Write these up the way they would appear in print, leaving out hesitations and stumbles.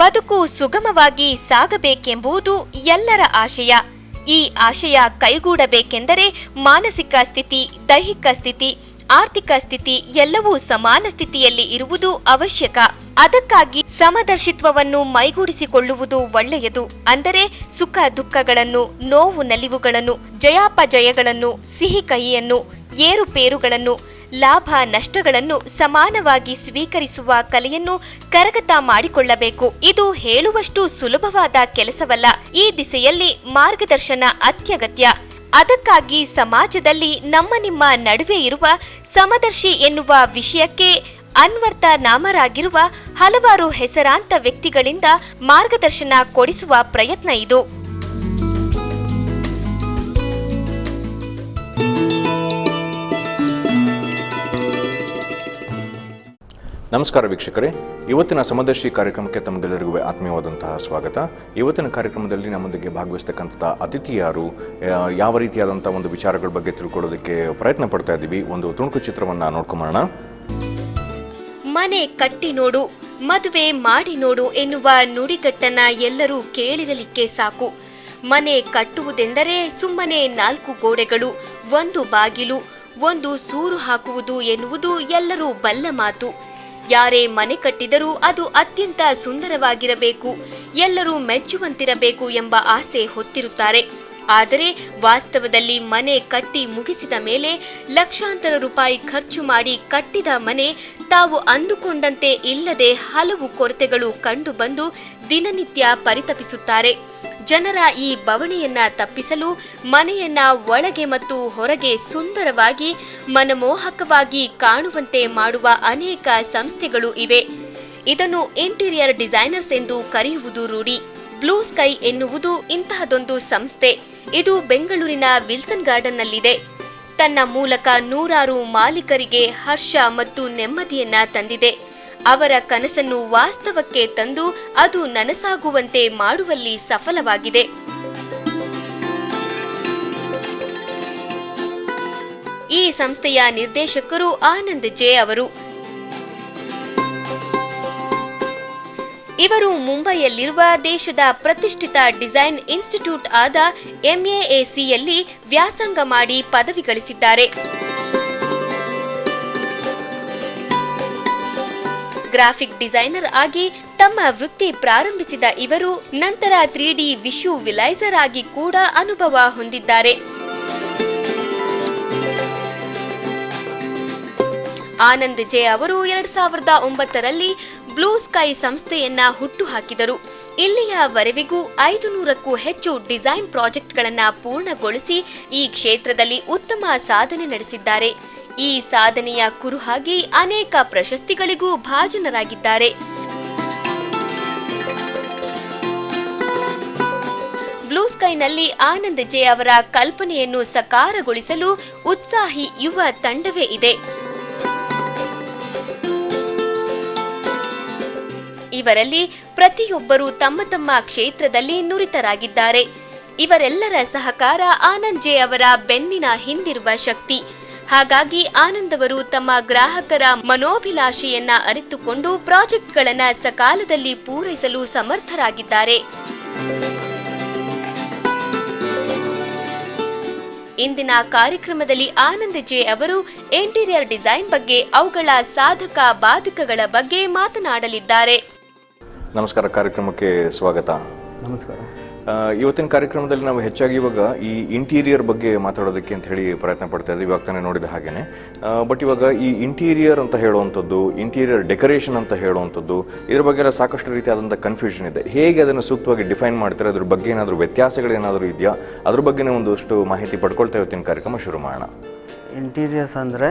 ಬದುಕು ಸುಗಮವಾಗಿ ಸಾಗಬೇಕೆಂಬುದು ಎಲ್ಲರ ಆಶಯ. ಈ ಆಶಯ ಕೈಗೂಡಬೇಕೆಂದರೆ ಮಾನಸಿಕ ಸ್ಥಿತಿ, ದೈಹಿಕ ಸ್ಥಿತಿ, ಆರ್ಥಿಕ ಸ್ಥಿತಿ ಎಲ್ಲವೂ ಸಮಾನ ಸ್ಥಿತಿಯಲ್ಲಿ ಇರುವುದು ಅವಶ್ಯಕ. ಅದಕ್ಕಾಗಿ ಸಮದರ್ಶಿತ್ವವನ್ನು ಮೈಗೂಡಿಸಿಕೊಳ್ಳುವುದು ಒಳ್ಳೆಯದು. ಅಂದರೆ ಸುಖ ದುಃಖಗಳನ್ನು, ನೋವು ನಲಿವುಗಳನ್ನು, ಜಯಾಪಜಯಗಳನ್ನು, ಸಿಹಿ ಕಹಿಯನ್ನು, ಏರುಪೇರುಗಳನ್ನು, ಲಾಭ ನಷ್ಟಗಳನ್ನು ಸಮಾನವಾಗಿ ಸ್ವೀಕರಿಸುವ ಕಲೆಯನ್ನು ಕರಗತ ಮಾಡಿಕೊಳ್ಳಬೇಕು. ಇದು ಹೇಳುವಷ್ಟು ಸುಲಭವಾದ ಕೆಲಸವಲ್ಲ. ಈ ದಿಸೆಯಲ್ಲಿ ಮಾರ್ಗದರ್ಶನ ಅತ್ಯಗತ್ಯ. ಅದಕ್ಕಾಗಿ ಸಮಾಜದಲ್ಲಿ ನಮ್ಮ ನಿಮ್ಮ ನಡುವೆ ಇರುವ ಸಮದರ್ಶಿ ಎನ್ನುವ ವಿಷಯಕ್ಕೆ ಅನ್ವರ್ಥ ನಾಮರಾಗಿರುವ ಹಲವಾರು ಹೆಸರಾಂತ ವ್ಯಕ್ತಿಗಳಿಂದ ಮಾರ್ಗದರ್ಶನ ಕೊಡಿಸುವ ಪ್ರಯತ್ನ ಇದು. ನಮಸ್ಕಾರ ವೀಕ್ಷಕರೇ, ಇವತ್ತಿನ ಸಮದರ್ಶಿ ಕಾರ್ಯಕ್ರಮಕ್ಕೆ ತಮಗೆಲ್ಲರಿಗೂ ಆತ್ಮೀಯವಾದಂತಹ ಸ್ವಾಗತ. ಇವತ್ತಿನ ಕಾರ್ಯಕ್ರಮದಲ್ಲಿ ನಮ್ಮೊಂದಿಗೆ ಭಾಗವಹಿಸ್ತಕ್ಕಂಥ ಅತಿಥಿ ಯಾರು, ಯಾವ ರೀತಿಯಾದಂಥ ಒಂದು ವಿಚಾರಗಳ ಬಗ್ಗೆ ತಿಳ್ಕೊಳ್ಳೋದಕ್ಕೆ ಪ್ರಯತ್ನ ಪಡ್ತಾ ಇದ್ದೀವಿ. ಒಂದು ತುಣುಕು ಚಿತ್ರವನ್ನು ನೋಡ್ಕೊಂಬರೋಣ. ಮನೆ ಕಟ್ಟಿ ನೋಡು, ಮದುವೆ ಮಾಡಿ ನೋಡು ಎನ್ನುವ ನುಡಿಗಟ್ಟನ್ನ ಎಲ್ಲರೂ ಕೇಳಿರಲಿಕ್ಕೆ ಸಾಕು. ಮನೆ ಕಟ್ಟುವುದೆಂದರೆ ಸುಮ್ಮನೆ 4 ಗೋಡೆಗಳು, 1 ಬಾಗಿಲು, 1 ಸೂರು ಹಾಕುವುದು ಎನ್ನುವುದು ಎಲ್ಲರೂ ಬಲ್ಲ ಮಾತು. ಯಾರೇ ಮನೆ ಕಟ್ಟಿದರೂ ಅದು ಅತ್ಯಂತ ಸುಂದರವಾಗಿರಬೇಕು, ಎಲ್ಲರೂ ಮೆಚ್ಚುವಂತಿರಬೇಕು ಎಂಬ ಆಸೆ ಹೊತ್ತಿರುತ್ತಾರೆ. ಆದರೆ ವಾಸ್ತವದಲ್ಲಿ ಮನೆ ಕಟ್ಟಿ ಮುಗಿಸಿದ ಮೇಲೆ ಲಕ್ಷಾಂತರ ರೂಪಾಯಿ ಖರ್ಚು ಮಾಡಿ ಕಟ್ಟಿದ ಮನೆ ತಾವು ಅಂದುಕೊಂಡಂತೆ ಇಲ್ಲದೆ ಹಲವು ಕೊರತೆಗಳು ಕಂಡುಬಂದು ದಿನನಿತ್ಯ ಪರಿತಪಿಸುತ್ತಾರೆ. ಜನರ ಈ ಬವಣೆಯನ್ನ ತಪ್ಪಿಸಲು ಮನೆಯನ್ನ ಒಳಗೆ ಮತ್ತು ಹೊರಗೆ ಸುಂದರವಾಗಿ ಮನಮೋಹಕವಾಗಿ ಕಾಣುವಂತೆ ಮಾಡುವ ಅನೇಕ ಸಂಸ್ಥೆಗಳು ಇವೆ. ಇದನ್ನು ಇಂಟೀರಿಯರ್ ಡಿಸೈನರ್ಸ್ ಎಂದು ಕರೆಯುವುದು ರೂಢಿ. ಬ್ಲೂ ಸ್ಕೈ ಎನ್ನುವುದು ಇಂತಹದೊಂದು ಸಂಸ್ಥೆ. ಇದು ಬೆಂಗಳೂರಿನ ವಿಲ್ಸನ್ ಗಾರ್ಡನ್ನಲ್ಲಿದೆ. ತನ್ನ ಮೂಲಕ ನೂರಾರು ಮಾಲೀಕರಿಗೆ ಹರ್ಷ ಮತ್ತು ನೆಮ್ಮದಿಯನ್ನ ತಂದಿದೆ. ಅವರ ಕನಸನ್ನು ವಾಸ್ತವಕ್ಕೆ ತಂದು ಅದು ನನಸಾಗುವಂತೆ ಮಾಡುವಲ್ಲಿ ಸಫಲವಾಗಿದೆ. ಈ ಸಂಸ್ಥೆಯ ನಿರ್ದೇಶಕರು ಆನಂದ್ ಜೆ ಅವರು. ಇವರು ಮುಂಬೈಯಲ್ಲಿರುವ ದೇಶದ ಪ್ರತಿಷ್ಠಿತ ಡಿಸೈನ್ ಇನ್ಸ್ಟಿಟ್ಯೂಟ್ ಆದ MAACಯಲ್ಲಿ ವ್ಯಾಸಂಗ ಮಾಡಿ ಪದವಿ ಗಳಿಸಿದ್ದಾರೆ. ಗ್ರಾಫಿಕ್ ಡಿಸೈನರ್ ಆಗಿ ತಮ್ಮ ವೃತ್ತಿ ಪ್ರಾರಂಭಿಸಿದ ಇವರು ನಂತರ 3D ವಿಶುವಲೈಸರ್ ಆಗಿ ಕೂಡ ಅನುಭವ ಹೊಂದಿದ್ದಾರೆ. ಆನಂದ್ ಜೆ ಅವರು 2009ರಲ್ಲಿ ಬ್ಲೂ ಸ್ಕೈ ಸಂಸ್ಥೆಯನ್ನ ಹುಟ್ಟುಹಾಕಿದರು. ಇಲ್ಲಿಯವರೆವಿಗೂ 500ಕ್ಕೂ ಹೆಚ್ಚು ಡಿಸೈನ್ ಪ್ರಾಜೆಕ್ಟ್ಗಳನ್ನ ಪೂರ್ಣಗೊಳಿಸಿ ಈ ಕ್ಷೇತ್ರದಲ್ಲಿ ಉತ್ತಮ ಸಾಧನೆ ನಡೆಸಿದ್ದಾರೆ. ಈ ಸಾಧನೆಯ ಕುರುಹಾಗಿ ಅನೇಕ ಪ್ರಶಸ್ತಿಗಳಿಗೂ ಭಾಜನರಾಗಿದ್ದಾರೆ. ಬ್ಲೂ ಸ್ಕೈನಲ್ಲಿ ಆನಂದ್ ಜೆ ಅವರ ಕಲ್ಪನೆಯನ್ನು ಸಾಕಾರಗೊಳಿಸಲು ಉತ್ಸಾಹಿ ಯುವ ತಂಡವೇ ಇದೆ. ಇವರಲ್ಲಿ ಪ್ರತಿಯೊಬ್ಬರೂ ತಮ್ಮ ತಮ್ಮ ಕ್ಷೇತ್ರದಲ್ಲಿ ನುರಿತರಾಗಿದ್ದಾರೆ. ಇವರೆಲ್ಲರ ಸಹಕಾರ ಆನಂದ್ ಜೆ ಅವರ ಬೆನ್ನಿನ ಹಿಂದಿರುವ ಶಕ್ತಿ. ಹಾಗಾಗಿ ಆನಂದ್ ಅವರು ತಮ್ಮ ಗ್ರಾಹಕರ ಮನೋಭಿಲಾಷೆಯನ್ನ ಅರಿತುಕೊಂಡು ಪ್ರಾಜೆಕ್ಟ್ಗಳನ್ನ ಸಕಾಲದಲ್ಲಿ ಪೂರೈಸಲು ಸಮರ್ಥರಾಗಿದ್ದಾರೆ. ಇಂದಿನ ಕಾರ್ಯಕ್ರಮದಲ್ಲಿ ಆನಂದ್ ಜೆ ಅವರು ಇಂಟೀರಿಯರ್ ಡಿಸೈನ್ ಬಗ್ಗೆ, ಅವುಗಳ ಸಾಧಕ ಬಾಧಕಗಳ ಬಗ್ಗೆ ಮಾತನಾಡಲಿದ್ದಾರೆ. ನಮಸ್ಕಾರ, ಕಾರ್ಯಕ್ರಮಕ್ಕೆ ಸ್ವಾಗತ. ನಮಸ್ಕಾರ. ಇವತ್ತಿನ ಕಾರ್ಯಕ್ರಮದಲ್ಲಿ ನಾವು ಹೆಚ್ಚಾಗಿ ಇವಾಗ ಈ ಇಂಟೀರಿಯರ್ ಬಗ್ಗೆ ಮಾತಾಡೋದಕ್ಕೆ ಅಂತ ಹೇಳಿ ಪ್ರಯತ್ನ ಪಡ್ತಾ ಇದ್ದೀವಿ, ಇವಾಗ ತಾನೇ ನೋಡಿದ ಹಾಗೇನೆ. ಬಟ್ ಇವಾಗ ಈ ಇಂಟೀರಿಯರ್ ಅಂತ ಹೇಳುವಂಥದ್ದು, ಇಂಟೀರಿಯರ್ ಡೆಕೋರೇಷನ್ ಅಂತ ಹೇಳುವಂಥದ್ದು, ಇದ್ರ ಬಗ್ಗೆ ಎಲ್ಲ ಸಾಕಷ್ಟು ರೀತಿಯಾದಂಥ ಕನ್ಫ್ಯೂಷನ್ ಇದೆ. ಹೇಗೆ ಅದನ್ನು ಸೂಕ್ತವಾಗಿ ಡಿಫೈನ್ ಮಾಡ್ತಾರೆ, ಅದ್ರ ಬಗ್ಗೆ ಏನಾದರೂ ವ್ಯತ್ಯಾಸಗಳೇನಾದರೂ ಇದೆಯಾ, ಅದ್ರ ಬಗ್ಗೆನೇ ಒಂದಷ್ಟು ಮಾಹಿತಿ ಪಡ್ಕೊಳ್ತಾ ಇವತ್ತಿನ ಕಾರ್ಯಕ್ರಮ ಶುರು ಮಾಡೋಣ. ಇಂಟೀರಿಯರ್ಸ್ ಅಂದರೆ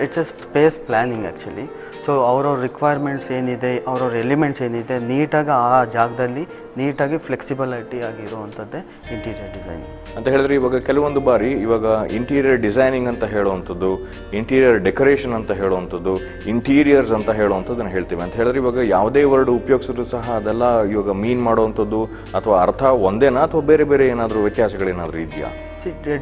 it's A space planning actually. So ಅವ್ರವ್ರ ರಿಕ್ವೈರ್ಮೆಂಟ್ಸ್ ಏನಿದೆ, ಅವ್ರವ್ರ ಎಲಿಮೆಂಟ್ಸ್ ಏನಿದೆ, ನೀಟಾಗಿ ಆ ಜಾಗದಲ್ಲಿ ನೀಟಾಗಿ ಫ್ಲೆಕ್ಸಿಬಿಲಿಟಿ ಆಗಿರುವಂಥದ್ದೇ ಇಂಟೀರಿಯರ್ ಡಿಸೈನಿಂಗ್ ಅಂತ ಹೇಳಿದ್ರೆ. ಇವಾಗ ಕೆಲವೊಂದು ಬಾರಿ ಇವಾಗ ಇಂಟೀರಿಯರ್ ಡಿಸೈನಿಂಗ್ ಅಂತ ಹೇಳುವಂಥದ್ದು, ಇಂಟೀರಿಯರ್ ಡೆಕೋರೇಷನ್ ಅಂತ ಹೇಳುವಂಥದ್ದು, ಇಂಟೀರಿಯರ್ಸ್ ಅಂತ ಹೇಳುವಂಥದ್ದನ್ನು ಹೇಳ್ತೀವಿ. ಅಂತ ಹೇಳಿದ್ರೆ ಇವಾಗ ಯಾವುದೇ ವರ್ಡ್ ಉಪಯೋಗಿಸಿದ್ರು ಸಹ ಅದೆಲ್ಲ ಇವಾಗ ಮೀನ್ ಮಾಡುವಂಥದ್ದು ಅಥವಾ ಅರ್ಥ ಒಂದೇನಾ ಅಥವಾ ಬೇರೆ ಬೇರೆ ಏನಾದರೂ ವ್ಯತ್ಯಾಸಗಳೇನಾದರೂ ಇದೆಯಾ?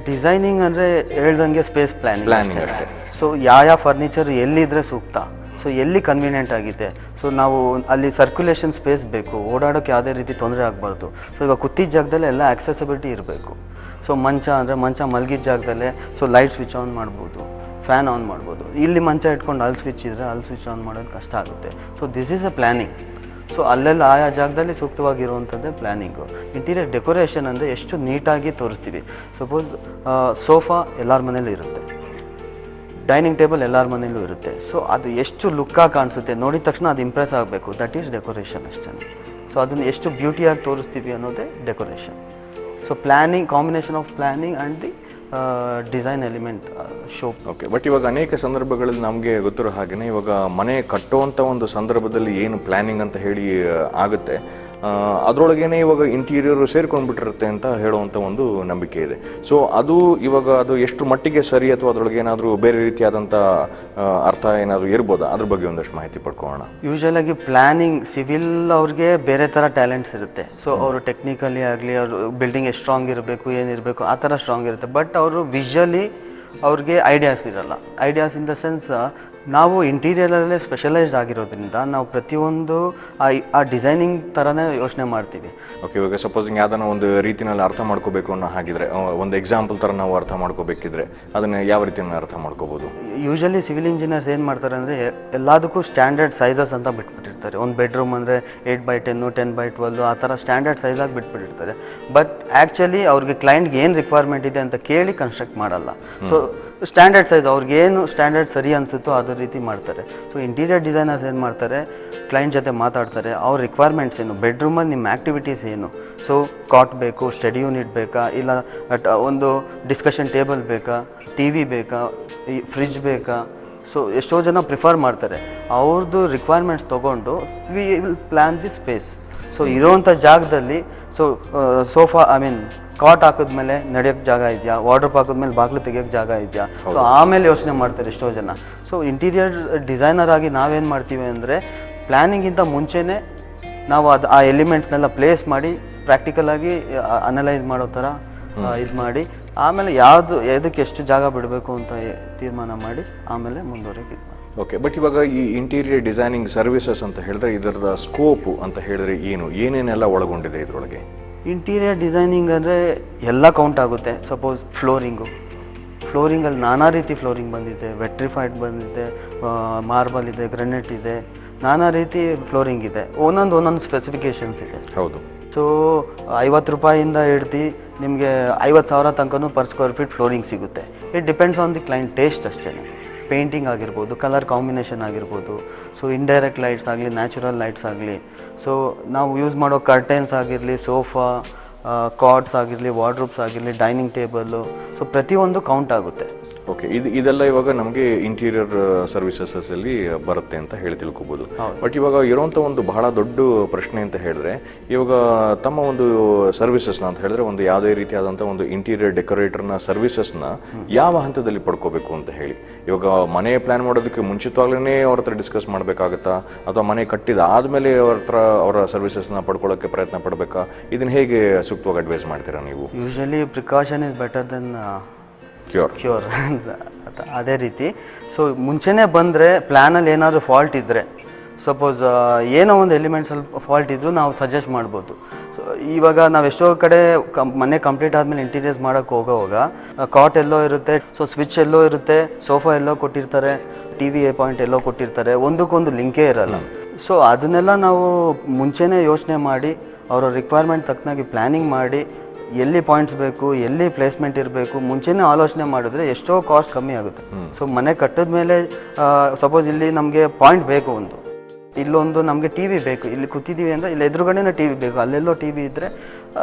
ಡಿಸೈನಿಂಗ್ ಅಂದರೆ ಹೇಳ್ದಂಗೆ ಸ್ಪೇಸ್ ಪ್ಲ್ಯಾನಿಂಗ್ ಅಷ್ಟೇ. ಸೊ ಯಾವ ಫರ್ನಿಚರ್ ಎಲ್ಲಿದ್ರೆ ಸೂಕ್ತ, ಸೊ ಎಲ್ಲಿ ಕನ್ವೀನಿಯೆಂಟ್ ಆಗಿದೆ, ಸೊ ನಾವು ಅಲ್ಲಿ ಸರ್ಕ್ಯುಲೇಷನ್ ಸ್ಪೇಸ್ ಬೇಕು, ಓಡಾಡೋಕ್ಕೆ ಯಾವುದೇ ರೀತಿ ತೊಂದರೆ ಆಗಬಾರ್ದು. ಸೊ ಇವಾಗ ಕೂತಿದ್ದ ಜಾಗದಲ್ಲಿ ಎಲ್ಲ ಆಕ್ಸೆಸಿಬಿಲಿಟಿ ಇರಬೇಕು. ಸೊ ಮಂಚ ಅಂದರೆ ಮಂಚ ಮಲಗಿದ ಜಾಗದಲ್ಲೇ ಸೊ ಲೈಟ್ ಸ್ವಿಚ್ ಆನ್ ಮಾಡ್ಬೋದು, ಫ್ಯಾನ್ ಆನ್ ಮಾಡ್ಬೋದು. ಇಲ್ಲಿ ಮಂಚ ಇಟ್ಕೊಂಡು ಅಲ್ಲಿ ಸ್ವಿಚ್ ಇದ್ದರೆ ಅಲ್ಲಿ ಸ್ವಿಚ್ ಆನ್ ಮಾಡೋದು ಕಷ್ಟ ಆಗುತ್ತೆ. So this is A planning. So ಅಲ್ಲೆಲ್ಲ ಆಯಾ ಜಾಗದಲ್ಲಿ ಸೂಕ್ತವಾಗಿರುವಂಥದ್ದೇ ಪ್ಲ್ಯಾನಿಂಗು. ಇಂಟೀರಿಯರ್ ಡೆಕೋರೇಷನ್ ಅಂದರೆ ಎಷ್ಟು ನೀಟಾಗಿ ತೋರಿಸ್ತೀವಿ. ಸಪೋಸ್ ಸೋಫಾ ಎಲ್ಲರ ಮನೇಲೂ ಇರುತ್ತೆ, ಡೈನಿಂಗ್ ಟೇಬಲ್ ಎಲ್ಲರ ಮನೇಲೂ ಇರುತ್ತೆ. ಸೊ ಅದು ಎಷ್ಟು ಲುಕ್ಕಾಗಿ ಕಾಣಿಸುತ್ತೆ, ನೋಡಿದ ತಕ್ಷಣ ಅದು ಇಂಪ್ರೆಸ್ ಆಗಬೇಕು, ದಟ್ ಈಸ್ ಡೆಕೋರೇಷನ್ ಅಷ್ಟೇ. ಸೊ ಅದನ್ನು ಎಷ್ಟು ಬ್ಯೂಟಿಯಾಗಿ ತೋರಿಸ್ತೀವಿ ಅನ್ನೋದೇ decoration. So planning, combination of planning and the design element show. Okay, but ಇವಾಗ ಅನೇಕ ಸಂದರ್ಭಗಳಲ್ಲಿ ನಮಗೆ ಗೊತ್ತಿರೋ ಹಾಗೆಯೇ ಇವಾಗ ಮನೆ ಕಟ್ಟುವಂಥ ಒಂದು ಸಂದರ್ಭದಲ್ಲಿ ಏನು ಪ್ಲ್ಯಾನಿಂಗ್ ಅಂತ ಹೇಳಿ ಆಗುತ್ತೆ, ಅದರೊಳಗೇನೆ ಇವಾಗ ಇಂಟೀರಿಯರ್ ಸೇರ್ಕೊಂಡ್ಬಿಟ್ಟಿರುತ್ತೆ ಅಂತ ಹೇಳುವಂಥ ಒಂದು ನಂಬಿಕೆ ಇದೆ. ಸೊ ಅದು ಇವಾಗ ಅದು ಎಷ್ಟು ಮಟ್ಟಿಗೆ ಸರಿ, ಅಥವಾ ಅದರೊಳಗೆ ಏನಾದರೂ ಬೇರೆ ರೀತಿಯಾದಂಥ ಅರ್ಥ ಏನಾದರೂ ಇರ್ಬೋದಾ? ಅದ್ರ ಬಗ್ಗೆ ಒಂದಷ್ಟು ಮಾಹಿತಿ ಪಡ್ಕೊಳ್ಳೋಣ. ಯೂಶಲಾಗಿ ಪ್ಲ್ಯಾನಿಂಗ್ ಸಿವಿಲ್ ಅವ್ರಿಗೆ ಬೇರೆ ಥರ ಟ್ಯಾಲೆಂಟ್ಸ್ ಇರುತ್ತೆ. ಸೊ ಅವರು ಟೆಕ್ನಿಕಲಿ ಆಗಲಿ, ಅವರು ಬಿಲ್ಡಿಂಗ್ ಎಷ್ಟು ಸ್ಟ್ರಾಂಗ್ ಇರಬೇಕು, ಏನಿರಬೇಕು ಆ ಥರ ಸ್ಟ್ರಾಂಗ್ ಇರುತ್ತೆ. ಬಟ್ ಅವರು ವಿಷುವಲಿ ಅವ್ರಿಗೆ ಐಡಿಯಾಸ್ ಇರಲ್ಲ. ಐಡಿಯಾಸ್ ಇನ್ ದ ಸೆನ್ಸ್, ನಾವು ಇಂಟೀರಿಯರಲ್ಲೇ ಸ್ಪೆಷಲೈಸ್ಡ್ ಆಗಿರೋದ್ರಿಂದ ನಾವು ಪ್ರತಿಯೊಂದು ಆ ಡಿಸೈನಿಂಗ್ ಥರನೇ ಯೋಚನೆ ಮಾಡ್ತೀವಿ. ಓಕೆ, ಇವಾಗ ಸಪೋಸಿಂಗ್ ಯಾವುದನ್ನ ಒಂದು ರೀತಿಯಲ್ಲಿ ಅರ್ಥ ಮಾಡ್ಕೋಬೇಕು ಅನ್ನೋ ಹಾಗಿದ್ರೆ, ಒಂದು ಎಕ್ಸಾಂಪಲ್ ಥರ ನಾವು ಅರ್ಥ ಮಾಡ್ಕೋಬೇಕಿದ್ರೆ ಅದನ್ನು ಯಾವ ರೀತಿಯಲ್ಲಿ ಅರ್ಥ ಮಾಡ್ಕೋಬೋದು? ಯೂಶಲಿ ಸಿವಿಲ್ ಇಂಜಿನಿಯರ್ಸ್ ಏನು ಮಾಡ್ತಾರೆ ಅಂದರೆ ಎಲ್ಲದಕ್ಕೂ ಸ್ಟ್ಯಾಂಡರ್ಡ್ ಸೈಜಸ್ ಅಂತ ಬಿಟ್ಬಿಟ್ಟಿರ್ತಾರೆ. ಒಂದು ಬೆಡ್ರೂಮ್ ಅಂದರೆ 8x10, 10x12 ಆ ಥರ ಸ್ಟ್ಯಾಂಡರ್ಡ್ ಸೈಜಾಗಿ ಬಿಟ್ಬಿಟ್ಟಿರ್ತಾರೆ. ಬಟ್ ಆ್ಯಕ್ಚುಲಿ ಅವ್ರಿಗೆ ಕ್ಲೈಂಟ್ಗೆ ಏನು ರಿಕ್ವೈರ್ಮೆಂಟ್ ಇದೆ ಅಂತ ಕೇಳಿ ಕನ್ಸ್ಟ್ರಕ್ಟ್ ಮಾಡಲ್ಲ. ಸೊ ಸ್ಟ್ಯಾಂಡರ್ಡ್ ಸೈಜ್ ಅವ್ರಿಗೇನು ಸ್ಟ್ಯಾಂಡರ್ಡ್ ಸರಿ ಅನಿಸುತ್ತೋ ಅದೇ ರೀತಿ ಮಾಡ್ತಾರೆ. ಸೊ ಇಂಟೀರಿಯರ್ ಡಿಸೈನರ್ಸ್ ಏನು ಮಾಡ್ತಾರೆ, ಕ್ಲೈಂಟ್ ಜೊತೆ ಮಾತಾಡ್ತಾರೆ, ಅವ್ರ ರಿಕ್ವೈರ್ಮೆಂಟ್ಸ್ ಏನು, ಬೆಡ್ರೂಮಲ್ಲಿ ನಿಮ್ಮ ಆ್ಯಕ್ಟಿವಿಟೀಸ್ ಏನು. ಸೊ ಕಾಟ್ ಬೇಕು, ಸ್ಟಡಿ ಯೂನಿಟ್ ಬೇಕಾ, ಇಲ್ಲ ಒಂದು ಡಿಸ್ಕಷನ್ ಟೇಬಲ್ ಬೇಕಾ, ಟಿ ವಿ ಬೇಕಾ, ಫ್ರಿಜ್ ಬೇಕಾ. ಸೊ ಎಷ್ಟೋ ಜನ ಪ್ರಿಫರ್ ಮಾಡ್ತಾರೆ. ಅವ್ರದ್ದು ರಿಕ್ವೈರ್ಮೆಂಟ್ಸ್ ತೊಗೊಂಡು we will plan the space. So ಇರೋವಂಥ ಜಾಗದಲ್ಲಿ ಸೊ ಸೋಫಾ, ಐ ಮೀನ್ ಕಾಟ್ ಹಾಕಿದ್ಮೇಲೆ ನಡೆಯೋಕ್ಕೆ ಜಾಗ ಇದೆಯಾ, ವಾರ್ಡ್ರೋಬ್ ಹಾಕಿದ್ಮೇಲೆ ಬಾಗಿಲು ತೆಗಿಯೋಕ್ಕೆ ಜಾಗ ಇದೆಯಾ, ಸೊ ಆಮೇಲೆ ಯೋಚನೆ ಮಾಡ್ತಾರೆ ಎಷ್ಟೋ ಜನ. ಸೊ ಇಂಟೀರಿಯರ್ ಡಿಸೈನರ್ ಆಗಿ ನಾವೇನು ಮಾಡ್ತೀವಿ ಅಂದರೆ ಪ್ಲ್ಯಾನಿಂಗಿಂತ ಮುಂಚೆನೇ ನಾವು ಆ ಎಲಿಮೆಂಟ್ಸ್ನೆಲ್ಲ ಪ್ಲೇಸ್ ಮಾಡಿ ಪ್ರಾಕ್ಟಿಕಲಾಗಿ ಅನಲೈಸ್ ಮಾಡೋ ಥರ ಇದು ಮಾಡಿ, ಆಮೇಲೆ ಎದಕ್ಕೆ ಎಷ್ಟು ಜಾಗ ಬಿಡಬೇಕು ಅಂತ ತೀರ್ಮಾನ ಮಾಡಿ ಆಮೇಲೆ ಮುಂದುವರೆಗೆ. ಓಕೆ, ಬಟ್ ಇವಾಗ ಈ ಇಂಟೀರಿಯರ್ ಡಿಸೈನಿಂಗ್ ಸರ್ವಿಸಸ್ ಅಂತ ಹೇಳಿದ್ರೆ ಇದರದ ಸ್ಕೋಪು ಅಂತ ಹೇಳಿದ್ರೆ ಏನೇನೆಲ್ಲ ಒಳಗೊಂಡಿದೆ ಇದರೊಳಗೆ? ಇಂಟೀರಿಯರ್ ಡಿಸೈನಿಂಗ್ ಅಂದರೆ ಎಲ್ಲ ಕೌಂಟ್ ಆಗುತ್ತೆ. ಸಪೋಸ್ ಫ್ಲೋರಿಂಗಲ್ಲಿ ನಾನಾ ರೀತಿ ಫ್ಲೋರಿಂಗ್ ಬಂದಿದೆ, ವೆಟ್ರಿಫೈಡ್ ಬಂದಿದೆ, ಮಾರ್ಬಲ್ ಇದೆ, ಗ್ರನೆಟ್ ಇದೆ, ನಾನಾ ರೀತಿ ಫ್ಲೋರಿಂಗ್ ಇದೆ. ಒಂದೊಂದು ಸ್ಪೆಸಿಫಿಕೇಶನ್ಸ್ ಇದೆ. ಹೌದು. ಸೊ 50 ರೂಪಾಯಿಂದ ಹಿಡ್ದು ನಿಮಗೆ 50,000 ತನಕನೂ ಪರ್ ಸ್ಕ್ವೇರ್ ಫೀಟ್ ಫ್ಲೋರಿಂಗ್ ಸಿಗುತ್ತೆ. It depends on the client taste ಅಷ್ಟೇ. ಪೇಂಟಿಂಗ್ ಆಗಿರ್ಬೋದು, ಕಲರ್ ಕಾಂಬಿನೇಷನ್ ಆಗಿರ್ಬೋದು, ಸೊ ಇಂಡೈರೆಕ್ಟ್ ಲೈಟ್ಸ್ ಆಗಲಿ, ನ್ಯಾಚುರಲ್ ಲೈಟ್ಸ್ ಆಗಲಿ, ಸೊ ನಾವು ಯೂಸ್ ಮಾಡೋ ಕರ್ಟೆನ್ಸ್ ಆಗಿರಲಿ, ಸೋಫಾ, ಕಾಟ್ಸ್ ಆಗಿರಲಿ, ವಾರ್ಡ್ರೋಬ್ಸ್ ಆಗಿರಲಿ, ಡೈನಿಂಗ್ ಟೇಬಲ್ಲು, ಸೊ ಪ್ರತಿಯೊಂದು ಕೌಂಟ್ ಆಗುತ್ತೆ. ಓಕೆ, ಇದೆಲ್ಲ ಇವಾಗ ನಮಗೆ ಇಂಟೀರಿಯರ್ ಸರ್ವಿಸಸಲ್ಲಿ ಬರುತ್ತೆ ಅಂತ ಹೇಳಿ ತಿಳ್ಕೊಬೋದು. ಬಟ್ ಇವಾಗ ಇರೋಂಥ ಒಂದು ಬಹಳ ದೊಡ್ಡ ಪ್ರಶ್ನೆ ಅಂತ ಹೇಳಿದ್ರೆ, ಇವಾಗ ತಮ್ಮ ಒಂದು ಸರ್ವಿಸಸ್ನ ಅಂತ ಹೇಳಿದ್ರೆ ಒಂದು ಯಾವುದೇ ರೀತಿಯಾದಂಥ ಒಂದು ಇಂಟೀರಿಯರ್ ಡೆಕೋರೇಟರ್ನ ಸರ್ವಿಸಸ್ನ ಯಾವ ಹಂತದಲ್ಲಿ ಪಡ್ಕೋಬೇಕು ಅಂತ ಹೇಳಿ, ಇವಾಗ ಮನೆ ಪ್ಲ್ಯಾನ್ ಮಾಡೋದಕ್ಕೆ ಮುಂಚಿತವಾಗ್ಲೇ ಅವ್ರ ಹತ್ರ ಡಿಸ್ಕಸ್ ಮಾಡಬೇಕಾಗತ್ತಾ, ಅಥವಾ ಮನೆ ಕಟ್ಟಿದ ಆದಮೇಲೆ ಅವರ ಸರ್ವಿಸಸ್ನ ಪಡ್ಕೊಳ್ಳೋಕ್ಕೆ ಪ್ರಯತ್ನ ಪಡಬೇಕಾ? ಇದನ್ನು ಹೇಗೆ ಸೂಕ್ತವಾಗಿ ಅಡ್ವೈಸ್ ಮಾಡ್ತೀರಾ ನೀವು? Usually precaution is better then cure ಅದೇ ರೀತಿ. ಸೊ ಮುಂಚೆನೇ ಬಂದರೆ ಪ್ಲ್ಯಾನಲ್ಲಿ ಏನಾದರೂ ಫಾಲ್ಟ್ ಇದ್ದರೆ, ಸಪೋಸ್ ಏನೋ ಒಂದು ಎಲಿಮೆಂಟ್ ಸ್ವಲ್ಪ ಫಾಲ್ಟ್ ಇದ್ದರೂ ನಾವು ಸಜೆಸ್ಟ್ ಮಾಡ್ಬೋದು. ಸೊ ಇವಾಗ ನಾವು ಎಷ್ಟೋ ಕಡೆ ಮನೆ ಕಂಪ್ಲೀಟ್ ಆದಮೇಲೆ ಇಂಟೀರಿಯರ್ಸ್ ಮಾಡೋಕ್ಕೆ ಹೋಗೋವಾಗ ಕಾಟ್ ಎಲ್ಲೋ ಇರುತ್ತೆ, ಸೊ ಸ್ವಿಚ್ ಎಲ್ಲೋ ಇರುತ್ತೆ, ಸೋಫಾ ಎಲ್ಲೋ ಕೊಟ್ಟಿರ್ತಾರೆ, ಟಿ ವಿ ಪಾಯಿಂಟ್ ಎಲ್ಲೋ ಕೊಟ್ಟಿರ್ತಾರೆ, ಒಂದಕ್ಕೊಂದು ಲಿಂಕೇ ಇರಲ್ಲ. ಸೊ ಅದನ್ನೆಲ್ಲ ನಾವು ಮುಂಚೆನೇ ಯೋಚನೆ ಮಾಡಿ ಅವರ ರಿಕ್ವೈರ್ಮೆಂಟ್ ತಕ್ಕನಾಗಿ ಪ್ಲ್ಯಾನಿಂಗ್ ಮಾಡಿ ಎಲ್ಲಿ ಪಾಯಿಂಟ್ಸ್ ಬೇಕು, ಎಲ್ಲಿ ಪ್ಲೇಸ್ಮೆಂಟ್ ಇರಬೇಕು ಮುಂಚೆನೇ ಆಲೋಚನೆ ಮಾಡಿದ್ರೆ ಎಷ್ಟೋ ಕಾಸ್ಟ್ ಕಮ್ಮಿ ಆಗುತ್ತೆ. ಸೊ ಮನೆ ಕಟ್ಟಿದ ಮೇಲೆ ಸಪೋಸ್ ಇಲ್ಲಿ ನಮಗೆ ಪಾಯಿಂಟ್ ಬೇಕು, ಇಲ್ಲೊಂದು ನಮಗೆ ಟಿ ವಿ ಬೇಕು, ಇಲ್ಲಿ ಕೂತಿದ್ದೀವಿ ಅಂದರೆ ಇಲ್ಲಿ ಎದುರುಗಡೆನೇ ಟಿ ವಿ ಬೇಕು, ಅಲ್ಲೆಲ್ಲೋ ಟಿ ವಿ ಇದ್ದರೆ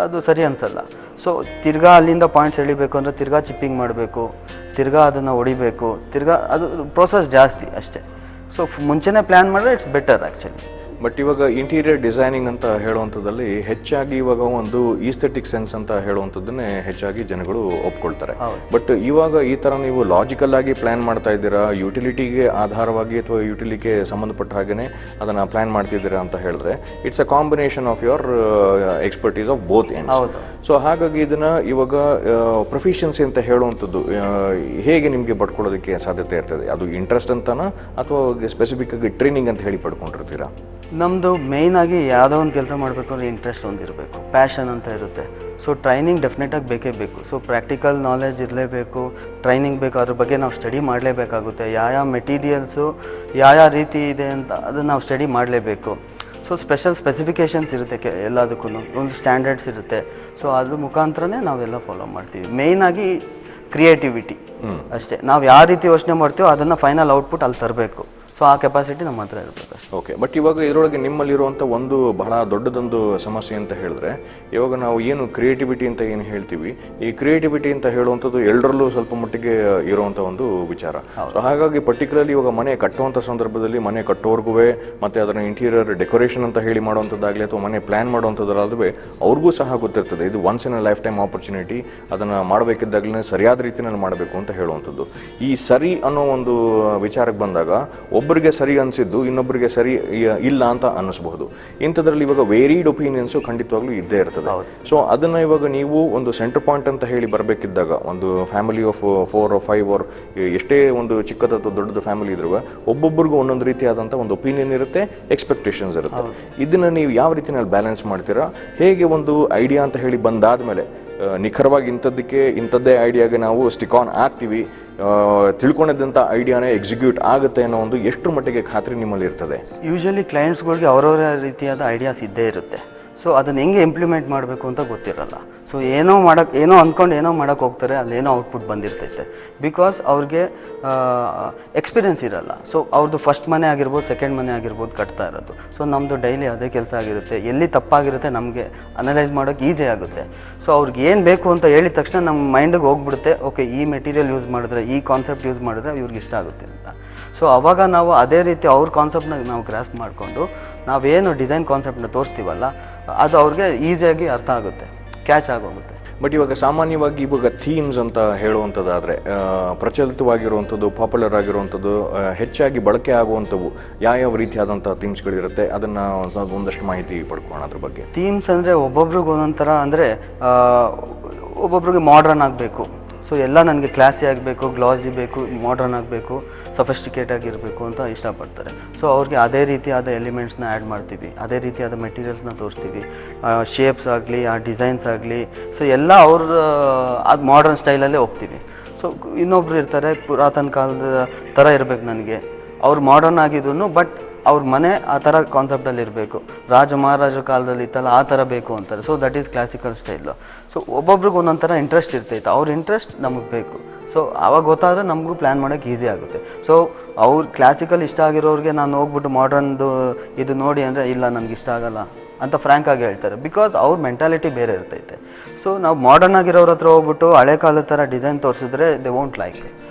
ಅದು ಸರಿ ಅನಿಸಲ್ಲ. ಸೊ ತಿರ್ಗಾ ಅಲ್ಲಿಂದ ಪಾಯಿಂಟ್ಸ್ ಎಳಿಬೇಕು ಅಂದರೆ ತಿರ್ಗಾ ಚಿಪ್ಪಿಂಗ್ ಮಾಡಬೇಕು, ತಿರ್ಗಾ ಅದನ್ನು ಹೊಡಿಬೇಕು, ತಿರ್ಗಾ ಅದು ಪ್ರೋಸೆಸ್ ಜಾಸ್ತಿ ಅಷ್ಟೇ. ಸೊ ಮುಂಚೆನೇ ಪ್ಲ್ಯಾನ್ ಮಾಡಿದ್ರೆ ಇಟ್ಸ್ ಬೆಟರ್ ಆ್ಯಕ್ಚುಲಿ. ಬಟ್ ಇವಾಗ ಇಂಟೀರಿಯರ್ ಡಿಸೈನಿಂಗ್ ಅಂತ ಹೇಳುವಂಥದ್ದಲ್ಲಿ ಹೆಚ್ಚಾಗಿ ಇವಾಗ ಒಂದು ಈಸ್ಥೆಟಿಕ್ ಸೆನ್ಸ್ ಅಂತ ಹೇಳುವಂಥದ್ದನ್ನೇ ಹೆಚ್ಚಾಗಿ ಜನಗಳು ಒಪ್ಕೊಳ್ತಾರೆ. ಬಟ್ ಇವಾಗ ಈ ಥರ ನೀವು ಲಾಜಿಕಲ್ ಆಗಿ ಪ್ಲಾನ್ ಮಾಡ್ತಾ ಇದ್ದೀರಾ, ಯುಟಿಲಿಟಿಗೆ ಆಧಾರವಾಗಿ ಅಥವಾ ಯುಟಿಲಿಟಿಗೆ ಸಂಬಂಧಪಟ್ಟ ಹಾಗೆಯೇ ಅದನ್ನು ಪ್ಲಾನ್ ಮಾಡ್ತಿದ್ದೀರಾ ಅಂತ ಹೇಳಿದ್ರೆ it's a combination of your expertise of both ends. So ಹಾಗಾಗಿ ಇದನ್ನ ಇವಾಗ ಪ್ರೊಫಿಷಿಯನ್ಸಿ ಅಂತ ಹೇಳುವಂಥದ್ದು ಹೇಗೆ ನಿಮಗೆ ಪಡ್ಕೊಳ್ಳೋದಕ್ಕೆ ಸಾಧ್ಯತೆ ಇರ್ತದೆ? ಅದು ಇಂಟ್ರೆಸ್ಟ್ ಅಂತನಾ ಅಥವಾ ಸ್ಪೆಸಿಫಿಕ್ ಆಗಿ ಟ್ರೈನಿಂಗ್ ಅಂತ ಹೇಳಿ ಪಡ್ಕೊಂಡಿರ್ತೀರಾ? ನಮ್ಮದು ಮೇಯ್ನ್ ಆಗಿ ಯಾವುದೋ ಒಂದು ಕೆಲಸ ಮಾಡಬೇಕು ಅಂದರೆ ಇಂಟ್ರೆಸ್ಟ್ ಒಂದಿರಬೇಕು, ಪ್ಯಾಷನ್ ಅಂತ ಇರುತ್ತೆ. ಸೊ ಟ್ರೈನಿಂಗ್ ಡೆಫಿನೆಟಾಗಿ ಬೇಕೇ ಬೇಕು. ಸೊ ಪ್ರಾಕ್ಟಿಕಲ್ ನಾಲೆಜ್ ಇರಲೇಬೇಕು, ಟ್ರೈನಿಂಗ್ ಬೇಕು, ಅದ್ರ ಬಗ್ಗೆ ನಾವು ಸ್ಟಡಿ ಮಾಡಲೇಬೇಕಾಗುತ್ತೆ. ಯಾವ ಮೆಟೀರಿಯಲ್ಸು ಯಾವ ರೀತಿ ಇದೆ ಅಂತ ಅದನ್ನು ನಾವು ಸ್ಟಡಿ ಮಾಡಲೇಬೇಕು. ಸೊ ಸ್ಪೆಸಿಫಿಕೇಷನ್ಸ್ ಇರುತ್ತೆ ಎಲ್ಲದಕ್ಕೂ, ಒಂದು ಸ್ಟ್ಯಾಂಡರ್ಡ್ಸ್ ಇರುತ್ತೆ. ಸೊ ಅದ್ರ ಮುಖಾಂತರನೇ ನಾವೆಲ್ಲ ಫಾಲೋ ಮಾಡ್ತೀವಿ. ಮೇಯ್ನಾಗಿ ಕ್ರಿಯೇಟಿವಿಟಿ ಅಷ್ಟೇ. ನಾವು ಯಾವ ರೀತಿ ಯೋಚನೆ ಮಾಡ್ತೀವೋ ಅದನ್ನು ಫೈನಲ್ ಔಟ್ಪುಟ್ ಅಲ್ಲಿ ತರಬೇಕು. ಸೊ ಆ ಕೆಪಾಸಿಟಿ ನಮ್ಮ ಹತ್ರ ಇರಬೇಕು ಅಷ್ಟೇ. ಓಕೆ. ಬಟ್ ಇವಾಗ ಇದರೊಳಗೆ ನಿಮ್ಮಲ್ಲಿರುವಂಥ ಒಂದು ಬಹಳ ದೊಡ್ಡದೊಂದು ಸಮಸ್ಯೆ ಅಂತ ಹೇಳಿದ್ರೆ, ಇವಾಗ ನಾವು ಏನು ಕ್ರಿಯೇಟಿವಿಟಿ ಅಂತ ಏನು ಹೇಳ್ತೀವಿ, ಈ ಕ್ರಿಯೇಟಿವಿಟಿ ಅಂತ ಹೇಳುವಂಥದ್ದು ಎಲ್ಲರಲ್ಲೂ ಸ್ವಲ್ಪ ಮಟ್ಟಿಗೆ ಇರುವಂಥ ಒಂದು ವಿಚಾರ. ಸೊ ಹಾಗಾಗಿ ಪರ್ಟಿಕ್ಯುಲರ್ಲಿ ಇವಾಗ ಮನೆ ಕಟ್ಟುವಂಥ ಸಂದರ್ಭದಲ್ಲಿ ಮನೆ ಕಟ್ಟೋರ್ಗೂ ಮತ್ತು ಅದರ ಇಂಟೀರಿಯರ್ ಡೆಕೋರೇಷನ್ ಅಂತ ಹೇಳಿ ಮಾಡುವಂಥದ್ದಾಗಲಿ ಅಥವಾ ಮನೆ ಪ್ಲ್ಯಾನ್ ಮಾಡುವಂಥದ್ದಾದ್ರೂ ಅವ್ರಿಗೂ ಸಹ ಗೊತ್ತಿರ್ತದೆ ಇದು once in a life time opportunity, ಅದನ್ನು ಮಾಡಬೇಕಿದ್ದಾಗಲೇ ಸರಿಯಾದ ರೀತಿಯಲ್ಲಿ ಮಾಡಬೇಕು ಅಂತ ಹೇಳುವಂಥದ್ದು. ಈ ಸರಿ ಅನ್ನೋ ಒಂದು ವಿಚಾರಕ್ಕೆ ಬಂದಾಗ ಒಬ್ಬರಿಗೆ ಸರಿ ಅನಿಸಿದ್ದು ಇನ್ನೊಬ್ಬರಿಗೆ ಸರಿ ಇಲ್ಲ ಅಂತ ಅನ್ನಿಸ್ಬಹುದು. ಇಂಥದ್ರಲ್ಲಿ ಇವಾಗ ವೇರಿಡ್ ಒಪಿನಿಯನ್ಸು ಖಂಡಿತವಾಗ್ಲೂ ಇದ್ದೇ ಇರ್ತದೆ. ಸೊ ಅದನ್ನು ಇವಾಗ ನೀವು ಒಂದು ಸೆಂಟರ್ ಪಾಯಿಂಟ್ ಅಂತ ಹೇಳಿ ಬರಬೇಕಿದ್ದಾಗ, ಒಂದು ಫ್ಯಾಮಿಲಿ ಆಫ್ 4 or 5 ಎಷ್ಟೇ ಒಂದು ಚಿಕ್ಕದ ಅಥವಾ ದೊಡ್ಡದು ಫ್ಯಾಮಿಲಿ ಇದ್ರೂ ಒಬ್ಬೊಬ್ಬರಿಗೂ ಒಂದೊಂದು ರೀತಿಯಾದಂಥ ಒಂದು ಒಪಿನಿಯನ್ ಇರುತ್ತೆ, ಎಕ್ಸ್ಪೆಕ್ಟೇಷನ್ಸ್ ಇರುತ್ತೆ. ಇದನ್ನು ನೀವು ಯಾವ ರೀತಿಯಲ್ಲಿ ಬ್ಯಾಲೆನ್ಸ್ ಮಾಡ್ತೀರಾ? ಹೇಗೆ ಒಂದು ಐಡಿಯಾ ಅಂತ ಹೇಳಿ ಬಂದಾದ್ಮೇಲೆ ನಿಖರವಾಗಿ ಇಂಥದ್ದೇ ಐಡಿಯಾಗೆ ನಾವು ಸ್ಟಿಕ್ ಆನ್ ಆಗ್ತೀವಿ, ತಿಳ್ಕೊಂಡಿದ್ದಂಥ ಐಡಿಯಾನೇ ಎಕ್ಸಿಕ್ಯೂಟ್ ಆಗುತ್ತೆ ಅನ್ನೋ ಒಂದು ಎಷ್ಟರ ಮಟ್ಟಿಗೆ ಖಾತ್ರಿ ನಿಮ್ಮಲ್ಲಿ ಇರ್ತದೆ? ಯೂಶಲಿ ಕ್ಲೈಂಟ್ಸ್ಗಳಿಗೆ ಅವರವರ ರೀತಿಯಾದ ಐಡಿಯಾಸ್ ಇದ್ದೇ ಇರುತ್ತೆ. ಸೊ ಅದನ್ನು ಹೆಂಗೆ ಇಂಪ್ಲಿಮೆಂಟ್ ಮಾಡಬೇಕು ಅಂತ ಗೊತ್ತಿರಲ್ಲ. ಸೊ ಏನೋ ಅಂದ್ಕೊಂಡು ಏನೋ ಮಾಡೋಕ್ಕೆ ಹೋಗ್ತಾರೆ, ಅಲ್ಲೇನೋ ಔಟ್ಪುಟ್ ಬಂದಿರ್ತೈತೆ. ಬಿಕಾಸ್ ಅವ್ರಿಗೆ ಎಕ್ಸ್ಪೀರಿಯೆನ್ಸ್ ಇರಲ್ಲ. ಸೊ ಅವ್ರದ್ದು ಫಸ್ಟ್ ಮನೆ ಆಗಿರ್ಬೋದು, ಸೆಕೆಂಡ್ ಮನೆ ಆಗಿರ್ಬೋದು ಕಟ್ತಾ ಇರೋದು. ಸೊ ನಮ್ಮದು ಡೈಲಿ ಅದೇ ಕೆಲಸ ಆಗಿರುತ್ತೆ. ಎಲ್ಲಿ ತಪ್ಪಾಗಿರುತ್ತೆ ನಮಗೆ ಅನಲೈಸ್ ಮಾಡೋಕ್ಕೆ ಈಸಿ ಆಗುತ್ತೆ. ಸೊ ಅವ್ರಿಗೆ ಏನು ಬೇಕು ಅಂತ ಹೇಳಿದ ತಕ್ಷಣ ನಮ್ಮ ಮೈಂಡಿಗೆ ಹೋಗ್ಬಿಡುತ್ತೆ, ಓಕೆ ಈ ಮೆಟೀರಿಯಲ್ ಯೂಸ್ ಮಾಡಿದ್ರೆ, ಈ ಕಾನ್ಸೆಪ್ಟ್ ಯೂಸ್ ಮಾಡಿದ್ರೆ ಇವ್ರಿಗೆ ಇಷ್ಟ ಆಗುತ್ತೆ ಅಂತ. ಸೊ ಅವಾಗ ನಾವು ಅದೇ ರೀತಿ ಅವ್ರ ಕಾನ್ಸೆಪ್ಟ್ನ ನಾವು ಗ್ರಾಸ್ಪ್ ಮಾಡಿಕೊಂಡು ನಾವೇನು ಡಿಸೈನ್ ಕಾನ್ಸೆಪ್ಟ್ನ ತೋರಿಸ್ತೀವಲ್ಲ ಅದು ಅವ್ರಿಗೆ ಈಸಿಯಾಗಿ ಅರ್ಥ ಆಗುತ್ತೆ, ಕ್ಯಾಚ್ ಆಗೋಗುತ್ತೆ. ಬಟ್ ಇವಾಗ ಸಾಮಾನ್ಯವಾಗಿ ಇವಾಗ ಥೀಮ್ಸ್ ಅಂತ ಹೇಳುವಂಥದ್ದಾದರೆ ಪ್ರಚಲಿತವಾಗಿರುವಂಥದ್ದು, ಪಾಪ್ಯುಲರ್ ಆಗಿರುವಂಥದ್ದು, ಹೆಚ್ಚಾಗಿ ಬಳಕೆ ಆಗುವಂಥವು ಯಾವ ರೀತಿಯಾದಂಥ ಥೀಮ್ಸ್ಗಳಿರುತ್ತೆ? ಅದನ್ನು ಒಂದಷ್ಟು ಮಾಹಿತಿ ಪಡ್ಕೊಳ್ಳೋಣ ಅದ್ರ ಬಗ್ಗೆ. ಥೀಮ್ಸ್ ಅಂದರೆ ಒಬ್ಬೊಬ್ರಿಗೆ ಒಂದೊಂಥರ, ಅಂದರೆ ಒಬ್ಬೊಬ್ರಿಗೆ ಮಾಡ್ರನ್ ಆಗಬೇಕು. ಸೊ ಎಲ್ಲ ನನಗೆ ಕ್ಲಾಸಿ ಆಗಬೇಕು, ಗ್ಲಾಸಿ ಬೇಕು, ಮಾಡ್ರನ್ ಆಗಬೇಕು, ಸಫಿಸ್ಟಿಕೇಟ್ ಆಗಿರಬೇಕು ಅಂತ ಇಷ್ಟಪಡ್ತಾರೆ. ಸೊ ಅವ್ರಿಗೆ ಅದೇ ರೀತಿಯಾದ ಎಲಿಮೆಂಟ್ಸ್ನ ಆ್ಯಡ್ ಮಾಡ್ತೀವಿ, ಅದೇ ರೀತಿಯಾದ ಮೆಟೀರಿಯಲ್ಸ್ನ ತೋರಿಸ್ತೀವಿ, ಶೇಪ್ಸ್ ಆಗಲಿ, ಆ ಡಿಸೈನ್ಸ್ ಆಗಲಿ. ಸೊ ಎಲ್ಲ ಅದು ಮಾಡ್ರನ್ ಸ್ಟೈಲಲ್ಲೇ ಹೋಗ್ತೀವಿ. ಸೊ ಇನ್ನೊಬ್ರು ಇರ್ತಾರೆ ಪುರಾತನ ಕಾಲದ ಥರ ಇರಬೇಕು ನನಗೆ, ಅವ್ರು ಮಾಡರ್ನ್ ಆಗಿದ್ರು ಬಟ್ ಅವ್ರ ಮನೆ ಆ ಥರ ಕಾನ್ಸೆಪ್ಟಲ್ಲಿ ಇರಬೇಕು, ರಾಜ ಮಹಾರಾಜರ ಕಾಲದಲ್ಲಿ ಇತ್ತಲ್ಲ ಆ ಥರ ಬೇಕು ಅಂತಾರೆ. So that is classical style. So ಒಬ್ಬೊಬ್ರಿಗೆ ಒಂದೊಂದು ಥರ ಇಂಟ್ರೆಸ್ಟ್ ಇರ್ತೈತೆ, ಅವ್ರ ಇಂಟ್ರೆಸ್ಟ್ ನಮಗೆ ಬೇಕು. ಸೊ ಆವಾಗ ಗೊತ್ತಾದರೆ ನಮಗೂ ಪ್ಲ್ಯಾನ್ ಮಾಡೋಕ್ಕೆ ಈಸಿ ಆಗುತ್ತೆ. ಸೊ ಅವ್ರು ಕ್ಲಾಸಿಕಲ್ ಇಷ್ಟ ಆಗಿರೋರಿಗೆ ನಾನು ಹೋಗ್ಬಿಟ್ಟು ಮಾಡ್ರನ್ದು ಇದು ನೋಡಿ ಅಂದರೆ ಇಲ್ಲ ನನಗೆ ಇಷ್ಟ ಆಗಲ್ಲ ಅಂತ ಫ್ರ್ಯಾಂಕಾಗಿ ಹೇಳ್ತಾರೆ. ಬಿಕಾಸ್ ಅವ್ರ ಮೆಂಟಾಲಿಟಿ ಬೇರೆ ಇರ್ತೈತೆ. ಸೊ ನಾವು ಮಾಡರ್ನ್ ಆಗಿರೋರ ಹತ್ರ ಹೋಗ್ಬಿಟ್ಟು ಹಳೆ ಕಾಲದ ಥರ ಡಿಸೈನ್ ತೋರಿಸಿದ್ರೆ ದೇ ವೋಂಟ್ ಲೈಕ್.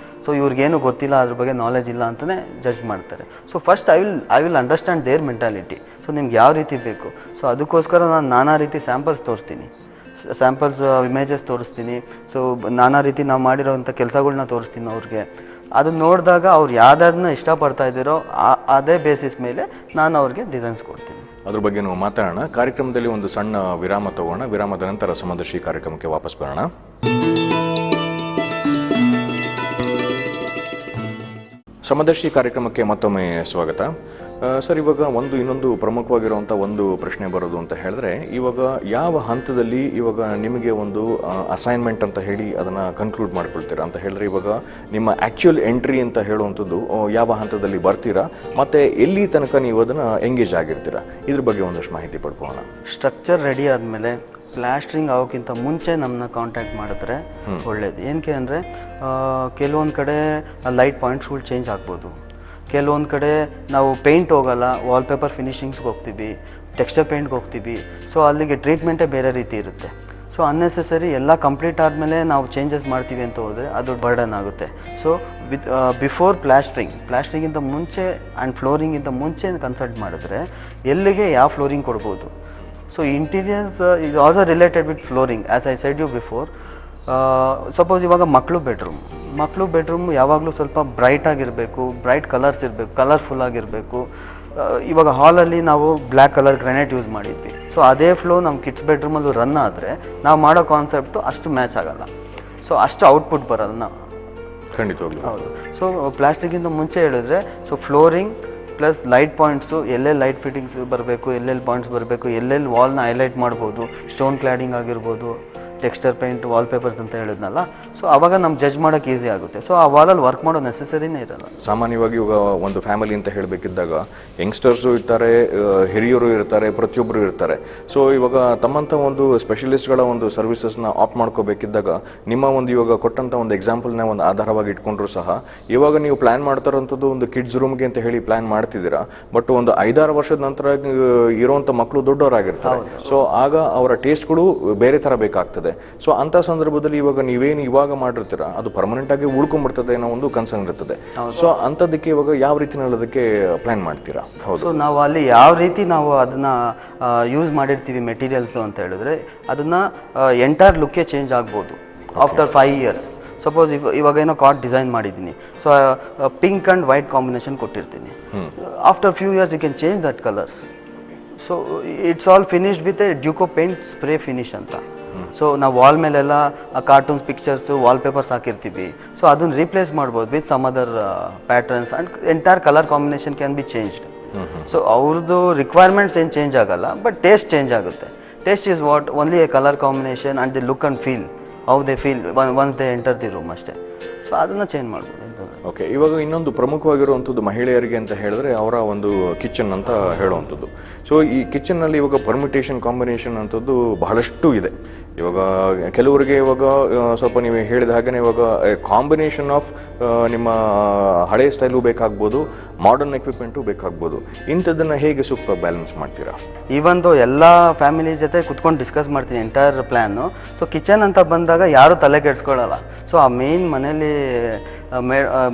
ಸೊ ಇವ್ರಿಗೇನು ಗೊತ್ತಿಲ್ಲ, ಅದ್ರ ಬಗ್ಗೆ ನಾಲೆಜ್ ಇಲ್ಲ ಅಂತಲೇ ಜಡ್ಜ್ ಮಾಡ್ತಾರೆ. So first I will understand there mentality. So ನಿಮ್ಗೆ ಯಾವ ರೀತಿ ಬೇಕು. ಸೊ ಅದಕ್ಕೋಸ್ಕರ ನಾನು ನಾನಾ ರೀತಿ ಸ್ಯಾಂಪಲ್ಸ್ ತೋರಿಸ್ತೀನಿ, ಸ್ಯಾಂಪಲ್ಸ್ ಇಮೇಜಸ್ ತೋರಿಸ್ತೀನಿ. ಸೊ ನಾನಾ ರೀತಿ ನಾವು ಮಾಡಿರೋವಂಥ ಕೆಲಸಗಳ್ನ ತೋರಿಸ್ತೀನಿ ಅವ್ರಿಗೆ. ಅದನ್ನ ನೋಡಿದಾಗ ಅವ್ರು ಯಾವುದನ್ನ ಇಷ್ಟಪಡ್ತಾ ಇದ್ದೀರೋ ಅದೇ ಬೇಸಿಸ್ ಮೇಲೆ ನಾನು ಅವ್ರಿಗೆ ಡಿಸೈನ್ಸ್ ಕೊಡ್ತೀನಿ. ಅದ್ರ ಬಗ್ಗೆ ನಾವು ಮಾತಾಡೋಣ. ಕಾರ್ಯಕ್ರಮದಲ್ಲಿ ಒಂದು ಸಣ್ಣ ವಿರಾಮ ತಗೋಣ. ವಿರಾಮದ ನಂತರ ಸಮದರ್ಶಿ ಕಾರ್ಯಕ್ರಮಕ್ಕೆ ವಾಪಸ್ ಬರೋಣ. ಸಮದರ್ಶಿ ಕಾರ್ಯಕ್ರಮಕ್ಕೆ ಮತ್ತೊಮ್ಮೆ ಸ್ವಾಗತ. ಸರ್, ಇವಾಗ ಇನ್ನೊಂದು ಪ್ರಮುಖವಾಗಿರುವಂಥ ಒಂದು ಪ್ರಶ್ನೆ ಬರೋದು ಅಂತ ಹೇಳಿದ್ರೆ, ಇವಾಗ ಯಾವ ಹಂತದಲ್ಲಿ ಇವಾಗ ನಿಮಗೆ ಒಂದು ಅಸೈನ್ಮೆಂಟ್ ಅಂತ ಹೇಳಿ ಅದನ್ನು ಕನ್ಕ್ಲೂಡ್ ಮಾಡ್ಕೊಳ್ತೀರಾ ಅಂತ ಹೇಳಿದ್ರೆ, ಇವಾಗ ನಿಮ್ಮ ಆ್ಯಕ್ಚುಯಲ್ ಎಂಟ್ರಿ ಅಂತ ಹೇಳುವಂಥದ್ದು ಯಾವ ಹಂತದಲ್ಲಿ ಬರ್ತೀರಾ ಮತ್ತು ಎಲ್ಲಿ ತನಕ ನೀವು ಅದನ್ನು ಎಂಗೇಜ್ ಆಗಿರ್ತೀರಾ? ಇದ್ರ ಬಗ್ಗೆ ಒಂದಷ್ಟು ಮಾಹಿತಿ ಪಡ್ಕೊಳ್ಳೋಣ. ಸ್ಟ್ರಕ್ಚರ್ ರೆಡಿ ಆದಮೇಲೆ ಪ್ಲಾಸ್ಟ್ರಿಂಗ್ ಆಗೋಕ್ಕಿಂತ ಮುಂಚೆ ನಮ್ಮನ್ನ ಕಾಂಟ್ಯಾಕ್ಟ್ ಮಾಡಿದ್ರೆ ಒಳ್ಳೇದು. ಏನಕ್ಕೆ ಅಂದರೆ ಕೆಲವೊಂದು ಕಡೆ ಲೈಟ್ ಪಾಯಿಂಟ್ಸ್ಗಳು ಚೇಂಜ್ ಆಗ್ಬೋದು, ಕೆಲವೊಂದು ಕಡೆ ನಾವು ಪೇಂಟ್ ಹೋಗಲ್ಲ, ವಾಲ್ಪೇಪರ್ ಫಿನಿಶಿಂಗ್ಸ್ಗೆ ಹೋಗ್ತೀವಿ, ಟೆಕ್ಸ್ಚರ್ ಪೇಂಟ್ಗೆ ಹೋಗ್ತೀವಿ. ಸೊ ಅಲ್ಲಿಗೆ ಟ್ರೀಟ್ಮೆಂಟೇ ಬೇರೆ ರೀತಿ ಇರುತ್ತೆ. ಸೊ ಅನ್ನೆಸೆಸರಿ ಎಲ್ಲ ಕಂಪ್ಲೀಟ್ ಆದಮೇಲೆ ನಾವು ಚೇಂಜಸ್ ಮಾಡ್ತೀವಿ ಅಂತ ಹೋದರೆ ಅದು ಬರ್ಡನ್ ಆಗುತ್ತೆ. ಸೊ ಬಿಫೋರ್ ಪ್ಲಾಸ್ಟ್ರಿಂಗಿಂತ ಮುಂಚೆ ಆ್ಯಂಡ್ ಫ್ಲೋರಿಂಗಿಂತ ಮುಂಚೆ ಕನ್ಸಲ್ಟ್ ಮಾಡಿದ್ರೆ ಎಲ್ಲಿಗೆ ಯಾವ ಫ್ಲೋರಿಂಗ್ ಕೊಡ್ಬೋದು. So interiors is also related with flooring as I said you before. Suppose ಇವಾಗ ಮಕ್ಕಳು ಬೆಡ್ರೂಮ್ ಯಾವಾಗಲೂ ಸ್ವಲ್ಪ ಬ್ರೈಟ್ ಆಗಿರಬೇಕು, ಬ್ರೈಟ್ ಕಲರ್ಸ್ ಇರಬೇಕು, ಕಲರ್ಫುಲ್ ಆಗಿರಬೇಕು. ಇವಾಗ ಹಾಲಲ್ಲಿ ನಾವು ಬ್ಲ್ಯಾಕ್ ಕಲರ್ ಗ್ರಾನೈಟ್ ಯೂಸ್ ಮಾಡಿದ್ವಿ. ಸೊ ಅದೇ ಫ್ಲೋ ನಮ್ಮ ಕಿಡ್ಸ್ ಬೆಡ್ರೂಮಲ್ಲೂ ರನ್ ಆದರೆ ನಾವು ಮಾಡೋ ಕಾನ್ಸೆಪ್ಟು ಅಷ್ಟು ಮ್ಯಾಚ್ ಆಗೋಲ್ಲ. ಸೊ ಅಷ್ಟು ಔಟ್ಪುಟ್ ಬರೋಲ್ಲ ನಾವು. ಖಂಡಿತವಾಗ್ಲೂ ಹೌದು. ಸೊ ಪ್ಲಾಸ್ಟಿಕ್ಕಿಂತ ಮುಂಚೆ ಹೇಳಿದ್ರೆ so flooring plus light points, ಎಲ್ಲೆಲ್ಲಿ ಲೈಟ್ ಫಿಟ್ಟಿಂಗ್ಸ್ ಬರಬೇಕು, ಎಲ್ಲೆಲ್ಲಿ ಪಾಯಿಂಟ್ಸ್ ಬರಬೇಕು, ಎಲ್ಲೆಲ್ಲಿ ವಾಲ್ನ ಹೈಲೈಟ್ ಮಾಡ್ಬೋದು, ಸ್ಟೋನ್ ಕ್ಲಾಡಿಂಗ್ ಆಗಿರ್ಬೋದು, ಟೆಕ್ಸ್ಚರ್ ಪೇಂಟ್, ವಾಲ್ಪೇಪರ್ಸ್ ಅಂತ ಹೇಳಿದ್ನಲ್ಲ. ಸೊ ಆವಾಗ ನಮ್ಮ ಜಡ್ಜ್ ಮಾಡೋಕ್ಕೆ ಈಸಿ ಆಗುತ್ತೆ. ಸೊ ಆ ವಾಲಲ್ಲಿ ವರ್ಕ್ ಮಾಡೋ ನೆಸೆಸರಿನೇ ಇರಲ್ಲ. ಸಾಮಾನ್ಯವಾಗಿ ಇವಾಗ ಒಂದು ಫ್ಯಾಮಿಲಿ ಅಂತ ಹೇಳಬೇಕಿದ್ದಾಗ ಯಂಗ್ಸ್ಟರ್ಸು ಇರ್ತಾರೆ, ಹಿರಿಯರು ಇರ್ತಾರೆ, ಪ್ರತಿಯೊಬ್ಬರು ಇರ್ತಾರೆ. ಸೊ ಇವಾಗ ತಮ್ಮಂಥ ಒಂದು ಸ್ಪೆಷಲಿಸ್ಟ್ಗಳ ಒಂದು ಸರ್ವಿಸಸ್ನ ಆಪ್ ಮಾಡ್ಕೋಬೇಕಿದ್ದಾಗ ನಿಮ್ಮ ಒಂದು ಇವಾಗ ಕೊಟ್ಟಂಥ ಒಂದು ಎಕ್ಸಾಂಪಲ್ನ ಒಂದು ಆಧಾರವಾಗಿ ಇಟ್ಕೊಂಡ್ರು ಸಹ ಇವಾಗ ನೀವು ಪ್ಲ್ಯಾನ್ ಮಾಡ್ತಾರಂಥದ್ದು ಒಂದು ಕಿಡ್ಸ್ ರೂಮ್ಗೆ ಅಂತ ಹೇಳಿ ಪ್ಲ್ಯಾನ್ ಮಾಡ್ತಿದ್ದೀರಾ. ಬಟ್ ಒಂದು 5-6 ವರ್ಷದ ನಂತರ ಇರುವಂಥ ಮಕ್ಕಳು ದೊಡ್ಡವರಾಗಿರ್ತಾರೆ. ಸೊ ಆಗ ಅವರ ಟೇಸ್ಟ್ಗಳು ಬೇರೆ ಥರ ಬೇಕಾಗ್ತದೆ. ಸೊ ಅಂಥ ಸಂದರ್ಭದಲ್ಲಿ ಇವಾಗ ನೀವೇನು ಇವಾಗ ಮಾಡಿರ್ತೀರಾ ಅದು ಪರ್ಮನೆಂಟ್ ಆಗಿ ಉಳ್ಕೊಂಡ್ಬಿಡ್ತದೆ ಅನ್ನೋ ಒಂದು ಕನ್ಸರ್ನ್ ಇರ್ತದೆ. ಸೊ ಅಂಥದ್ದಕ್ಕೆ ಇವಾಗ ಯಾವ ರೀತಿನಲ್ಲಿ ಅದಕ್ಕೆ ಪ್ಲಾನ್ ಮಾಡ್ತೀರಾ? ಹೌದು. ಸೊ ನಾವು ಅಲ್ಲಿ ಯಾವ ರೀತಿ ನಾವು ಅದನ್ನ ಯೂಸ್ ಮಾಡಿರ್ತೀವಿ ಮೆಟೀರಿಯಲ್ಸು ಅಂತ ಹೇಳಿದ್ರೆ ಅದನ್ನ ಎಂಟೈರ್ ಲುಕ್ಕೇ ಚೇಂಜ್ ಆಗ್ಬೋದು ಆಫ್ಟರ್ 5 years. ಸಪೋಸ್ ಇವಾಗ ಏನೋ ಕಾಟ್ ಡಿಸೈನ್ ಮಾಡಿದ್ದೀನಿ, so pink and white combination ಕೊಟ್ಟಿರ್ತೀನಿ. After few years you can change that colours. So it's all finished with a Duco paint spray finish ಅಂತ. ಸೊ ನಾವು wall ಮೇಲೆಲ್ಲ cartoons pictures wallpapers ಹಾಕಿರ್ತೀವಿ. So ಅದನ್ನು replace ಮಾಡ್ಬೋದು with some other patterns and entire colour combination can be changed. So ಅವ್ರದ್ದು requirements ಏನು change ಆಗಲ್ಲ, but taste change ಆಗುತ್ತೆ. Taste is what only A colour combination and the look and feel how they feel once they enter the room ಅಷ್ಟೇ. So ಅದನ್ನು change ಮಾಡ್ಬೋದು. Okay. ಇವಾಗ ಇನ್ನೊಂದು ಪ್ರಮುಖವಾಗಿರುವಂಥದ್ದು ಮಹಿಳೆಯರಿಗೆ ಅಂತ ಹೇಳಿದ್ರೆ ಅವರ ಒಂದು ಕಿಚನ್ ಅಂತ ಹೇಳುವಂಥದ್ದು. ಸೊ ಈ ಕಿಚನ್ನಲ್ಲಿ ಇವಾಗ ಪರ್ಮಿಟೇಷನ್ ಕಾಂಬಿನೇಷನ್ ಅಂಥದ್ದು ಬಹಳಷ್ಟು ಇದೆ. ಇವಾಗ ಕೆಲವರಿಗೆ ಇವಾಗ ಸ್ವಲ್ಪ ನೀವು ಹೇಳಿದ ಹಾಗೆಯೇ ಇವಾಗ ಕಾಂಬಿನೇಷನ್ ಆಫ್ ನಿಮ್ಮ ಹಳೆ ಸ್ಟೈಲು ಬೇಕಾಗ್ಬೋದು, ಮಾಡರ್ನ್ ಎಕ್ವಿಪ್ಮೆಂಟು ಬೇಕಾಗ್ಬೋದು. ಇಂಥದ್ದನ್ನು ಹೇಗೆ ಸೂಕ್ತ ಬ್ಯಾಲೆನ್ಸ್ ಮಾಡ್ತೀರಾ? ಈವೊಂದು ಎಲ್ಲ ಫ್ಯಾಮಿಲಿ ಜೊತೆ ಕುತ್ಕೊಂಡು ಡಿಸ್ಕಸ್ ಮಾಡ್ತೀನಿ ಎಂಟೈರ್ ಪ್ಲ್ಯಾನು. ಸೊ ಕಿಚನ್ ಅಂತ ಬಂದಾಗ ಯಾರೂ ತಲೆ ಕೆಡಿಸ್ಕೊಳ್ಳಲ್ಲ. ಸೊ ಆ ಮೇನ್ ಮನೇಲಿ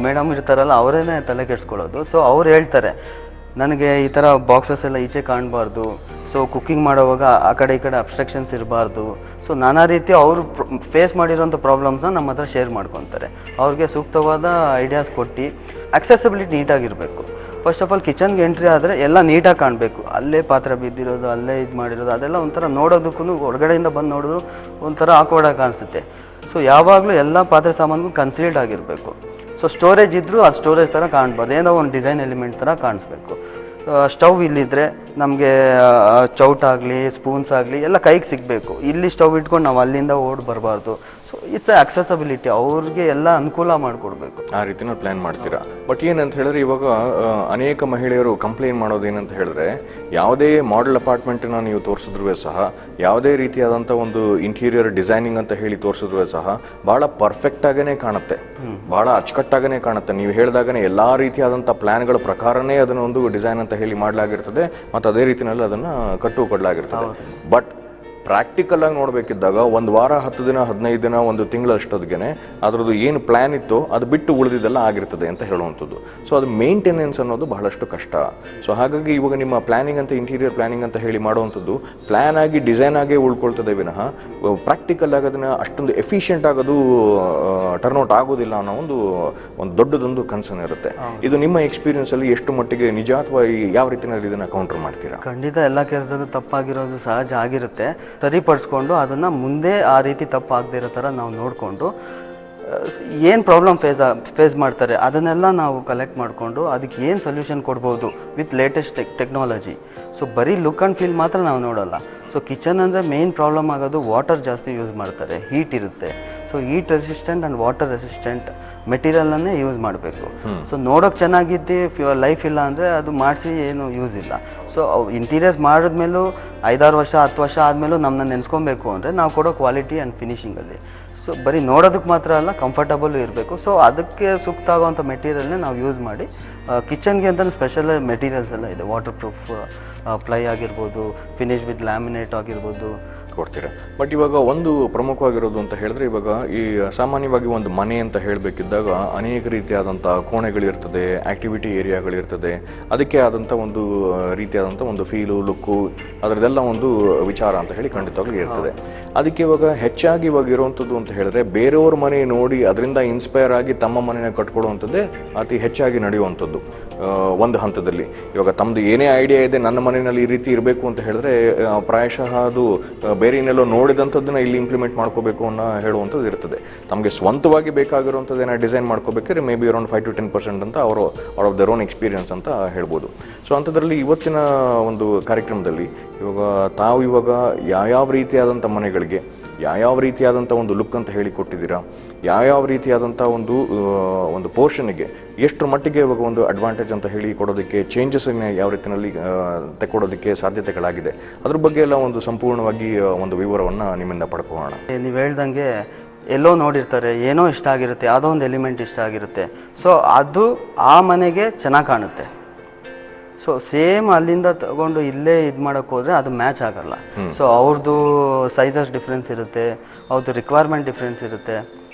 ಮೇಡಮ್ ಇರ್ತಾರಲ್ಲ ಅವರೇನೆ ತಲೆ ಕೆಡಿಸ್ಕೊಳ್ಳೋದು. ಸೊ ಅವ್ರು ಹೇಳ್ತಾರೆ ನನಗೆ ಈ ಥರ ಬಾಕ್ಸಸ್ ಎಲ್ಲ ಈಚೆ ಕಾಣಬಾರ್ದು, ಸೊ ಕುಕ್ಕಿಂಗ್ ಮಾಡೋವಾಗ ಆ ಕಡೆ ಈ ಕಡೆ ಅಬ್ಸ್ಟ್ರಕ್ಷನ್ಸ್ ಇರಬಾರ್ದು. ಸೊ ನಾನಾ ರೀತಿ ಅವರು ಫೇಸ್ ಮಾಡಿರೋಂಥ ಪ್ರಾಬ್ಲಮ್ಸ್ನ ನಮ್ಮ ಹತ್ರ ಶೇರ್ ಮಾಡ್ಕೊತಾರೆ. ಅವ್ರಿಗೆ ಸೂಕ್ತವಾದ ಐಡಿಯಾಸ್ ಕೊಟ್ಟು ಅಕ್ಸೆಸಿಬಿಲಿಟಿ ನೀಟಾಗಿರಬೇಕು. ಫಸ್ಟ್ ಆಫ್ ಆಲ್ ಕಿಚನ್ಗೆ ಎಂಟ್ರಿ ಆದರೆ ಎಲ್ಲ ನೀಟಾಗಿ ಕಾಣಬೇಕು. ಅಲ್ಲೇ ಪಾತ್ರೆ ಬಿದ್ದಿರೋದು, ಅಲ್ಲೇ ಇದು ಮಾಡಿರೋದು ಅದೆಲ್ಲ ಒಂಥರ ನೋಡೋದಕ್ಕೂ ಹೊರಗಡೆಯಿಂದ ಬಂದು ನೋಡಿದ್ರು ಒಂಥರ ಆಕ್ವರ್ಡಾಗಿ ಕಾಣಿಸುತ್ತೆ. ಸೊ ಯಾವಾಗಲೂ ಎಲ್ಲ ಪಾತ್ರೆ ಸಾಮಾನಿಗೂ ಕನ್ಸೀಲ್ಡ್ ಆಗಿರಬೇಕು. ಸೊ ಸ್ಟೋರೇಜ್ ಇದ್ದರೂ ಅದು ಸ್ಟೋರೇಜ್ ಥರ ಕಾಣಬಾರ್ದು, ಏನೋ ಒಂದು ಡಿಸೈನ್ ಎಲಿಮೆಂಟ್ ಥರ ಕಾಣಿಸ್ಬೇಕು. ಸ್ಟವ್ ಇಲ್ಲಿದ್ದರೆ ನಮಗೆ ಚೌಟಾಗಲಿ ಸ್ಪೂನ್ಸ್ ಆಗಲಿ ಎಲ್ಲ ಕೈಗೆ ಸಿಗಬೇಕು. ಇಲ್ಲಿ ಸ್ಟವ್ ಇಟ್ಕೊಂಡು ನಾವು ಅಲ್ಲಿಂದ ಓಡಿ ಬರಬಾರ್ದು. ಸೊ ಇಟ್ಸ್ ಅಕ್ಸೆಸಬಿಲಿಟಿ, ಅವ್ರಿಗೆ ಎಲ್ಲ ಅನುಕೂಲ ಮಾಡಿಕೊಡ್ಬೇಕು. ಆ ರೀತಿನ ಪ್ಲ್ಯಾನ್ ಮಾಡ್ತೀರಾ. ಬಟ್ ಏನಂತ ಹೇಳಿದ್ರೆ ಇವಾಗ ಅನೇಕ ಮಹಿಳೆಯರು ಕಂಪ್ಲೇಂಟ್ ಮಾಡೋದೇನಂತ ಹೇಳಿದ್ರೆ ಯಾವುದೇ ಮಾಡೆಲ್ ಅಪಾರ್ಟ್ಮೆಂಟನ್ನ ನೀವು ತೋರಿಸಿದ್ರೂ ಸಹ, ಯಾವುದೇ ರೀತಿಯಾದಂಥ ಒಂದು ಇಂಟೀರಿಯರ್ ಡಿಸೈನಿಂಗ್ ಅಂತ ಹೇಳಿ ತೋರಿಸಿದ್ರೂ ಸಹ ಭಾಳ ಪರ್ಫೆಕ್ಟಾಗೇ ಕಾಣುತ್ತೆ, ಭಾಳ ಅಚ್ಚುಕಟ್ಟಾಗೇ ಕಾಣುತ್ತೆ. ನೀವು ಹೇಳಿದಾಗನೇ ಎಲ್ಲ ರೀತಿಯಾದಂಥ ಪ್ಲ್ಯಾನ್ಗಳ ಪ್ರಕಾರನೇ ಅದನ್ನು ಒಂದು ಡಿಸೈನ್ ಅಂತ ಹೇಳಿ ಮಾಡಲಾಗಿರ್ತದೆ ಮತ್ತು ಅದೇ ರೀತಿಯಲ್ಲಿ ಅದನ್ನು ಕಟ್ಟು ಕೊಡಲಾಗಿರ್ತದೆ. ಬಟ್ ಪ್ರಾಕ್ಟಿಕಲ್ ಆಗಿ ನೋಡಬೇಕಿದ್ದಾಗ ಒಂದು ವಾರ 10 ದಿನ 15 ದಿನ ಒಂದು ತಿಂಗಳಷ್ಟೊತ್ತಿಗೆ ಅದರದ್ದು ಏನು ಪ್ಲ್ಯಾನ್ ಇತ್ತು ಅದು ಬಿಟ್ಟು ಉಳಿದಿದ್ದೆಲ್ಲ ಆಗಿರ್ತದೆ ಅಂತ ಹೇಳುವಂಥದ್ದು. ಸೊ ಅದು ಮೇಂಟೆನೆನ್ಸ್ ಅನ್ನೋದು ಬಹಳಷ್ಟು ಕಷ್ಟ. ಸೊ ಹಾಗಾಗಿ ಇವಾಗ ನಿಮ್ಮ ಪ್ಲ್ಯಾನಿಂಗ್ ಅಂತ ಇಂಟೀರಿಯರ್ ಪ್ಲ್ಯಾನಿಂಗ್ ಅಂತ ಹೇಳಿ ಮಾಡುವಂಥದ್ದು ಪ್ಲ್ಯಾನ್ ಆಗಿ ಡಿಸೈನ್ ಆಗೇ ಉಳ್ಕೊಳ್ತದೆ ವಿನಃ ಪ್ರಾಕ್ಟಿಕಲ್ ಆಗಿ ಅದನ್ನು ಅಷ್ಟೊಂದು ಎಫಿಷಿಯೆಂಟ್ ಆಗೋದು ಟರ್ನ್ಔಟ್ ಆಗೋದಿಲ್ಲ ಅನ್ನೋ ಒಂದು ದೊಡ್ಡದೊಂದು ಕನ್ಸರ್ನ್ ಇರುತ್ತೆ. ಇದು ನಿಮ್ಮ ಎಕ್ಸ್ಪೀರಿಯನ್ಸಲ್ಲಿ ಎಷ್ಟು ಮಟ್ಟಿಗೆ ನಿಜ ಅಥವಾ ಯಾವ ರೀತಿಯಲ್ಲಿ ಇದನ್ನು ಕೌಂಟರ್ ಮಾಡ್ತೀರಾ? ಖಂಡಿತ ಎಲ್ಲ ಕೆಲಸದಲ್ಲೂ ತಪ್ಪಾಗಿರೋದು ಸಹಜ ಆಗಿರುತ್ತೆ. ಸರಿಪಡಿಸ್ಕೊಂಡು ಅದನ್ನು ಮುಂದೆ ಆ ರೀತಿ ತಪ್ಪಾಗದೇ ಇರೋ ಥರ ನಾವು ನೋಡಿಕೊಂಡು ಏನು ಪ್ರಾಬ್ಲಮ್ ಫೇಸ್ ಮಾಡ್ತಾರೆ ಅದನ್ನೆಲ್ಲ ನಾವು ಕಲೆಕ್ಟ್ ಮಾಡಿಕೊಂಡು ಅದಕ್ಕೆ ಏನು ಸೊಲ್ಯೂಷನ್ ಕೊಡ್ಬೋದು ವಿತ್ ಲೇಟೆಸ್ಟ್ ಟೆಕ್ನಾಲಜಿ. ಸೊ ಬರೀ ಲುಕ್ ಆ್ಯಂಡ್ ಫೀಲ್ ಮಾತ್ರ ನಾವು ನೋಡೋಲ್ಲ. ಸೊ ಕಿಚನ್ ಅಂದರೆ ಮೇನ್ ಪ್ರಾಬ್ಲಮ್ ಆಗೋದು ವಾಟರ್ ಜಾಸ್ತಿ ಯೂಸ್ ಮಾಡ್ತಾರೆ, ಹೀಟ್ ಇರುತ್ತೆ. So heat resistant and water resistant ಮೆಟೀರಿಯಲನ್ನೇ ಯೂಸ್ ಮಾಡಬೇಕು. ಸೊ ನೋಡೋಕೆ ಚೆನ್ನಾಗಿದ್ದು ಲೈಫ್ ಇಲ್ಲ ಅಂದರೆ ಅದು ಮಾಡಿಸಿ ಏನು ಯೂಸ್ ಇಲ್ಲ. ಸೊ ಇಂಟೀರಿಯರ್ಸ್ ಮಾಡಿದ್ಮೇಲೂ 5-6 ವರ್ಷ 10 ವರ್ಷ ಆದಮೇಲೂ ನಮ್ಮನ್ನ ನೆನೆಸ್ಕೊಬೇಕು ಅಂದರೆ ನಾವು ಕೊಡೋ ಕ್ವಾಲಿಟಿ ಆ್ಯಂಡ್ ಫಿನಿಷಿಂಗಲ್ಲಿ. ಸೊ ಬರೀ ನೋಡೋದಕ್ಕೆ ಮಾತ್ರ ಅಲ್ಲ, ಕಂಫರ್ಟಬಲ್ ಇರಬೇಕು. ಸೊ ಅದಕ್ಕೆ ಸೂಕ್ತ ಆಗೋವಂಥ ಮೆಟೀರಿಯಲ್ನೇ ನಾವು ಯೂಸ್ ಮಾಡಿ ಕಿಚನ್ಗೆ ಅಂತಲೇ ಸ್ಪೆಷಲ್ ಮೆಟೀರಿಯಲ್ಸ್ ಎಲ್ಲ ಇದೆ. ವಾಟರ್ ಪ್ರೂಫ್ ಪ್ಲೈ ಆಗಿರ್ಬೋದು, ಫಿನಿಶ್ ವಿತ್ ಲ್ಯಾಮಿನೇಟ್ ಆಗಿರ್ಬೋದು, ಮಾಡಿಕೊಡ್ತೀರಾ. ಬಟ್ ಇವಾಗ ಒಂದು ಪ್ರಮುಖವಾಗಿರೋದು ಅಂತ ಹೇಳಿದ್ರೆ, ಇವಾಗ ಈ ಸಾಮಾನ್ಯವಾಗಿ ಒಂದು ಮನೆ ಅಂತ ಹೇಳಬೇಕಿದ್ದಾಗ ಅನೇಕ ರೀತಿಯಾದಂಥ ಕೋಣೆಗಳಿರ್ತದೆ, ಆ್ಯಕ್ಟಿವಿಟಿ ಏರಿಯಾಗಳಿರ್ತದೆ, ಅದಕ್ಕೆ ಆದಂಥ ಒಂದು ರೀತಿಯಾದಂಥ ಒಂದು ಫೀಲು, ಲುಕ್ಕು, ಅದರದೆಲ್ಲ ಒಂದು ವಿಚಾರ ಅಂತ ಹೇಳಿ ಖಂಡಿತವಾಗ್ಲೂ ಇರ್ತದೆ. ಅದಕ್ಕೆ ಇವಾಗ ಹೆಚ್ಚಾಗಿ ಇವಾಗ ಇರುವಂಥದ್ದು ಅಂತ ಹೇಳಿದ್ರೆ, ಬೇರೆಯವ್ರ ಮನೆ ನೋಡಿ ಅದರಿಂದ ಇನ್ಸ್ಪೈರ್ ಆಗಿ ತಮ್ಮ ಮನೆಯ ಕಟ್ಕೊಳ್ಳುವಂಥದ್ದೇ ಅತಿ ಹೆಚ್ಚಾಗಿ ನಡೆಯುವಂಥದ್ದು ಒಂದು ಹಂತದಲ್ಲಿ. ಇವಾಗ ತಮ್ಮದು ಏನೇ ಐಡಿಯಾ ಇದೆ, ನನ್ನ ಮನೆಯಲ್ಲಿ ಈ ರೀತಿ ಇರಬೇಕು ಅಂತ ಹೇಳಿದ್ರೆ ಪ್ರಾಯಶಃ ಅದು ಬೇರೆ ಏನೆಲ್ಲೋ ನೋಡಿದಂಥದ್ದನ್ನ ಇಲ್ಲಿ ಇಂಪ್ಲಿಮೆಂಟ್ ಮಾಡ್ಕೋಬೇಕು ಅನ್ನೋ ಹೇಳುವಂಥದ್ದು ಇರ್ತದೆ. ತಮಗೆ ಸ್ವಂತವಾಗಿ ಬೇಕಾಗಿರುವಂಥದ್ದು ಏನೋ ಡಿಸೈನ್ ಮಾಡ್ಕೋಬೇಕಾದ್ರೆ ಮೇ ಬಿ ಅರೌಂಡ್ 5 to 10% ಅಂತ ಅವರು out of their own experience ಅಂತ ಹೇಳ್ಬೋದು. ಸೊ ಅಂಥದ್ರಲ್ಲಿ ಇವತ್ತಿನ ಒಂದು ಕಾರ್ಯಕ್ರಮದಲ್ಲಿ ತಾವು ಇವಾಗ ಯಾವ್ಯಾವ ರೀತಿಯಾದಂಥ ಮನೆಗಳಿಗೆ ಯಾವ ರೀತಿಯಾದಂಥ ಒಂದು ಲುಕ್ ಅಂತ ಹೇಳಿ ಕೊಟ್ಟಿದ್ದೀರಾ, ಯಾವ ರೀತಿಯಾದಂಥ ಒಂದು ಪೋರ್ಷನ್ಗೆ ಎಷ್ಟರ ಮಟ್ಟಿಗೆ ಇವಾಗ ಒಂದು ಅಡ್ವಾಂಟೇಜ್ ಅಂತ ಹೇಳಿ ಕೊಡೋದಕ್ಕೆ, ಚೇಂಜಸ್ಸನ್ನು ಯಾವ ರೀತಿಯಲ್ಲಿ ತೆಕ್ಕೊಡೋದಕ್ಕೆ ಸಾಧ್ಯತೆಗಳಾಗಿದೆ, ಅದ್ರ ಬಗ್ಗೆ ಎಲ್ಲ ಒಂದು ಸಂಪೂರ್ಣವಾಗಿ ಒಂದು ವಿವರವನ್ನು ನಿಮ್ಮಿಂದ ಪಡ್ಕೊಳ್ಳೋಣ. ನೀವು ಹೇಳ್ದಂಗೆ ಎಲ್ಲೋ ನೋಡಿರ್ತಾರೆ, ಏನೋ ಇಷ್ಟ ಆಗಿರುತ್ತೆ, ಯಾವುದೋ ಒಂದು ಎಲಿಮೆಂಟ್ ಇಷ್ಟ ಆಗಿರುತ್ತೆ, ಸೊ ಅದು ಆ ಮನೆಗೆ ಚೆನ್ನಾಗಿ ಕಾಣುತ್ತೆ. ಸೊ ಸೇಮ್ ಅಲ್ಲಿಂದ ತಗೊಂಡು ಇಲ್ಲೇ ಇದು ಮಾಡೋಕ್ಕೆ ಹೋದರೆ ಅದು ಮ್ಯಾಚ್ ಆಗಲ್ಲ. ಸೊ ಅವ್ರದ್ದು ಸೈಜಸ್ ಡಿಫ್ರೆನ್ಸ್ ಇರುತ್ತೆ, ಅವ್ರದ್ದು ರಿಕ್ವೈರ್ಮೆಂಟ್ ಡಿಫ್ರೆನ್ಸ್ ಇರುತ್ತೆ.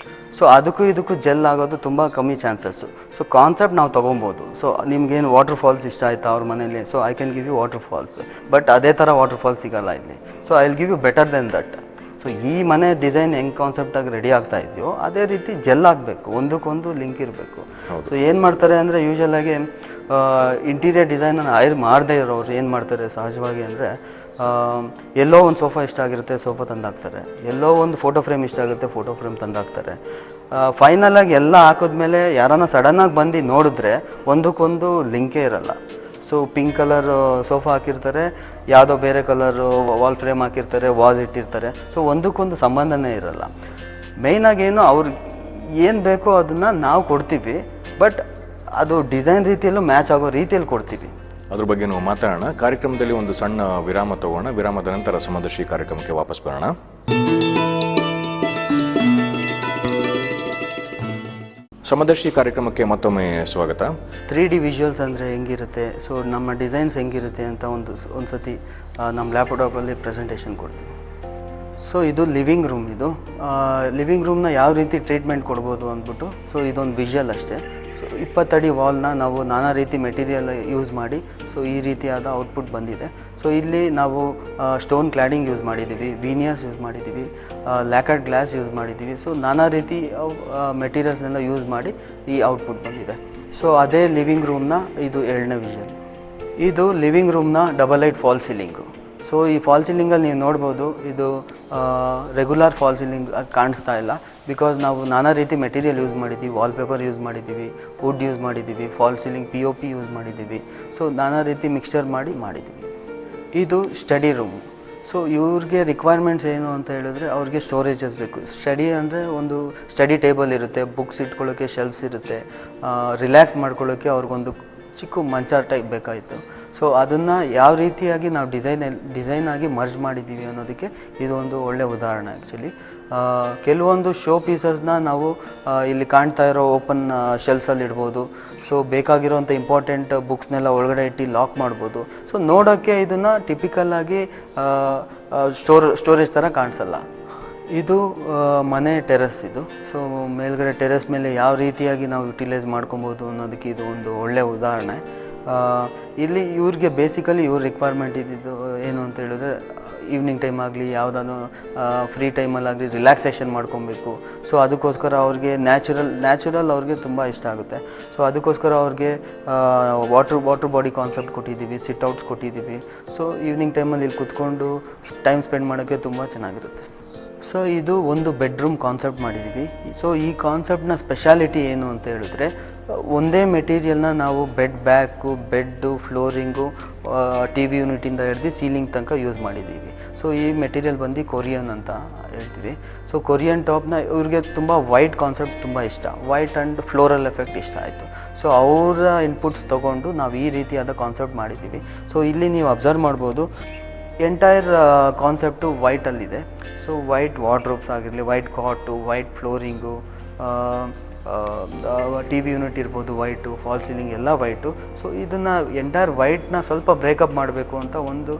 ಸೊ ಅದಕ್ಕೂ ಇದಕ್ಕೂ ಜೆಲ್ ಆಗೋದು ತುಂಬ ಕಮ್ಮಿ ಚಾನ್ಸಸ್ಸು. ಸೊ ಕಾನ್ಸೆಪ್ಟ್ ನಾವು ತೊಗೊಬೋದು. ಸೊ ನಿಮ್ಗೇನು ವಾಟರ್ ಫಾಲ್ಸ್ ಇಷ್ಟ ಆಯಿತಾ ಅವ್ರ ಮನೇಲಿ, so I can give you water falls, but ಅದೇ ಥರ ವಾಟರ್ ಫಾಲ್ಸ್ ಸಿಗೋಲ್ಲ ಇಲ್ಲಿ. So I will give you better than that. So ಈ ಮನೆ ಡಿಸೈನ್ ಹೆಂಗೆ ಕಾನ್ಸೆಪ್ಟಾಗಿ ರೆಡಿ ಆಗ್ತಾ ಇದೆಯೋ ಅದೇ ರೀತಿ ಜೆಲ್ ಆಗಬೇಕು, ಒಂದಕ್ಕೊಂದು ಲಿಂಕ್ ಇರಬೇಕು. ಸೊ ಏನು ಮಾಡ್ತಾರೆ ಅಂದರೆ, ಯೂಶಲಾಗಿ ಇಂಟೀರಿಯರ್ ಡಿಸೈನನ್ನು ಹೈರ್ ಮಾಡದೇ ಇರೋರು ಏನು ಮಾಡ್ತಾರೆ ಸಹಜವಾಗಿ ಅಂದರೆ, ಎಲ್ಲೋ ಒಂದು ಸೋಫಾ ಇಷ್ಟ ಆಗಿರುತ್ತೆ, ಸೋಫಾ ತಂದಾಕ್ತಾರೆ. ಎಲ್ಲೋ ಒಂದು ಫೋಟೋ ಫ್ರೇಮ್ ಇಷ್ಟ ಆಗುತ್ತೆ, ಫೋಟೋ ಫ್ರೇಮ್ ತಂದಾಕ್ತಾರೆ. ಫೈನಲಾಗಿ ಎಲ್ಲ ಹಾಕಿದ್ಮೇಲೆ ಯಾರನ್ನ ಸಡನ್ನಾಗಿ ಬಂದು ನೋಡಿದ್ರೆ ಒಂದಕ್ಕೊಂದು ಲಿಂಕೇ ಇರಲ್ಲ. ಸೊ ಪಿಂಕ್ ಕಲರ್ ಸೋಫಾ ಹಾಕಿರ್ತಾರೆ, ಯಾವುದೋ ಬೇರೆ ಕಲರು ವಾಲ್ ಫ್ರೇಮ್ ಹಾಕಿರ್ತಾರೆ, ವಾಸ್ ಇಟ್ಟಿರ್ತಾರೆ. ಸೊ ಒಂದಕ್ಕೊಂದು ಸಂಬಂಧನೇ ಇರಲ್ಲ. ಮೇಯ್ನಾಗಿ ಏನು ಅವ್ರಿಗೆ ಏನು ಬೇಕೋ ಅದನ್ನು ನಾವು ಕೊಡ್ತೀವಿ, ಬಟ್ ಅದು ಡಿಸೈನ್ ರೀತಿಯಲ್ಲೂ ಮ್ಯಾಚ್ ಆಗೋ ರೀತಿಯಲ್ಲಿ ಕೊಡ್ತೀವಿ. ಅದ್ರ ಬಗ್ಗೆ ನಾವು ಮಾತಾಡೋಣ. ಕಾರ್ಯಕ್ರಮದಲ್ಲಿ ಒಂದು ಸಣ್ಣ ವಿರಾಮ ತಗೋಣ. ವಿರಾಮದ ನಂತರ ಸಮದರ್ಶಿ ಕಾರ್ಯಕ್ರಮಕ್ಕೆ ವಾಪಸ್ ಬರೋಣ. ಸಮದರ್ಶಿ ಕಾರ್ಯಕ್ರಮಕ್ಕೆ ಮತ್ತೊಮ್ಮೆ ಸ್ವಾಗತ. 3D ವಿಜುವಲ್ಸ್ ಅಂದರೆ ಹೆಂಗಿರುತ್ತೆ, ಸೊ ನಮ್ಮ ಡಿಸೈನ್ಸ್ ಹೆಂಗಿರುತ್ತೆ ಅಂತ ಒಂದು ಸತಿ ನಮ್ಮ ಲ್ಯಾಪ್ಟಾಪಲ್ಲಿ ಪ್ರೆಸೆಂಟೇಷನ್ ಕೊಡ್ತೀವಿ. ಸೊ ಇದು ಲಿವಿಂಗ್ ರೂಮ್. ಇದು ಲಿವಿಂಗ್ ರೂಮ್ನ ಯಾವ ರೀತಿ ಟ್ರೀಟ್ಮೆಂಟ್ ಕೊಡ್ಬೋದು ಅಂದ್ಬಿಟ್ಟು, ಸೊ ಇದೊಂದು ವಿಜುವಲ್ ಅಷ್ಟೇ. ಸೊ 20 ಅಡಿ ವಾಲ್ನ ನಾವು ನಾನಾ ರೀತಿ ಮೆಟೀರಿಯಲ್ ಯೂಸ್ ಮಾಡಿ ಸೊ ಈ ರೀತಿಯಾದ ಔಟ್ಪುಟ್ ಬಂದಿದೆ. ಸೊ ಇಲ್ಲಿ ನಾವು ಸ್ಟೋನ್ ಕ್ಲಾಡಿಂಗ್ ಯೂಸ್ ಮಾಡಿದ್ದೀವಿ, ವೀನಿಯರ್ಸ್ ಯೂಸ್ ಮಾಡಿದ್ದೀವಿ, ಲ್ಯಾಕರ್ಡ್ ಗ್ಲಾಸ್ ಯೂಸ್ ಮಾಡಿದ್ದೀವಿ. ಸೊ ನಾನಾ ರೀತಿ ಮೆಟೀರಿಯಲ್ಸ್ನೆಲ್ಲ ಯೂಸ್ ಮಾಡಿ ಈ ಔಟ್ಪುಟ್ ಬಂದಿದೆ. ಸೊ ಅದೇ ಲಿವಿಂಗ್ ರೂಮ್ನ ಇದು 2ನೇ ವಿಜುವಲ್. ಇದು ಲಿವಿಂಗ್ ರೂಮ್ನ double light fall ceiling. So ಈ ಫಾಲ್ ಸೀಲಿಂಗಲ್ಲಿ ನೀವು ನೋಡ್ಬೋದು, ಇದು ರೆಗ್ಯುಲರ್ ಫಾಲ್ ಸೀಲಿಂಗ್ ಕಾಣಿಸ್ತಾ ಇಲ್ಲ. ಬಿಕಾಸ್ ನಾವು ನಾನಾ ರೀತಿ ಮೆಟೀರಿಯಲ್ ಯೂಸ್ ಮಾಡಿದ್ದೀವಿ, ವಾಲ್ಪೇಪರ್ ಯೂಸ್ ಮಾಡಿದ್ದೀವಿ, ವುಡ್ ಯೂಸ್ ಮಾಡಿದ್ದೀವಿ, ಫಾಲ್ ಸೀಲಿಂಗ್ POP ಯೂಸ್ ಮಾಡಿದ್ದೀವಿ. ಸೊ ನಾನಾ ರೀತಿ ಮಿಕ್ಸ್ಚರ್ ಮಾಡಿದ್ದೀವಿ. ಇದು ಸ್ಟಡಿ ರೂಮ್. ಸೊ ಇವ್ರಿಗೆ ರಿಕ್ವೈರ್ಮೆಂಟ್ಸ್ ಏನು ಅಂತ ಹೇಳಿದ್ರೆ, ಅವ್ರಿಗೆ ಸ್ಟೋರೇಜಸ್ ಬೇಕು. ಸ್ಟಡಿ ಅಂದರೆ ಒಂದು ಸ್ಟಡಿ ಟೇಬಲ್ ಇರುತ್ತೆ, ಬುಕ್ಸ್ ಇಟ್ಕೊಳ್ಳೋಕ್ಕೆ ಶೆಲ್ಫ್ಸ್ ಇರುತ್ತೆ, ರಿಲ್ಯಾಕ್ಸ್ ಮಾಡ್ಕೊಳ್ಳೋಕ್ಕೆ ಅವ್ರಿಗೊಂದು ಚಿಕ್ಕ ಮಂಚ ಟೈಪ್ ಬೇಕಾಯಿತು. ಸೊ ಅದನ್ನು ಯಾವ ರೀತಿಯಾಗಿ ನಾವು ಡಿಸೈನ್ ಆಗಿ ಮರ್ಜ್ ಮಾಡಿದ್ದೀವಿ ಅನ್ನೋದಕ್ಕೆ ಇದು ಒಂದು ಒಳ್ಳೆಯ ಉದಾಹರಣೆ. ಆ್ಯಕ್ಚುಲಿ ಕೆಲವೊಂದು ಶೋ ಪೀಸಸ್ನ ನಾವು ಇಲ್ಲಿ ಕಾಣ್ತಾ ಇರೋ ಓಪನ್ ಶೆಲ್ಫ್ಸಲ್ಲಿ ಇಡ್ಬೋದು. ಸೊ ಬೇಕಾಗಿರೋಂಥ ಇಂಪಾರ್ಟೆಂಟ್ ಬುಕ್ಸ್ನೆಲ್ಲ ಒಳಗಡೆ ಇಟ್ಟು ಲಾಕ್ ಮಾಡ್ಬೋದು. ಸೊ ನೋಡೋಕ್ಕೆ ಇದನ್ನು ಟಿಪಿಕಲ್ಲಾಗಿ ಸ್ಟೋರೇಜ್ ಥರ ಕಾಣಿಸಲ್ಲ. ಇದು ಮನೆ ಟೆರೆಸ್. ಇದು ಸೊ ಮೇಲ್ಗಡೆ ಟೆರೆಸ್ ಮೇಲೆ ಯಾವ ರೀತಿಯಾಗಿ ನಾವು ಯುಟಿಲೈಸ್ ಮಾಡ್ಕೊಬೋದು ಅನ್ನೋದಕ್ಕೆ ಇದು ಒಂದು ಒಳ್ಳೆಯ ಉದಾಹರಣೆ. ಇಲ್ಲಿ ಇವ್ರಿಗೆ ಬೇಸಿಕಲಿ ಇವ್ರ ರಿಕ್ವೈರ್ಮೆಂಟ್ ಇದ್ದಿದ್ದು ಏನು ಅಂತ ಹೇಳಿದ್ರೆ, ಈವ್ನಿಂಗ್ ಟೈಮ್ ಆಗಲಿ ಯಾವುದಾದ್ರು ಫ್ರೀ ಟೈಮಲ್ಲಾಗಲಿ ರಿಲ್ಯಾಕ್ಸೇಷನ್ ಮಾಡ್ಕೊಬೇಕು. ಸೊ ಅದಕ್ಕೋಸ್ಕರ ಅವ್ರಿಗೆ ನ್ಯಾಚುರಲ್ ಅವ್ರಿಗೆ ತುಂಬ ಇಷ್ಟ ಆಗುತ್ತೆ. ಸೊ ಅದಕ್ಕೋಸ್ಕರ ಅವ್ರಿಗೆ ವಾಟರ್ ಬಾಡಿ ಕಾನ್ಸೆಪ್ಟ್ ಕೊಟ್ಟಿದ್ದೀವಿ, ಸಿಟ್ಔಟ್ಸ್ ಕೊಟ್ಟಿದ್ದೀವಿ. ಸೊ ಈವ್ನಿಂಗ್ ಟೈಮಲ್ಲಿ ಇಲ್ಲಿ ಕೂತ್ಕೊಂಡು ಟೈಮ್ ಸ್ಪೆಂಡ್ ಮಾಡೋಕ್ಕೆ ತುಂಬ ಚೆನ್ನಾಗಿರುತ್ತೆ. ಸೊ ಇದು ಒಂದು ಬೆಡ್ರೂಮ್ ಕಾನ್ಸೆಪ್ಟ್ ಮಾಡಿದ್ದೀವಿ. ಸೊ ಈ ಕಾನ್ಸೆಪ್ಟ್ನ ಸ್ಪೆಷಾಲಿಟಿ ಏನು ಅಂತ ಹೇಳಿದ್ರೆ, ಒಂದೇ ಮೆಟೀರಿಯಲ್ನ ನಾವು bed back, bed, flooring, TV ಯೂನಿಟಿಂದ ಹಿಡ್ದು ಸೀಲಿಂಗ್ ತನಕ ಯೂಸ್ ಮಾಡಿದ್ದೀವಿ. ಸೊ ಈ ಮೆಟೀರಿಯಲ್ ಬಂದು ಕೊರಿಯನ್ ಅಂತ ಹೇಳ್ತೀವಿ. ಸೊ ಕೊರಿಯನ್ ಟಾಪ್ನ ಇವ್ರಿಗೆ ತುಂಬ ವೈಟ್ ಕಾನ್ಸೆಪ್ಟ್ ತುಂಬ ಇಷ್ಟ, ವೈಟ್ ಆ್ಯಂಡ್ ಫ್ಲೋರಲ್ ಎಫೆಕ್ಟ್ ಇಷ್ಟ ಆಯಿತು. ಸೊ ಅವರ ಇನ್ಪುಟ್ಸ್ ತೊಗೊಂಡು ನಾವು ಈ ರೀತಿಯಾದ ಕಾನ್ಸೆಪ್ಟ್ ಮಾಡಿದ್ದೀವಿ. ಸೊ ಇಲ್ಲಿ ನೀವು ಅಬ್ಸರ್ವ್ ಮಾಡ್ಬೋದು, ಎಂಟೈರ್ ಕಾನ್ಸೆಪ್ಟು ವೈಟಲ್ಲಿದೆ. ಸೊ ವೈಟ್ ವಾರ್ಡ್ರೋಬ್ಸ್ ಆಗಿರಲಿ, white cot, white flooring, T V unit ಇರ್ಬೋದು ವೈಟು, ಫಾಲ್ ಸೀಲಿಂಗ್ ಎಲ್ಲ ವೈಟು. ಸೊ ಇದನ್ನು ಎಂಟೈರ್ ವೈಟ್ನ ಸ್ವಲ್ಪ ಬ್ರೇಕಪ್ ಮಾಡಬೇಕು ಅಂತ ಒಂದು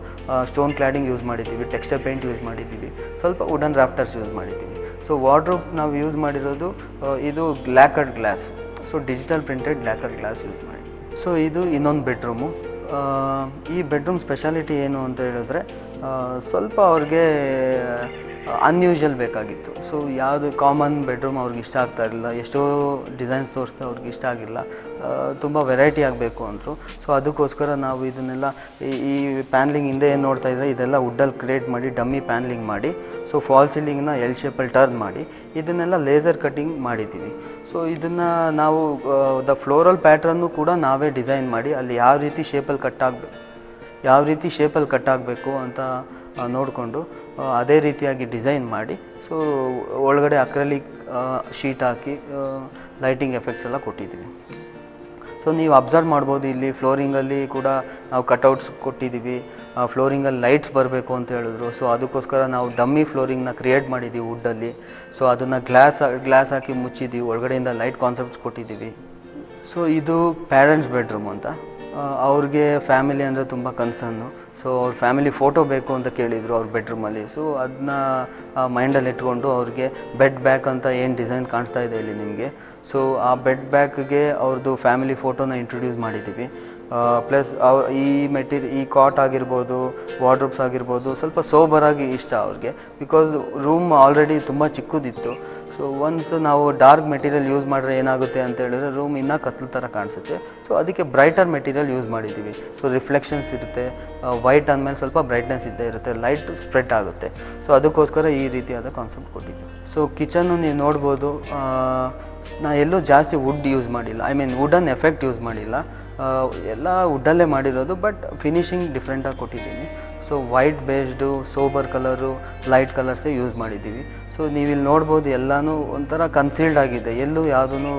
ಸ್ಟೋನ್ ಕ್ಲಾಡಿಂಗ್ ಯೂಸ್ ಮಾಡಿದ್ದೀವಿ, ಟೆಕ್ಸ್ಚರ್ ಪೇಂಟ್ ಯೂಸ್ ಮಾಡಿದ್ದೀವಿ, ಸ್ವಲ್ಪ ವುಡನ್ ರಾಫ್ಟರ್ಸ್ ಯೂಸ್ ಮಾಡಿದ್ದೀವಿ. ಸೊ ವಾರ್ಡ್ರೋಬ್ ನಾವು ಯೂಸ್ ಮಾಡಿರೋದು ಇದು lacquered glass, so digital printed lacquered glass use ಮಾಡಿದ್ದೀವಿ. ಸೊ ಇದು ಇನ್ನೊಂದು ಬೆಡ್ರೂಮು. ಈ ಬೆಡ್ರೂಮ್ ಸ್ಪೆಷಾಲಿಟಿ ಏನು ಅಂತ ಹೇಳಿದ್ರೆ ಸ್ವಲ್ಪ ಅವ್ರಿಗೆ ಅನ್ಯೂಶಲ್ ಬೇಕಾಗಿತ್ತು. ಸೊ ಯಾವುದು ಕಾಮನ್ ಬೆಡ್ರೂಮ್ ಅವ್ರಿಗೆ ಇಷ್ಟ ಆಗ್ತಾ ಇರಲಿಲ್ಲ, ಎಷ್ಟೋ ಡಿಸೈನ್ಸ್ ತೋರಿಸ್ತಾ ಅವ್ರಿಗೆ ಇಷ್ಟ ಆಗಿಲ್ಲ, ತುಂಬ ವೆರೈಟಿ ಆಗಬೇಕು ಅಂದರು. ಸೊ ಅದಕ್ಕೋಸ್ಕರ ನಾವು ಇದನ್ನೆಲ್ಲ ಈ ಪ್ಯಾನ್ಲಿಂಗ್ ಹಿಂದೆ ಏನು ನೋಡ್ತಾ ಇದ್ದರೆ ಇದೆಲ್ಲ ವುಡ್ಡಲ್ಲಿ ಕ್ರಿಯೇಟ್ ಮಾಡಿ ಡಮ್ಮಿ ಪ್ಯಾನ್ಲಿಂಗ್ ಮಾಡಿ, ಸೊ ಫಾಲ್ ಸೀಲಿಂಗ್ನ ಎಲ್ ಶೇಪಲ್ಲಿ ಟರ್ನ್ ಮಾಡಿ ಇದನ್ನೆಲ್ಲ ಲೇಸರ್ ಕಟ್ಟಿಂಗ್ ಮಾಡಿದ್ದೀವಿ. ಸೊ ಇದನ್ನು ನಾವು ದ ಫ್ಲೋರಲ್ ಪ್ಯಾಟ್ರನ್ನು ಕೂಡ ನಾವೇ ಡಿಸೈನ್ ಮಾಡಿ ಅಲ್ಲಿ ಯಾವ ರೀತಿ ಶೇಪಲ್ಲಿ ಕಟ್ ಆಗಬೇಕು ಅಂತ ನೋಡಿಕೊಂಡು ಅದೇ ರೀತಿಯಾಗಿ ಡಿಸೈನ್ ಮಾಡಿ, ಸೊ ಒಳಗಡೆ ಅಕ್ರಲಿಕ್ ಶೀಟ್ ಹಾಕಿ ಲೈಟಿಂಗ್ ಎಫೆಕ್ಟ್ಸ್ ಎಲ್ಲ ಕೊಟ್ಟಿದ್ದೀವಿ. ಸೊ ನೀವು ಅಬ್ಸರ್ವ್ ಮಾಡ್ಬೋದು, ಇಲ್ಲಿ ಫ್ಲೋರಿಂಗಲ್ಲಿ ಕೂಡ ನಾವು ಕಟ್ಔಟ್ಸ್ ಕೊಟ್ಟಿದ್ದೀವಿ. ಫ್ಲೋರಿಂಗಲ್ಲಿ ಲೈಟ್ಸ್ ಬರಬೇಕು ಅಂತ ಹೇಳಿದ್ರು. ಸೊ ಅದಕ್ಕೋಸ್ಕರ ನಾವು ಡಮ್ಮಿ ಫ್ಲೋರಿಂಗ್ನ ಕ್ರಿಯೇಟ್ ಮಾಡಿದ್ದೀವಿ ವುಡ್ಡಲ್ಲಿ. ಸೊ ಅದನ್ನು ಗ್ಲಾಸ್ ಹಾಕಿ ಮುಚ್ಚಿದ್ದೀವಿ, ಒಳಗಡೆಯಿಂದ ಲೈಟ್ ಕಾನ್ಸೆಪ್ಟ್ಸ್ ಕೊಟ್ಟಿದ್ದೀವಿ. ಸೊ ಇದು ಪೇರೆಂಟ್ಸ್ ಬೆಡ್ರೂಮ್ ಅಂತ. ಅವ್ರಿಗೆ ಫ್ಯಾಮಿಲಿ ಅಂದರೆ ತುಂಬ ಕನ್ಸರ್ನು. ಸೊ ಅವ್ರ ಫ್ಯಾಮಿಲಿ ಫೋಟೋ ಬೇಕು ಅಂತ ಕೇಳಿದರು ಅವ್ರ ಬೆಡ್ರೂಮಲ್ಲಿ. ಸೊ ಅದನ್ನ ಮೈಂಡಲ್ಲಿ ಇಟ್ಕೊಂಡು ಅವ್ರಿಗೆ ಬೆಡ್ ಬ್ಯಾಕ್ ಅಂತ ಏನು ಡಿಸೈನ್ ಕಾಣಿಸ್ತಾ ಇದೆ ಇಲ್ಲಿ ನಿಮಗೆ, ಸೊ ಆ ಬೆಡ್ ಬ್ಯಾಕ್ಗೆ ಅವ್ರದ್ದು ಫ್ಯಾಮಿಲಿ ಫೋಟೋನ ಇಂಟ್ರೊಡ್ಯೂಸ್ ಮಾಡಿದ್ದೀವಿ. ಪ್ಲಸ್ ಈ ಕಾಟ್ ಆಗಿರ್ಬೋದು, ವಾರ್ಡ್ರೋಬ್ಸ್ ಆಗಿರ್ಬೋದು, ಸ್ವಲ್ಪ ಸೋಬರಾಗಿ ಇಷ್ಟ ಅವ್ರಿಗೆ, ಬಿಕಾಸ್ ರೂಮ್ ಆಲ್ರೆಡಿ ತುಂಬ ಚಿಕ್ಕದಿತ್ತು. ಸೊ ಒನ್ಸ್ ನಾವು ಡಾರ್ಕ್ ಮೆಟೀರಿಯಲ್ ಯೂಸ್ ಮಾಡಿದ್ರೆ ಏನಾಗುತ್ತೆ ಅಂತ ಹೇಳಿದ್ರೆ ರೂಮ್ ಇನ್ನೂ ಕತ್ಲು ಥರ ಕಾಣಿಸುತ್ತೆ. ಸೊ ಅದಕ್ಕೆ ಬ್ರೈಟರ್ ಮೆಟೀರಿಯಲ್ ಯೂಸ್ ಮಾಡಿದ್ದೀವಿ. ಸೊ ರಿಫ್ಲೆಕ್ಷನ್ಸ್ ಇರುತ್ತೆ, ವೈಟ್ ಅಂದಮೇಲೆ ಸ್ವಲ್ಪ ಬ್ರೈಟ್ನೆಸ್ ಇದ್ದೇ ಇರುತ್ತೆ, ಲೈಟ್ ಸ್ಪ್ರೆಡ್ ಆಗುತ್ತೆ. ಸೊ ಅದಕ್ಕೋಸ್ಕರ ಈ ರೀತಿಯಾದ ಕಾನ್ಸೆಪ್ಟ್ ಕೊಟ್ಟಿದ್ದೀವಿ. ಸೊ ಕಿಚನ್ನು ನೀವು ನೋಡ್ಬೋದು, ನಾನು ಎಲ್ಲೂ ಜಾಸ್ತಿ ವುಡ್ ಯೂಸ್ ಮಾಡಿಲ್ಲ, ವುಡನ್ ಎಫೆಕ್ಟ್ ಯೂಸ್ ಮಾಡಿಲ್ಲ, ಎಲ್ಲ ವುಡ್ಡಲ್ಲೇ ಮಾಡಿರೋದು, ಬಟ್ ಫಿನಿಶಿಂಗ್ ಡಿಫ್ರೆಂಟಾಗಿ ಕೊಟ್ಟಿದ್ದೀನಿ. So white based sober colour, light ಕಲರ್ಸೇ ಯೂಸ್ ಮಾಡಿದ್ದೀವಿ. ಸೊ ನೀವಿಲ್ಲಿ ನೋಡ್ಬೋದು ಎಲ್ಲನೂ ಒಂಥರ ಕನ್ಸೀಲ್ಡ್ ಆಗಿದೆ, ಎಲ್ಲೂ ಯಾವುದೂ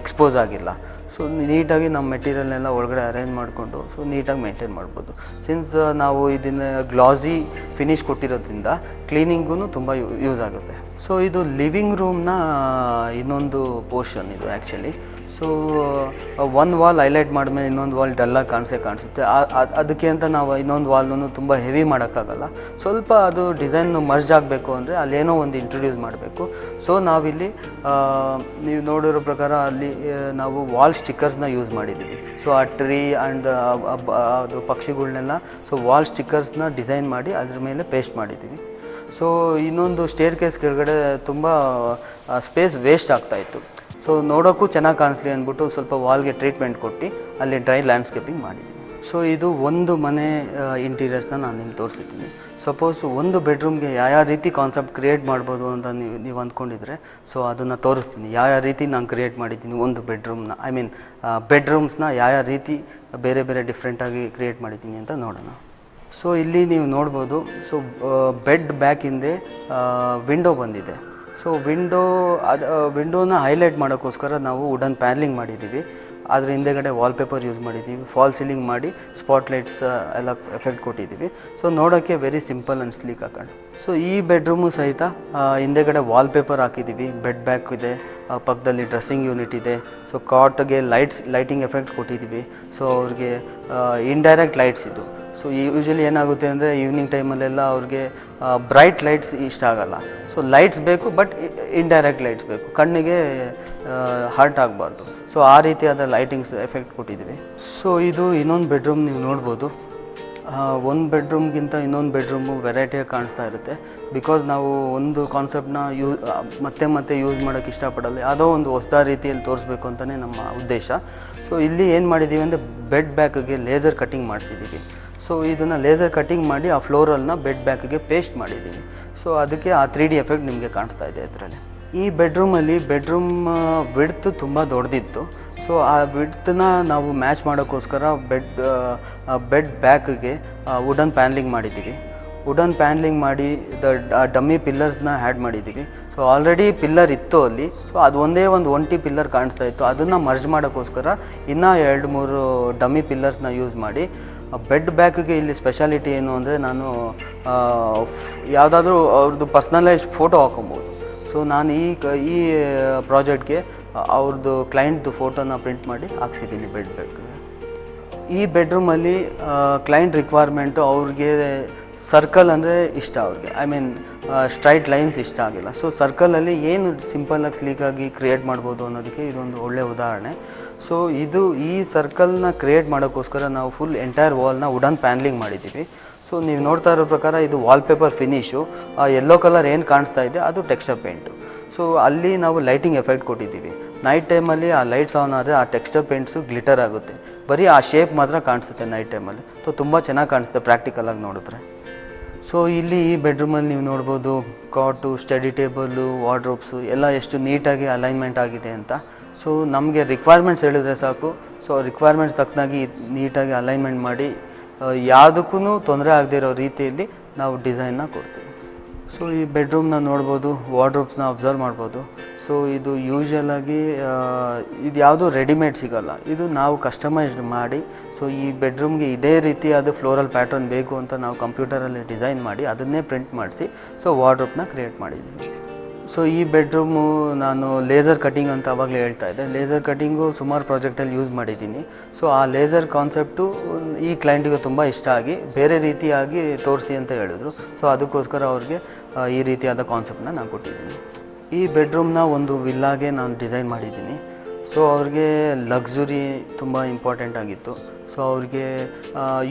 ಎಕ್ಸ್ಪೋಸ್ ಆಗಿಲ್ಲ. ಸೊ ನೀಟಾಗಿ ನಮ್ಮ ಮೆಟೀರಿಯಲ್ನೆಲ್ಲ ಒಳಗಡೆ ಅರೇಂಜ್ ಮಾಡಿಕೊಂಡು ಸೊ ನೀಟಾಗಿ ಮೇಂಟೈನ್ ಮಾಡ್ಬೋದು. ಸಿನ್ಸ್ ನಾವು ಇದನ್ನು ಗ್ಲಾಸಿ ಫಿನಿಶ್ ಕೊಟ್ಟಿರೋದ್ರಿಂದ ಕ್ಲೀನಿಂಗೂ ತುಂಬ ಯೂಸ್ ಆಗುತ್ತೆ. ಸೊ ಇದು ಲಿವಿಂಗ್ ರೂಮ್ನ ಇನ್ನೊಂದು ಪೋರ್ಷನ್ ಇದು ಆ್ಯಕ್ಚುಲಿ. ಸೊ ಒಂದು ವಾಲ್ ಹೈಲೈಟ್ ಮಾಡಿದ್ಮೇಲೆ ಇನ್ನೊಂದು ವಾಲ್ ಡಲ್ಲಾಗಿ ಕಾಣಿಸುತ್ತೆ. ಅದಕ್ಕೆ ಅಂತ ನಾವು ಇನ್ನೊಂದು ವಾಲ್ನೂ ತುಂಬ ಹೆವಿ ಮಾಡೋಕ್ಕಾಗಲ್ಲ. ಸ್ವಲ್ಪ ಅದು ಡಿಸೈನ್ ಮರ್ಜ್ ಆಗಬೇಕು ಅಂದರೆ ಅಲ್ಲೇನೋ ಒಂದು ಇಂಟ್ರೊಡ್ಯೂಸ್ ಮಾಡಬೇಕು. ಸೊ ನಾವಿಲ್ಲಿ ನೀವು ನೋಡಿರೋ ಪ್ರಕಾರ ಅಲ್ಲಿ ನಾವು ವಾಲ್ ಸ್ಟಿಕ್ಕರ್ಸ್ನ ಯೂಸ್ ಮಾಡಿದ್ದೀವಿ. ಸೊ ಆ ಟ್ರೀ ಆ್ಯಂಡ್ ಅದು ಪಕ್ಷಿಗಳನ್ನೆಲ್ಲ ಸೊ ವಾಲ್ ಸ್ಟಿಕ್ಕರ್ಸ್ನ ಡಿಸೈನ್ ಮಾಡಿ ಅದ್ರ ಮೇಲೆ ಪೇಸ್ಟ್ ಮಾಡಿದ್ದೀವಿ. ಸೊ ಇನ್ನೊಂದು ಸ್ಟೇರ್ ಕೇಸ್ ಕೆಳಗಡೆ ತುಂಬ ಸ್ಪೇಸ್ ವೇಸ್ಟ್ ಆಗ್ತಾಯಿತ್ತು. ಸೊ ನೋಡೋಕ್ಕೂ ಚೆನ್ನಾಗಿ ಕಾಣಿಸ್ಲಿ ಅಂದ್ಬಿಟ್ಟು ಸ್ವಲ್ಪ ವಾಲ್ಗೆ ಟ್ರೀಟ್ಮೆಂಟ್ ಕೊಟ್ಟು ಅಲ್ಲಿ ಡ್ರೈ ಲ್ಯಾಂಡ್ಸ್ಕೇಪಿಂಗ್ ಮಾಡಿದ್ದೀನಿ. ಸೊ ಇದು ಒಂದು ಮನೆ ಇಂಟೀರಿಯರ್ಸ್ನ ನಾನು ನಿಮ್ಗೆ ತೋರಿಸಿದ್ದೀನಿ. ಸಪೋಸ್ ಒಂದು ಬೆಡ್ರೂಮ್ಗೆ ಯಾವ ರೀತಿ ಕಾನ್ಸೆಪ್ಟ್ ಕ್ರಿಯೇಟ್ ಮಾಡ್ಬೋದು ಅಂತ ನೀವು ಅಂದ್ಕೊಂಡಿದ್ರೆ ಸೊ ಅದನ್ನು ತೋರಿಸ್ತೀನಿ. ಯಾವ ರೀತಿ ನಾನು ಕ್ರಿಯೇಟ್ ಮಾಡಿದ್ದೀನಿ ಒಂದು ಬೆಡ್ರೂಮ್ನ, ಬೆಡ್ರೂಮ್ಸ್ನ ಯಾವ ರೀತಿ ಬೇರೆ ಬೇರೆ ಡಿಫ್ರೆಂಟಾಗಿ ಕ್ರಿಯೇಟ್ ಮಾಡಿದ್ದೀನಿ ಅಂತ ನೋಡೋಣ. ಸೊ ಇಲ್ಲಿ ನೀವು ನೋಡ್ಬೋದು, ಸೊ ಬೆಡ್ ಬ್ಯಾಕ್ ಹಿಂದೆ ವಿಂಡೋ ಬಂದಿದೆ. ಸೊ ವಿಂಡೋನ ಹೈಲೈಟ್ ಮಾಡೋಕ್ಕೋಸ್ಕರ ನಾವು ವುಡನ್ ಪ್ಯಾನಲಿಂಗ್ ಮಾಡಿದ್ದೀವಿ. ಅದ್ರ ಹಿಂದೆಗಡೆ ವಾಲ್ಪೇಪರ್ ಯೂಸ್ ಮಾಡಿದ್ದೀವಿ, ಫಾಲ್ ಸೀಲಿಂಗ್ ಮಾಡಿ ಸ್ಪಾಟ್ಲೈಟ್ಸ್ ಎಲ್ಲ ಎಫೆಕ್ಟ್ ಕೊಟ್ಟಿದ್ದೀವಿ. ಸೊ ನೋಡೋಕ್ಕೆ ವೆರಿ ಸಿಂಪಲ್ ಆ್ಯಂಡ್ ಸ್ಲೀಕ್ ಆಗಿ ಕಾಣಿಸ್ತು. ಸೊ ಈ ಬೆಡ್ರೂಮು ಸಹಿತ ಹಿಂದೆಗಡೆ ವಾಲ್ಪೇಪರ್ ಹಾಕಿದ್ದೀವಿ, ಬೆಡ್ ಬ್ಯಾಕ್ ಇದೆ, ಪಕ್ಕದಲ್ಲಿ ಡ್ರೆಸ್ಸಿಂಗ್ ಯೂನಿಟ್ ಇದೆ. ಸೊ ಕಾಟ್ಗೆ ಲೈಟಿಂಗ್ ಎಫೆಕ್ಟ್ಸ್ ಕೊಟ್ಟಿದ್ದೀವಿ. ಸೊ ಅವ್ರಿಗೆ ಇಂಡೈರೆಕ್ಟ್ ಲೈಟ್ಸ್ ಇದು. ಸೊ ಯೂಶ್ವಲಿ ಏನಾಗುತ್ತೆ ಅಂದರೆ ಈವ್ನಿಂಗ್ ಟೈಮಲ್ಲೆಲ್ಲ ಅವ್ರಿಗೆ ಬ್ರೈಟ್ ಲೈಟ್ಸ್ ಇಷ್ಟ ಆಗೋಲ್ಲ. ಸೊ ಲೈಟ್ಸ್ ಬೇಕು, ಬಟ್ ಇಂಡೈರೆಕ್ಟ್ ಲೈಟ್ಸ್ ಬೇಕು, ಕಣ್ಣಿಗೆ ಹರ್ಟ್ ಆಗಬಾರ್ದು. ಸೊ ಆ ರೀತಿಯಾದ ಲೈಟಿಂಗ್ಸ್ ಎಫೆಕ್ಟ್ ಕೊಟ್ಟಿದ್ದೀವಿ. ಸೊ ಇದು ಇನ್ನೊಂದು ಬೆಡ್ರೂಮ್ ನೀವು ನೋಡ್ಬೋದು. ಒಂದು ಬೆಡ್ರೂಮ್ಗಿಂತ ಇನ್ನೊಂದು ಬೆಡ್ರೂಮು ವೆರೈಟಿಯಾಗಿ ಕಾಣಿಸ್ತಾ ಇರುತ್ತೆ. ಬಿಕಾಸ್ ನಾವು ಒಂದು ಕಾನ್ಸೆಪ್ಟನ್ನ ಮತ್ತೆ ಯೂಸ್ ಮಾಡೋಕ್ಕೆ ಇಷ್ಟಪಡಲ್ಲ, ಯಾವುದೋ ಒಂದು ಹೊಸ ರೀತಿಯಲ್ಲಿ ತೋರಿಸ್ಬೇಕು ಅಂತಲೇ ನಮ್ಮ ಉದ್ದೇಶ. ಸೊ ಇಲ್ಲಿ ಏನು ಮಾಡಿದ್ದೀವಿ ಅಂದರೆ ಬೆಡ್ ಬ್ಯಾಕ್ಗೆ ಲೇಸರ್ ಕಟ್ಟಿಂಗ್ ಮಾಡಿಸಿದ್ದೀವಿ. ಸೊ ಇದನ್ನು ಲೇಸರ್ ಕಟ್ಟಿಂಗ್ ಮಾಡಿ ಆ ಫ್ಲೋರಲ್ನ ಬೆಡ್ ಬ್ಯಾಕ್ಗೆ ಪೇಸ್ಟ್ ಮಾಡಿದ್ದೀವಿ. ಸೊ ಅದಕ್ಕೆ ಆ 3D ಎಫೆಕ್ಟ್ ನಿಮಗೆ ಕಾಣಿಸ್ತಾ ಇದೆ ಇದರಲ್ಲಿ. ಈ ಬೆಡ್ರೂಮ್ ವಿಡ್ತ್ ತುಂಬ ದೊಡ್ಡದಿತ್ತು. ಸೊ ಆ ವಿಡ್ತನ್ನ ನಾವು ಮ್ಯಾಚ್ ಮಾಡೋಕ್ಕೋಸ್ಕರ ಬೆಡ್ ಬ್ಯಾಕ್ಗೆ ವುಡನ್ ಪ್ಯಾನಲಿಂಗ್ ಮಾಡಿದ್ದೀವಿ. ವುಡನ್ ಪ್ಯಾನಲಿಂಗ್ ಮಾಡಿ ಡಮ್ಮಿ ಪಿಲ್ಲರ್ಸ್ನ ಆ್ಯಡ್ ಮಾಡಿದ್ದೀವಿ. ಸೊ ಆಲ್ರೆಡಿ ಪಿಲ್ಲರ್ ಇತ್ತು ಅಲ್ಲಿ. ಸೊ ಅದು ಒಂದೇ ಒಂದು ಒಂಟಿ ಪಿಲ್ಲರ್ ಕಾಣಿಸ್ತಾ ಇತ್ತು, ಅದನ್ನು ಮರ್ಜ್ ಮಾಡೋಕ್ಕೋಸ್ಕರ ಇನ್ನೂ 2-3 ಡಮ್ಮಿ ಪಿಲ್ಲರ್ಸ್ನ ಯೂಸ್ ಮಾಡಿ ಬೆಡ್ ಬ್ಯಾಕ್ಗೆ ಇಲ್ಲಿ ಸ್ಪೆಷಾಲಿಟಿ ಏನು ಅಂದರೆ ನಾನು ಯಾವುದಾದ್ರೂ ಅವ್ರದ್ದು ಪರ್ಸ್ನಲೈಸ್ಡ್ ಫೋಟೋ ಹಾಕೊಬೋದು. ಸೊ ನಾನು ಈ ಪ್ರಾಜೆಕ್ಟ್ಗೆ ಅವ್ರದ್ದು ಕ್ಲೈಂಟ್ದು ಫೋಟೋನ ಪ್ರಿಂಟ್ ಮಾಡಿ ಹಾಕ್ಸಿದ್ದೀನಿ ಬೆಡ್ ಬೇಕು. ಈ ಬೆಡ್ರೂಮಲ್ಲಿ ಕ್ಲೈಂಟ್ ರಿಕ್ವೈರ್ಮೆಂಟು ಅವ್ರಿಗೆ ಸರ್ಕಲ್ ಅಂದರೆ ಇಷ್ಟ ಅವ್ರಿಗೆ, ಐ ಮೀನ್ ಸ್ಟ್ರೈಟ್ ಲೈನ್ಸ್ ಇಷ್ಟ ಆಗಿಲ್ಲ. ಸೊ ಸರ್ಕಲಲ್ಲಿ ಏನು ಸಿಂಪಲಾಗಿ ಸ್ಲೀಕಾಗಿ ಕ್ರಿಯೇಟ್ ಮಾಡ್ಬೋದು ಅನ್ನೋದಕ್ಕೆ ಇದೊಂದು ಒಳ್ಳೆಯ ಉದಾಹರಣೆ. ಸೊ ಈ ಸರ್ಕಲ್ನ ಕ್ರಿಯೇಟ್ ಮಾಡೋಕ್ಕೋಸ್ಕರ ನಾವು ಫುಲ್ ಎಂಟೈರ್ ವಾಲ್ನ ವುಡನ್ ಪ್ಯಾನ್ಲಿಂಗ್ ಮಾಡಿದ್ದೀವಿ. ಸೊ ನೀವು ನೋಡ್ತಾ ಇರೋ ಪ್ರಕಾರ ಇದು ವಾಲ್ಪೇಪರ್ ಫಿನಿಶು, ಯೆಲ್ಲೋ ಕಲರ್ ಏನು ಕಾಣಿಸ್ತಾ ಇದೆ ಅದು ಟೆಕ್ಸ್ಚರ್ ಪೇಂಟು. ಸೊ ಅಲ್ಲಿ ನಾವು ಲೈಟಿಂಗ್ ಎಫೆಕ್ಟ್ ಕೊಟ್ಟಿದ್ದೀವಿ. ನೈಟ್ ಟೈಮಲ್ಲಿ ಆ ಲೈಟ್ಸ್ ಆನ್ ಆದರೆ ಆ ಟೆಕ್ಸ್ಚರ್ ಪೇಂಟ್ಸು ಗ್ಲಿಟರ್ ಆಗುತ್ತೆ, ಬರೀ ಆ ಶೇಪ್ ಮಾತ್ರ ಕಾಣಿಸುತ್ತೆ ನೈಟ್ ಟೈಮಲ್ಲಿ. ಸೊ ತುಂಬ ಚೆನ್ನಾಗಿ ಕಾಣಿಸುತ್ತೆ ಪ್ರಾಕ್ಟಿಕಲಾಗಿ ನೋಡಿದ್ರೆ. ಸೊ ಇಲ್ಲಿ ಈ ಬೆಡ್ರೂಮಲ್ಲಿ ನೀವು ನೋಡ್ಬೋದು ಕಾಟು, ಸ್ಟಡಿ ಟೇಬಲ್ಲು, ವಾರ್ಡ್ರೋಬ್ಸು ಎಲ್ಲ ಎಷ್ಟು ನೀಟಾಗಿ ಅಲೈನ್ಮೆಂಟ್ ಆಗಿದೆ ಅಂತ. ಸೊ ನಮಗೆ ರಿಕ್ವೈರ್ಮೆಂಟ್ಸ್ ಹೇಳಿದ್ರೆ ಸಾಕು, ಸೊ ರಿಕ್ವೈರ್ಮೆಂಟ್ಸ್ ತಕ್ಕನಾಗಿ ನೀಟಾಗಿ ಅಲೈನ್ಮೆಂಟ್ ಮಾಡಿ ಯಾವುದಕ್ಕೂ ತೊಂದರೆ ಆಗದೇ ಇರೋ ರೀತಿಯಲ್ಲಿ ನಾವು ಡಿಸೈನ್ನ ಕೊಡ್ತೀವಿ. ಸೊ ಈ ಬೆಡ್ರೂಮ್ನ ನೋಡ್ಬೋದು, ವಾರ್ಡ್ರೋಬ್ಸ್ನ ಅಬ್ಸರ್ವ್ ಮಾಡ್ಬೋದು. ಸೊ ಇದು ಯೂಶ್ವಲಾಗಿ ಇದು ಯಾವುದೂ ರೆಡಿಮೇಡ್ ಸಿಗೋಲ್ಲ, ಇದು ನಾವು ಕಸ್ಟಮೈಸ್ಡ್ ಮಾಡಿ. ಸೊ ಈ ಬೆಡ್ರೂಮ್ಗೆ ಇದೇ ರೀತಿಯಾದ ಫ್ಲೋರಲ್ ಪ್ಯಾಟರ್ನ್ ಬೇಕು ಅಂತ ನಾವು ಕಂಪ್ಯೂಟರಲ್ಲಿ ಡಿಸೈನ್ ಮಾಡಿ ಅದನ್ನೇ ಪ್ರಿಂಟ್ ಮಾಡಿಸಿ ಸೊ ವಾರ್ಡ್ರೋಬ್ನ ಕ್ರಿಯೇಟ್ ಮಾಡಿದ್ದೀವಿ. ಸೊ ಈ ಬೆಡ್ರೂಮು ನಾನು ಲೇಸರ್ ಕಟಿಂಗ್ ಅಂತ ಆವಾಗಲೇ ಹೇಳ್ತಾ ಇದ್ದೆ. ಲೇಸರ್ ಕಟಿಂಗು ಸುಮಾರು ಪ್ರಾಜೆಕ್ಟಲ್ಲಿ ಯೂಸ್ ಮಾಡಿದ್ದೀನಿ. ಸೊ ಆ ಲೇಸರ್ ಕಾನ್ಸೆಪ್ಟು ಈ ಕ್ಲೈಂಟಿಗೆ ತುಂಬ ಇಷ್ಟ ಆಗಿ ಬೇರೆ ರೀತಿಯಾಗಿ ತೋರಿಸಿ ಅಂತ ಹೇಳಿದ್ರು. ಸೊ ಅದಕ್ಕೋಸ್ಕರ ಅವ್ರಿಗೆ ಈ ರೀತಿಯಾದ ಕಾನ್ಸೆಪ್ಟನ್ನ ನಾನು ಕೊಟ್ಟಿದ್ದೀನಿ. ಈ ಬೆಡ್ರೂಮ್ನ ಒಂದು ವಿಲ್ಲಾಗೆ ನಾನು ಡಿಸೈನ್ ಮಾಡಿದ್ದೀನಿ. ಸೊ ಅವ್ರಿಗೆ ಲಕ್ಸುರಿ ತುಂಬ ಇಂಪಾರ್ಟೆಂಟ್ ಆಗಿತ್ತು. ಸೊ ಅವ್ರಿಗೆ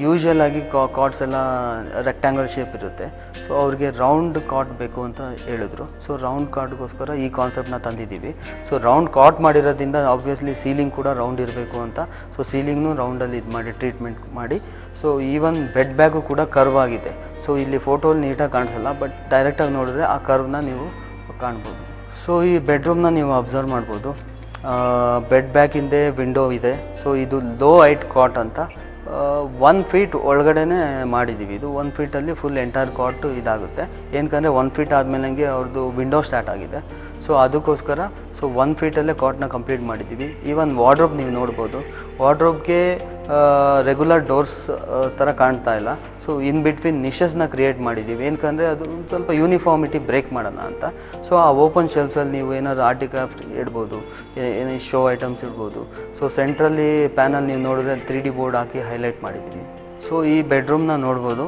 ಯೂಶ್ವಲಾಗಿ ಕಾಟ್ಸ್ ಎಲ್ಲ ರೆಕ್ಟ್ಯಾಂಗಲ್ ಶೇಪ್ ಇರುತ್ತೆ. ಸೊ ಅವ್ರಿಗೆ ರೌಂಡ್ ಕಾಟ್ ಬೇಕು ಅಂತ ಹೇಳಿದ್ರು. ಸೊ ರೌಂಡ್ ಕಾಟ್ಗೋಸ್ಕರ ಈ ಕಾನ್ಸೆಪ್ಟನ್ನ ತಂದಿದ್ದೀವಿ. ಸೊ ರೌಂಡ್ ಕಾಟ್ ಮಾಡಿರೋದ್ರಿಂದ ಆಬ್ವಿಯಸ್ಲಿ ಸೀಲಿಂಗ್ ಕೂಡ ರೌಂಡ್ ಇರಬೇಕು ಅಂತ. ಸೊ ಸೀಲಿಂಗ್ನು ರೌಂಡಲ್ಲಿ ಇದು ಮಾಡಿ ಟ್ರೀಟ್ಮೆಂಟ್ ಮಾಡಿ. ಸೊ ಈವನ್ ಬೆಡ್ ಬ್ಯಾಗು ಕೂಡ ಕರ್ವ್ ಆಗಿದೆ. ಸೊ ಇಲ್ಲಿ ಫೋಟೋಲ್ಲಿ ನೀಟಾಗಿ ಕಾಣಿಸಲ್ಲ, ಬಟ್ ಡೈರೆಕ್ಟಾಗಿ ನೋಡಿದ್ರೆ ಆ ಕರ್ವ್ನ ನೀವು ಕಾಣ್ಬೋದು. ಸೊ ಈ ಬೆಡ್ರೂಮ್ನ ನೀವು ಅಬ್ಸರ್ವ್ ಮಾಡ್ಬೋದು. ಬೆಡ್ ಬ್ಯಾಕ್ ಹಿಂದೆ ವಿಂಡೋ ಇದೆ. ಸೊ ಇದು ಲೋ ಹೈಟ್ ಕಾಟ್ ಅಂತ 1 ಫೀಟ್ ಒಳಗಡೆ ಮಾಡಿದ್ದೀವಿ. ಇದು 1 ಫೀಟಲ್ಲಿ ಫುಲ್ ಎಂಟೈರ್ ಕಾಟು ಇದಾಗುತ್ತೆ. ಏನಕ್ಕಂದರೆ 1 ಫೀಟ್ ಆದಮೇಲೆ ಅವ್ರದ್ದು ವಿಂಡೋ ಸ್ಟಾರ್ಟ್ ಆಗಿದೆ. ಸೊ ಅದಕ್ಕೋಸ್ಕರ 1 ಫೀಟಲ್ಲೇ ಕಾಟ್ನ ಕಂಪ್ಲೀಟ್ ಮಾಡಿದ್ದೀವಿ. ಈವನ್ ವಾರ್ಡ್ರೋಬ್ ನೀವು ನೋಡ್ಬೋದು. ವಾರ್ಡ್ರೋಬ್ಗೆ ರೆಗ್ಯುಲರ್ ಡೋರ್ಸ್ ಥರ ಕಾಣ್ತಾ ಇಲ್ಲ. ಸೊ ಇನ್ ಬಿಟ್ವೀನ್ ನಿಶಸ್ನ ಕ್ರಿಯೇಟ್ ಮಾಡಿದ್ದೀವಿ. ಏನಕ್ಕಂದರೆ ಅದು ಸ್ವಲ್ಪ ಯೂನಿಫಾರ್ಮಿಟಿ ಬ್ರೇಕ್ ಮಾಡೋಣ ಅಂತ. ಸೊ ಆ ಓಪನ್ ಶೆಲ್ಫ್ಸಲ್ಲಿ ನೀವು ಏನಾದ್ರು ಆರ್ಟಿಕ್ರಾಫ್ಟ್ ಇಡ್ಬೋದು, ಏನೋ ಶೋ ಐಟಮ್ಸ್ ಇಡ್ಬೋದು. ಸೊ ಸೆಂಟ್ರಲ್ಲಿ ಪ್ಯಾನಲ್ ನೀವು ನೋಡಿದ್ರೆ 3D ಬೋರ್ಡ್ ಹಾಕಿ ಹೈಲೈಟ್ ಮಾಡಿದ್ದೀವಿ. ಸೊ ಈ ಬೆಡ್ರೂಮ್ನ ನೋಡ್ಬೋದು.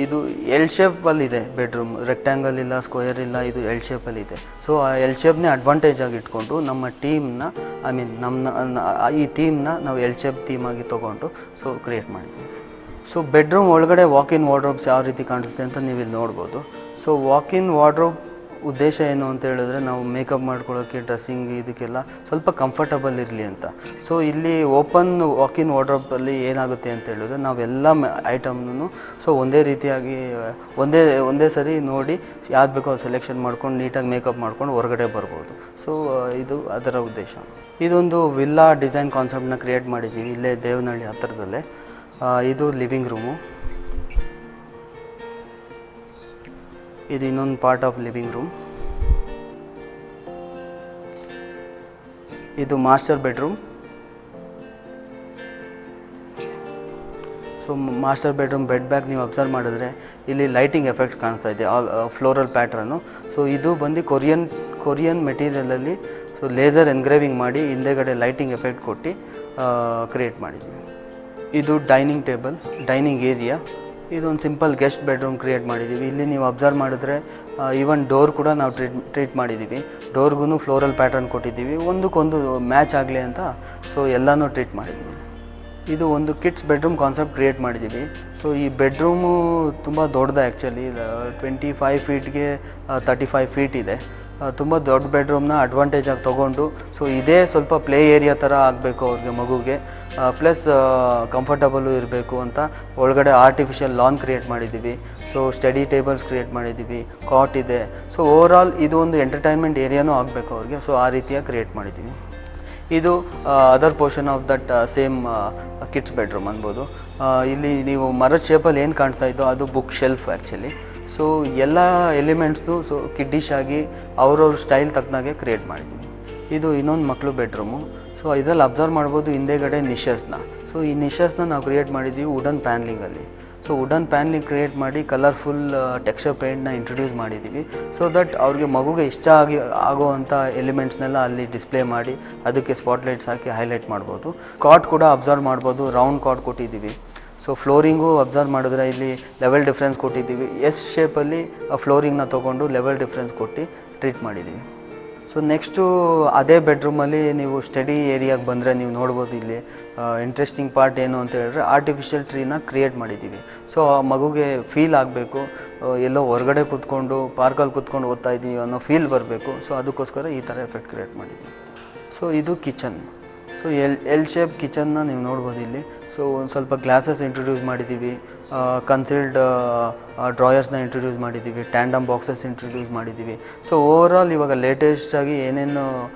ಇದು ಎಲ್ ಶೇಪಲ್ಲಿದೆ ಬೆಡ್ರೂಮ್, ರೆಕ್ಟ್ಯಾಂಗಲ್ ಇಲ್ಲ, ಸ್ಕ್ವೇರ್ ಇಲ್ಲ, ಇದು ಎಲ್ ಶೇಪಲ್ಲಿದೆ. ಸೊ ಆ ಎಲ್ ಶೇಪ್ನೇ ಅಡ್ವಾಂಟೇಜ್ ಆಗಿ ಇಟ್ಕೊಂಡು ನಮ್ಮ ಟೀಮ್ನ ಈ ಥೀಮ್ನ ನಾವು ಎಲ್ ಶೇಪ್ ಥೀಮಾಗಿ ತೊಗೊಂಡು ಸೊ ಕ್ರಿಯೇಟ್ ಮಾಡಿದ್ದೀವಿ. ಸೊ ಬೆಡ್ರೂಮ್ ಒಳಗಡೆ ವಾಕ್-ಇನ್ ವಾರ್ಡ್ರೋಬ್ಸ್ ಯಾವ ರೀತಿ ಕಾಣಿಸುತ್ತೆ ಅಂತ ನೀವು ಇಲ್ಲಿ ನೋಡ್ಬೋದು. ಸೊ ವಾಕ್-ಇನ್ ವಾರ್ಡ್ರೋಬ್ ಉದ್ದೇಶ ಏನು ಅಂತ ಹೇಳಿದ್ರೆ ನಾವು ಮೇಕಪ್ ಮಾಡ್ಕೊಳ್ಳೋಕ್ಕೆ, ಡ್ರೆಸ್ಸಿಂಗ್ ಇದಕ್ಕೆಲ್ಲ ಸ್ವಲ್ಪ ಕಂಫರ್ಟಬಲ್ ಇರಲಿ ಅಂತ. ಸೊ ಇಲ್ಲಿ ಓಪನ್ ವಾಕ್-ಇನ್ ವಾರ್ಡ್ರೋಬಲ್ಲಿ ಏನಾಗುತ್ತೆ ಅಂತ ಹೇಳಿದ್ರೆ ನಾವೆಲ್ಲ ಐಟಮ್ನು ಸೊ ಒಂದೇ ರೀತಿಯಾಗಿ ಒಂದೇ ಸರಿ ನೋಡಿ ಯಾವ್ದು ಬೇಕೋ ಅದು ಸೆಲೆಕ್ಷನ್ ಮಾಡ್ಕೊಂಡು ನೀಟಾಗಿ ಮೇಕಪ್ ಮಾಡ್ಕೊಂಡು ಹೊರಗಡೆ ಬರ್ಬೋದು. ಸೊ ಇದು ಅದರ ಉದ್ದೇಶ. ಇದೊಂದು ವಿಲ್ಲಾ ಡಿಸೈನ್ ಕಾನ್ಸೆಪ್ಟನ್ನ ಕ್ರಿಯೇಟ್ ಮಾಡಿದ್ದೀವಿ ಇಲ್ಲೇ ದೇವನಹಳ್ಳಿ ಹತ್ತಿರದಲ್ಲೇ. ಇದು ಲಿವಿಂಗ್ ರೂಮು. ಇದು ಇನ್ನೊಂದು ಪಾರ್ಟ್ ಆಫ್ ಲಿವಿಂಗ್ ರೂಮ್. ಇದು master bedroom. So master bedroom bed bag ನೀವು ಅಬ್ಸರ್ವ್ ಮಾಡಿದ್ರೆ ಇಲ್ಲಿ ಲೈಟಿಂಗ್ ಎಫೆಕ್ಟ್ ಕಾಣಿಸ್ತಾ ಇದೆ, ಫ್ಲೋರಲ್ ಪ್ಯಾಟ್ರನ್ನು. ಸೊ ಇದು ಬಂದು ಕೊರಿಯನ್ ಮೆಟೀರಿಯಲಲ್ಲಿ ಸೊ ಲೇಸರ್ ಎನ್ಗ್ರೇವಿಂಗ್ ಮಾಡಿ ಹಿಂದೆಗಡೆ ಲೈಟಿಂಗ್ ಎಫೆಕ್ಟ್ ಕೊಟ್ಟು ಕ್ರಿಯೇಟ್ ಮಾಡಿದ್ದೀವಿ. ಇದು ಡೈನಿಂಗ್ ಟೇಬಲ್, ಡೈನಿಂಗ್ ಏರಿಯಾ. ಇದೊಂದು ಸಿಂಪಲ್ ಗೆಸ್ಟ್ ಬೆಡ್ರೂಮ್ ಕ್ರಿಯೇಟ್ ಮಾಡಿದ್ದೀವಿ. ಇಲ್ಲಿ ನೀವು ಅಬ್ಸರ್ವ್ ಮಾಡಿದ್ರೆ ಈವನ್ ಡೋರ್ ಕೂಡ ನಾವು ಟ್ರೀಟ್ ಮಾಡಿದ್ದೀವಿ. ಡೋರ್ಗೂ ಫ್ಲೋರಲ್ ಪ್ಯಾಟರ್ನ್ ಕೊಟ್ಟಿದ್ದೀವಿ, ಒಂದಕ್ಕೊಂದು ಮ್ಯಾಚ್ ಆಗಲಿ ಅಂತ. ಸೊ ಎಲ್ಲನೂ ಟ್ರೀಟ್ ಮಾಡಿದ್ದೀವಿ. ಇದು ಒಂದು ಕಿಡ್ಸ್ ಬೆಡ್ರೂಮ್ ಕಾನ್ಸೆಪ್ಟ್ ಕ್ರಿಯೇಟ್ ಮಾಡಿದ್ದೀವಿ. ಸೊ ಈ ಬೆಡ್ರೂಮು ತುಂಬ ದೊಡ್ಡದು ಆ್ಯಕ್ಚುಲಿ, 25 ಫೀಟ್ಗೆ 35 ಫೀಟ್ ಇದೆ. ತುಂಬ ದೊಡ್ಡ ಬೆಡ್ರೂಮ್ನ ಅಡ್ವಾಂಟೇಜಾಗಿ ತೊಗೊಂಡು ಸೊ ಇದೇ ಸ್ವಲ್ಪ ಪ್ಲೇ ಏರಿಯಾ ಥರ ಆಗಬೇಕು ಅವ್ರಿಗೆ, ಮಗುಗೆ, ಪ್ಲಸ್ ಕಂಫರ್ಟಬಲು ಇರಬೇಕು ಅಂತ ಒಳಗಡೆ ಆರ್ಟಿಫಿಷಿಯಲ್ ಲಾನ್ ಕ್ರಿಯೇಟ್ ಮಾಡಿದ್ದೀವಿ. ಸೊ ಸ್ಟಡಿ ಟೇಬಲ್ಸ್ ಕ್ರಿಯೇಟ್ ಮಾಡಿದ್ದೀವಿ, ಕಾಟ್ ಇದೆ. ಸೊ ಓವರಾಲ್ ಇದು ಒಂದು ಎಂಟರ್ಟೈನ್ಮೆಂಟ್ ಏರಿಯಾನೂ ಆಗಬೇಕು ಅವ್ರಿಗೆ. ಸೊ ಆ ರೀತಿಯಾಗಿ ಕ್ರಿಯೇಟ್ ಮಾಡಿದ್ದೀವಿ. ಇದು other portion of that same kids bedroom ಅನ್ಬೋದು. ಇಲ್ಲಿ ನೀವು ಮರದ ಶೇಪಲ್ಲಿ ಏನು ಕಾಣ್ತಾ ಇದ್ದೋ ಅದು ಬುಕ್ ಶೆಲ್ಫ್ ಆ್ಯಕ್ಚುಲಿ. ಸೊ ಎಲ್ಲ ಎಲಿಮೆಂಟ್ಸ್ನು ಸೊ ಕಿಡ್ಡಿಶ್ ಆಗಿ ಅವ್ರವ್ರ ಸ್ಟೈಲ್ ತಕ್ಕನಾಗೆ ಕ್ರಿಯೇಟ್ ಮಾಡಿದ್ದೀವಿ. ಇದು ಇನ್ನೊಂದು ಮಕ್ಕಳು ಬೆಡ್ರೂಮು. ಸೊ ಇದರಲ್ಲಿ ಅಬ್ಸರ್ವ್ ಮಾಡ್ಬೋದು ಹಿಂದೆಗಡೆ ನಿಶಸ್ನ. ಸೊ ಈ ನಿಶಸ್ನ ನಾವು ಕ್ರಿಯೇಟ್ ಮಾಡಿದ್ದೀವಿ ವುಡನ್ ಪ್ಯಾನ್ಲಿಂಗಲ್ಲಿ. So so wooden panelling create ಮಾಡಿ ಕಲರ್ಫುಲ್ ಟೆಕ್ಸ್ಚರ್ ಪೇಂಟ್ನ ಇಂಟ್ರೊಡ್ಯೂಸ್ ಮಾಡಿದ್ದೀವಿ. ಸೊ ದಟ್ ಅವ್ರಿಗೆ ಮಗುಗೆ ಇಷ್ಟ ಆಗುವಂಥ ಎಲಿಮೆಂಟ್ಸ್ನೆಲ್ಲ ಅಲ್ಲಿ ಡಿಸ್ಪ್ಲೇ ಮಾಡಿ ಅದಕ್ಕೆ ಸ್ಪಾಟ್ಲೈಟ್ಸ್ ಹಾಕಿ ಹೈಲೈಟ್ ಮಾಡ್ಬೋದು. ಕಾಟ್ ಕೂಡ ಅಬ್ಸರ್ವ್ ಮಾಡ್ಬೋದು, ರೌಂಡ್ ಕಾಟ್ ಕೊಟ್ಟಿದ್ದೀವಿ. ಸೊ ಫ್ಲೋರಿಂಗು ಅಬ್ಸರ್ವ್ ಮಾಡಿದ್ರೆ ಇಲ್ಲಿ ಲೆವೆಲ್ ಡಿಫ್ರೆನ್ಸ್ ಕೊಟ್ಟಿದ್ದೀವಿ. ಎಸ್ ಶೇಪಲ್ಲಿ ಆ ಫ್ಲೋರಿಂಗ್ನ ತೊಗೊಂಡು ಲೆವೆಲ್ ಡಿಫ್ರೆನ್ಸ್ ಕೊಟ್ಟು ಟ್ರೀಟ್ ಮಾಡಿದ್ದೀವಿ. ಸೊ ನೆಕ್ಸ್ಟು ಅದೇ ಬೆಡ್ರೂಮಲ್ಲಿ ನೀವು ಸ್ಟಡಿ ಏರಿಯಾಗೆ ಬಂದರೆ ನೀವು ನೋಡ್ಬೋದು ಇಲ್ಲಿ ಇಂಟ್ರೆಸ್ಟಿಂಗ್ ಪಾರ್ಟ್ ಏನು ಅಂತ ಹೇಳಿದ್ರೆ ಆರ್ಟಿಫಿಷಿಯಲ್ ಟ್ರೀನ ಕ್ರಿಯೇಟ್ ಮಾಡಿದ್ದೀವಿ. ಸೊ ಆ ಮಗುಗೆ ಫೀಲ್ ಆಗಬೇಕು, ಎಲ್ಲೋ ಹೊರಗಡೆ ಕೂತ್ಕೊಂಡು ಪಾರ್ಕಲ್ಲಿ ಕೂತ್ಕೊಂಡು ಓದ್ತಾ ಇದ್ದೀವಿ ಅನ್ನೋ ಫೀಲ್ ಬರಬೇಕು. ಸೊ ಅದಕ್ಕೋಸ್ಕರ ಈ ಥರ ಎಫೆಕ್ಟ್ ಕ್ರಿಯೇಟ್ ಮಾಡಿದ್ದೀವಿ. ಸೊ ಇದು ಕಿಚನ್. ಸೊ ಎಲ್ ಶೇಪ್ ಕಿಚನ್ನ ನೀವು ನೋಡ್ಬೋದು ಇಲ್ಲಿ. ಸೊ ಒಂದು ಸ್ವಲ್ಪ ಗ್ಲಾಸಸ್ ಇಂಟ್ರೊಡ್ಯೂಸ್ ಮಾಡಿದ್ದೀವಿ, ಕನ್ಸಿಲ್ಡ್ ಡ್ರಾಯರ್ಸ್ನ ಇಂಟ್ರೊಡ್ಯೂಸ್ ಮಾಡಿದ್ದೀವಿ, ಟ್ಯಾಂಡಮ್ ಬಾಕ್ಸಸ್ ಇಂಟ್ರೊಡ್ಯೂಸ್ ಮಾಡಿದ್ದೀವಿ. ಸೊ ಓವರಾಲ್ ಇವಾಗ ಲೇಟೆಸ್ಟಾಗಿ ಏನೇನು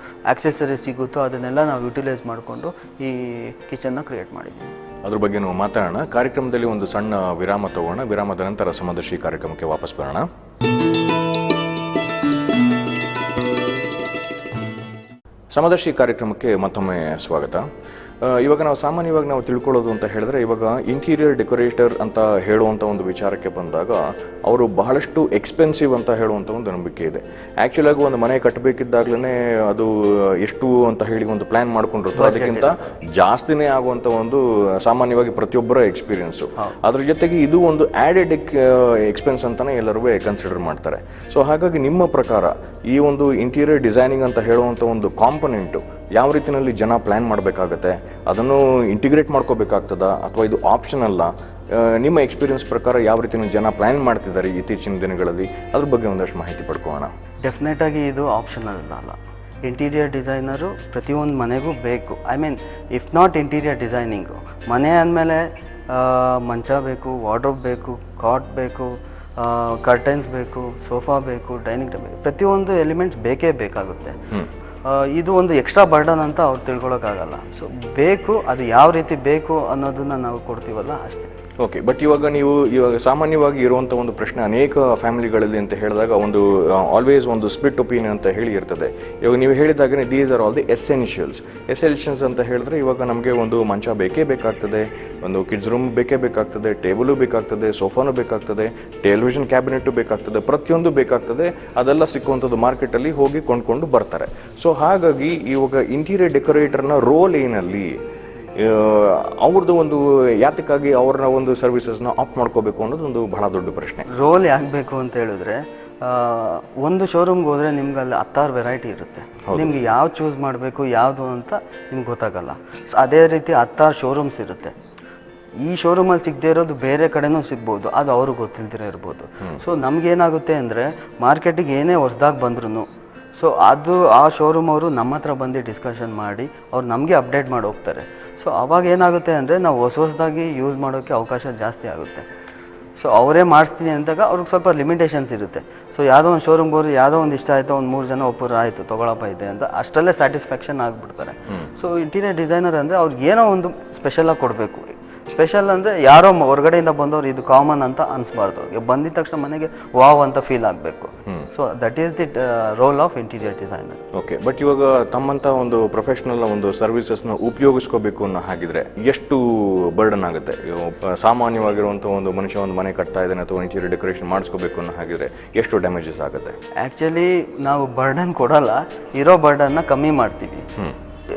ಆಕ್ಸೆಸರೀಸ್ ಸಿಗುತ್ತೋ ಅದನ್ನೆಲ್ಲ ನಾವು ಯುಟಿಲೈಸ್ ಮಾಡಿಕೊಂಡು ಈ ಕಿಚನ್ನ ಕ್ರಿಯೇಟ್ ಮಾಡಿದ್ದೀವಿ. ಅದ್ರ ಬಗ್ಗೆ ನಾವು ಮಾತಾಡೋಣ. ಕಾರ್ಯಕ್ರಮದಲ್ಲಿ ಒಂದು ಸಣ್ಣ ವಿರಾಮ ತಗೋಣ. ವಿರಾಮದ ನಂತರ ಸಮದರ್ಶಿ ಕಾರ್ಯಕ್ರಮಕ್ಕೆ ವಾಪಸ್ ಬರೋಣ. ಸಮದರ್ಶಿ ಕಾರ್ಯಕ್ರಮಕ್ಕೆ ಮತ್ತೊಮ್ಮೆ ಸ್ವಾಗತ. ಇವಾಗ ನಾವು ಸಾಮಾನ್ಯವಾಗಿ ನಾವು ತಿಳ್ಕೊಳ್ಳೋದು ಅಂತ ಹೇಳಿದ್ರೆ, ಇವಾಗ ಇಂಟೀರಿಯರ್ ಡೆಕೋರೇಟರ್ ಅಂತ ಹೇಳುವಂಥ ಒಂದು ವಿಚಾರಕ್ಕೆ ಬಂದಾಗ ಅವರು ಬಹಳಷ್ಟು ಎಕ್ಸ್ಪೆನ್ಸಿವ್ ಅಂತ ಹೇಳುವಂಥ ಒಂದು ನಂಬಿಕೆ ಇದೆ. ಆ್ಯಕ್ಚುಲಾಗಿ ಒಂದು ಮನೆ ಕಟ್ಟಬೇಕಿದ್ದಾಗಲೇ ಅದು ಎಷ್ಟು ಅಂತ ಹೇಳಿ ಒಂದು ಪ್ಲ್ಯಾನ್ ಮಾಡ್ಕೊಂಡಿರ್ತಾರೆ, ಅದಕ್ಕಿಂತ ಜಾಸ್ತಿನೇ ಆಗುವಂಥ ಒಂದು ಸಾಮಾನ್ಯವಾಗಿ ಪ್ರತಿಯೊಬ್ಬರ ಎಕ್ಸ್ಪೀರಿಯನ್ಸು. ಅದ್ರ ಜೊತೆಗೆ ಇದು ಒಂದು ಆ್ಯಡೆಡ್ ಎಕ್ಸ್ಪೆನ್ಸ್ ಅಂತಲೇ ಎಲ್ಲರೂ ಕನ್ಸಿಡರ್ ಮಾಡ್ತಾರೆ. ಸೊ ಹಾಗಾಗಿ ನಿಮ್ಮ ಪ್ರಕಾರ ಈ ಒಂದು ಇಂಟೀರಿಯರ್ ಡಿಸೈನಿಂಗ್ ಅಂತ ಹೇಳುವಂಥ ಒಂದು ಕಾಂಪೊನೆಂಟು ಯಾವ ರೀತಿಯಲ್ಲಿ ಜನ ಪ್ಲ್ಯಾನ್ ಮಾಡಬೇಕಾಗತ್ತೆ, ಅದನ್ನು ಇಂಟಿಗ್ರೇಟ್ ಮಾಡ್ಕೋಬೇಕಾಗ್ತದ ಅಥವಾ ಇದು ಆಪ್ಷನ್ ಅಲ್ಲ? ನಿಮ್ಮ ಎಕ್ಸ್ಪೀರಿಯನ್ಸ್ ಪ್ರಕಾರ ಯಾವ ರೀತಿ ಜನ ಪ್ಲ್ಯಾನ್ ಮಾಡ್ತಿದ್ದಾರೆ ಇತ್ತೀಚಿನ ದಿನಗಳಲ್ಲಿ, ಅದ್ರ ಬಗ್ಗೆ ಒಂದಷ್ಟು ಮಾಹಿತಿ ಪಡ್ಕೊಳ್ಳೋಣ. ಡೆಫಿನೆಟಾಗಿ ಇದು ಆಪ್ಷನಲ್ ಅಲ್ಲ. ಇಂಟೀರಿಯರ್ ಡಿಸೈನರು ಪ್ರತಿಯೊಂದು ಮನೆಗೂ ಬೇಕು. I mean if not interior designing, ಮನೆ ಅಂದಮೇಲೆ ಮಂಚ ಬೇಕು, ವಾರ್ಡ್ರೋಬ್ ಬೇಕು, ಕಾಟ್ ಬೇಕು, ಕರ್ಟನ್ಸ್ ಬೇಕು, ಸೋಫಾ ಬೇಕು, ಡೈನಿಂಗ್ ಟೇಬಲ್ ಬೇಕು, ಪ್ರತಿಯೊಂದು ಎಲಿಮೆಂಟ್ಸ್ ಬೇಕೇ ಬೇಕಾಗುತ್ತೆ. ಇದು ಒಂದು ಎಕ್ಸ್ಟ್ರಾ ಬರ್ಡನ್ ಅಂತ ಅವ್ರು ತಿಳ್ಕೊಳಕ್ಕಾಗಲ್ಲ. ಸೊ ಬೇಕು, ಅದು ಯಾವ ರೀತಿ ಬೇಕು ಅನ್ನೋದನ್ನ ನಾವು ಕೊಡ್ತೀವಲ್ಲ ಅಷ್ಟೇ. ಓಕೆ, ಬಟ್ ಇವಾಗ ಸಾಮಾನ್ಯವಾಗಿ ಇರುವಂಥ ಒಂದು ಪ್ರಶ್ನೆ ಅನೇಕ ಫ್ಯಾಮಿಲಿಗಳಲ್ಲಿ ಅಂತ ಹೇಳಿದಾಗ ಒಂದು ಆಲ್ವೇಸ್ ಒಂದು ಸ್ಪ್ಲಿಟ್ ಒಪಿನಿಯನ್ ಅಂತ ಹೇಳಿ ಇರ್ತದೆ. ಇವಾಗ ನೀವು ಹೇಳಿದಾಗನೇ these are all the essentials ಅಂತ ಹೇಳಿದ್ರೆ, ಇವಾಗ ನಮಗೆ ಒಂದು ಮಂಚ ಬೇಕೇ ಬೇಕಾಗ್ತದೆ, ಒಂದು ಕಿಡ್ಸ್ ರೂಮ್ ಬೇಕೇ ಬೇಕಾಗ್ತದೆ, ಟೇಬಲು ಬೇಕಾಗ್ತದೆ, ಸೋಫಾನು ಬೇಕಾಗ್ತದೆ, ಟೆಲಿವಿಷನ್ ಕ್ಯಾಬಿನೆಟ್ಟು ಬೇಕಾಗ್ತದೆ, ಪ್ರತಿಯೊಂದು ಬೇಕಾಗ್ತದೆ. ಅದೆಲ್ಲ ಸಿಕ್ಕುವಂಥದ್ದು ಮಾರ್ಕೆಟಲ್ಲಿ ಹೋಗಿ ಕೊಂಡ್ಕೊಂಡು ಬರ್ತಾರೆ. ಸೊ ಹಾಗಾಗಿ ಇವಾಗ ಇಂಟೀರಿಯರ್ ಡೆಕೋರೇಟರ್ನ ರೋಲ್ ಏನಲ್ಲಿ, ಅವ್ರದ್ದು ಒಂದು ಯಾತಕ್ಕಾಗಿ ಅವ್ರನ್ನ ಒಂದು ಸರ್ವಿಸಸ್ನ ಆಪ್ಟ್ ಮಾಡ್ಕೋಬೇಕು ಅನ್ನೋದು ಒಂದು ಬಹಳ ದೊಡ್ಡ ಪ್ರಶ್ನೆ. ರೋಲ್ ಯಾಕಬೇಕು ಅಂತ ಹೇಳಿದ್ರೆ, ಒಂದು ಶೋರೂಮ್ಗೆ ಹೋದರೆ ನಿಮ್ಗೆ ಅಲ್ಲಿ 10 ವೆರೈಟಿ ಇರುತ್ತೆ. ನಿಮ್ಗೆ ಯಾವ ಚೂಸ್ ಮಾಡಬೇಕು ಯಾವುದು ಅಂತ ನಿಮ್ಗೆ ಗೊತ್ತಾಗಲ್ಲ. ಅದೇ ರೀತಿ 10 ಶೋರೂಮ್ಸ್ ಇರುತ್ತೆ. ಈ ಶೋರೂಮಲ್ಲಿ ಸಿಗದೇ ಇರೋದು ಬೇರೆ ಕಡೆನೂ ಸಿಗ್ಬೋದು, ಅದು ಅವ್ರಿಗೆ ಗೊತ್ತಿಲ್ದಿರೋ ಇರ್ಬೋದು. ಸೊ ನಮಗೇನಾಗುತ್ತೆ ಅಂದರೆ, ಮಾರ್ಕೆಟಿಗೆ ಏನೇ ಹೊಸ್ದಾಗಿ ಬಂದ್ರೂ ಸೊ ಅದು ಆ ಶೋರೂಮ್ ಅವರು ನಮ್ಮ ಹತ್ರ ಬಂದು ಡಿಸ್ಕಷನ್ ಮಾಡಿ ಅವ್ರು ನಮಗೆ ಅಪ್ಡೇಟ್ ಮಾಡಿ ಹೋಗ್ತಾರೆ. ಸೊ ಅವಾಗ ಏನಾಗುತ್ತೆ ಅಂದರೆ, ನಾವು ಹೊಸದಾಗಿ ಯೂಸ್ ಮಾಡೋಕ್ಕೆ ಅವಕಾಶ ಜಾಸ್ತಿ ಆಗುತ್ತೆ. ಸೊ ಅವರೇ ಮಾಡಿಸ್ತೀನಿ ಅಂದಾಗ ಅವ್ರಿಗೆ ಸ್ವಲ್ಪ ಲಿಮಿಟೇಷನ್ಸ್ ಇರುತ್ತೆ. ಸೊ ಯಾವುದೋ ಒಂದು ಶೋರೂಮ್ಗೆ ಹೋಗಿ ಯಾವುದೋ ಒಂದು ಇಷ್ಟ ಆಯಿತು, ಒಂದು 3 ಜನ ಒಬ್ಬರು ಆಯಿತು ತೊಗೊಳಪ್ಪ ಇದೆ ಅಂತ ಅಷ್ಟರಲ್ಲೇ ಸ್ಯಾಟಿಸ್ಫ್ಯಾಕ್ಷನ್ ಆಗಿಬಿಡ್ತಾರೆ. ಸೊ ಇಂಟೀರಿಯರ್ ಡಿಸೈನರ್ ಅಂದರೆ ಅವ್ರಿಗೆ ಏನೋ ಒಂದು ಸ್ಪೆಷಲಾಗಿ ಕೊಡಬೇಕು. ಸ್ಪೆಷಲ್ ಅಂದರೆ ಯಾರೋ ಹೊರಗಡೆಯಿಂದ ಬಂದವರು ಇದು ಕಾಮನ್ ಅಂತ ಅನಿಸ್ಬಾರ್ದು. ಅವ್ರಿಗೆ ಬಂದಿದ ತಕ್ಷಣ ಮನೆಗೆ ವಾವ್ ಅಂತ ಫೀಲ್ ಆಗಬೇಕು. So that is the role of interior designer. Okay, but ಇವಾಗ ತಮ್ಮಂಥ ಒಂದು ಪ್ರೊಫೆಷ್ನಲ್ ಒಂದು ಸರ್ವಿಸಸ್ನ ಉಪಯೋಗಿಸ್ಕೋಬೇಕು ಅನ್ನೋ ಹಾಗಿದ್ರೆ ಎಷ್ಟು ಬರ್ಡನ್ ಆಗುತ್ತೆ? ಸಾಮಾನ್ಯವಾಗಿರುವಂಥ ಒಂದು ಮನುಷ್ಯ ಒಂದು ಮನೆ ಕಟ್ತಾ ಇದ್ದಾನೆ ಅಥವಾ ಇಂಟೀರಿಯರ್ ಡೆಕೋರೇಷನ್ ಮಾಡಿಸ್ಕೋಬೇಕು ಅನ್ನೋ ಹಾಗಿದ್ರೆ ಎಷ್ಟು ಡ್ಯಾಮೇಜಸ್ ಆಗುತ್ತೆ? ಆ್ಯಕ್ಚುಲಿ ನಾವು ಬರ್ಡನ್ ಕೊಡಲ್ಲ, ಇರೋ ಬರ್ಡನ್ನ ಕಮ್ಮಿ ಮಾಡ್ತೀವಿ.